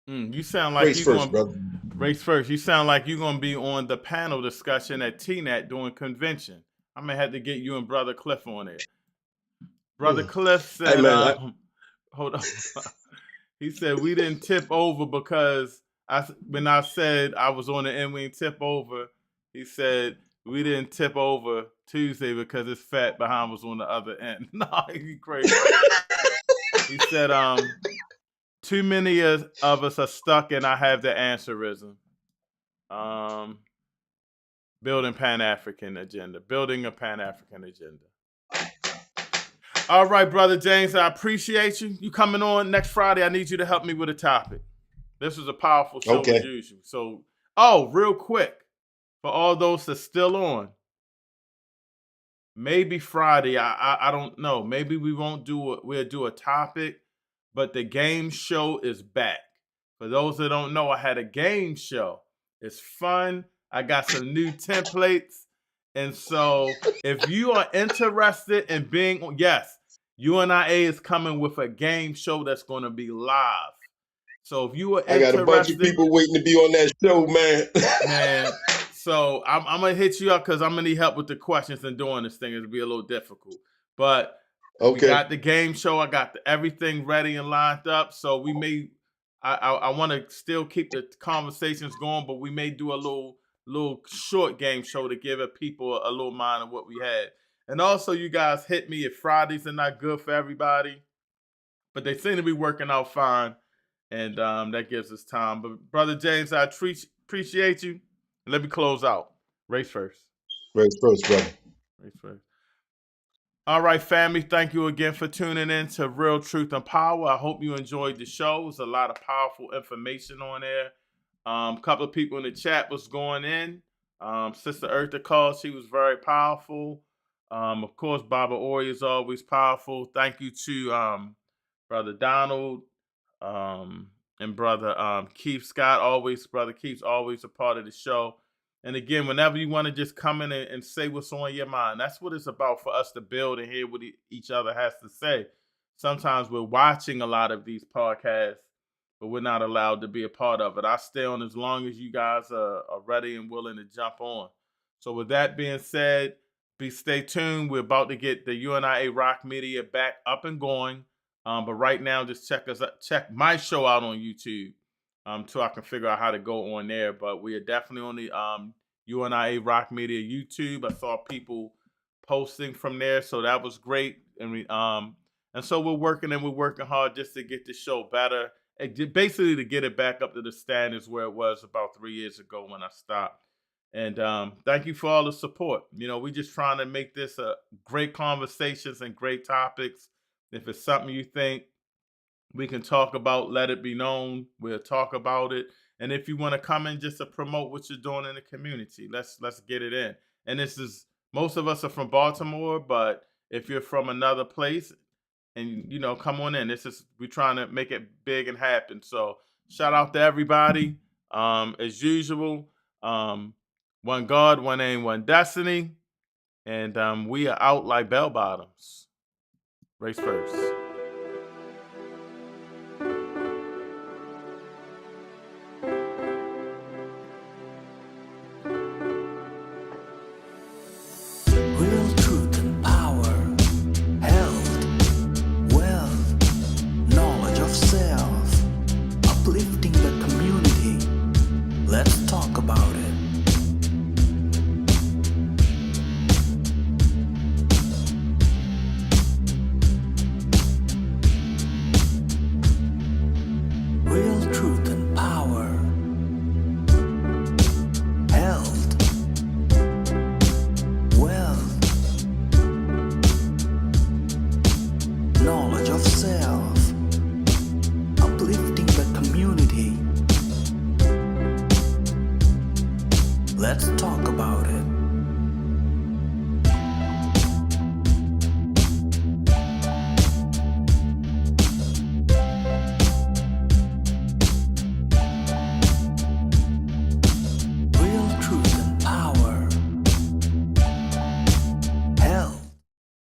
Speaker 3: You sound like
Speaker 10: Race first, brother.
Speaker 3: Race first. You sound like you're gonna be on the panel discussion at TNAT doing convention. I'm gonna have to get you and Brother Cliff on there. Brother Cliff said,
Speaker 10: Hey, man,
Speaker 3: hold on. He said we didn't tip over because when I said I was on the end, we didn't tip over. He said we didn't tip over Tuesday because his fat behind was on the other end. Nah, he crazy. He said, too many of us are stuck in I have the answerism. Building Pan-African agenda. Building a Pan-African agenda. All right, Brother James, I appreciate you. You coming on next Friday. I need you to help me with a topic. This is a powerful show as usual. So, real quick, for all those that's still on, maybe Friday, I don't know. Maybe we won't we'll do a topic, but the game show is back. For those that don't know, I had a game show. It's fun. I got some new templates. And so if you are interested in being, yes, UNIA is coming with a game show that's going to be live. So if you are interested.
Speaker 10: I got a bunch of people waiting to be on that show, man.
Speaker 3: Man, so I'm going to hit you up because I'm going to need help with the questions and doing this thing. It'll be a little difficult. But we got the game show. I got everything ready and lined up. So we may, I want to still keep the conversations going, but we may do a little short game show to give people a little mind of what we had. And also, you guys hit me if Fridays are not good for everybody, but they seem to be working out fine, and that gives us time. But Brother James, I appreciate you. And let me close out. Race first.
Speaker 10: Race first, brother.
Speaker 3: Race first. All right, family. Thank you again for tuning in to Real Truth and Power. I hope you enjoyed the show. There's a lot of powerful information on there. A couple of people in the chat was going in. Sister Eartha called. She was very powerful. Of course, Baba Ori is always powerful. Thank you to Brother Donald and Brother Keith Scott. Brother Keith's always a part of the show. And again, whenever you want to just come in and say what's on your mind, that's what it's about for us to build and hear what each other has to say. Sometimes we're watching a lot of these podcasts, but we're not allowed to be a part of it. I stay on as long as you guys are ready and willing to jump on. So with that being said, stay tuned. We're about to get the UNIA Rock Media back up and going. But right now, just check my show out on YouTube till I can figure out how to go on there. But we are definitely on the UNIA Rock Media YouTube. I saw people posting from there, so that was great. And so we're working hard just to get the show better. Basically to get it back up to the standards where it was about 3 years ago when I stopped. And thank you for all the support. We're just trying to make this a great conversations and great topics. If it's something you think we can talk about, let it be known. We'll talk about it. And if you want to come in just to promote what you're doing in the community, let's get it in. And most of us are from Baltimore, but if you're from another place, and, come on in. We're trying to make it big and happen. So shout out to everybody. As usual, one God, one aim, one destiny. And we are out like bell bottoms. Race first.
Speaker 1: Real truth and power, health, wealth, knowledge of self, uplifting the community. Let's talk about it. Real truth and power, health, wealth, knowledge of self, uplifting the community. Let's talk about it.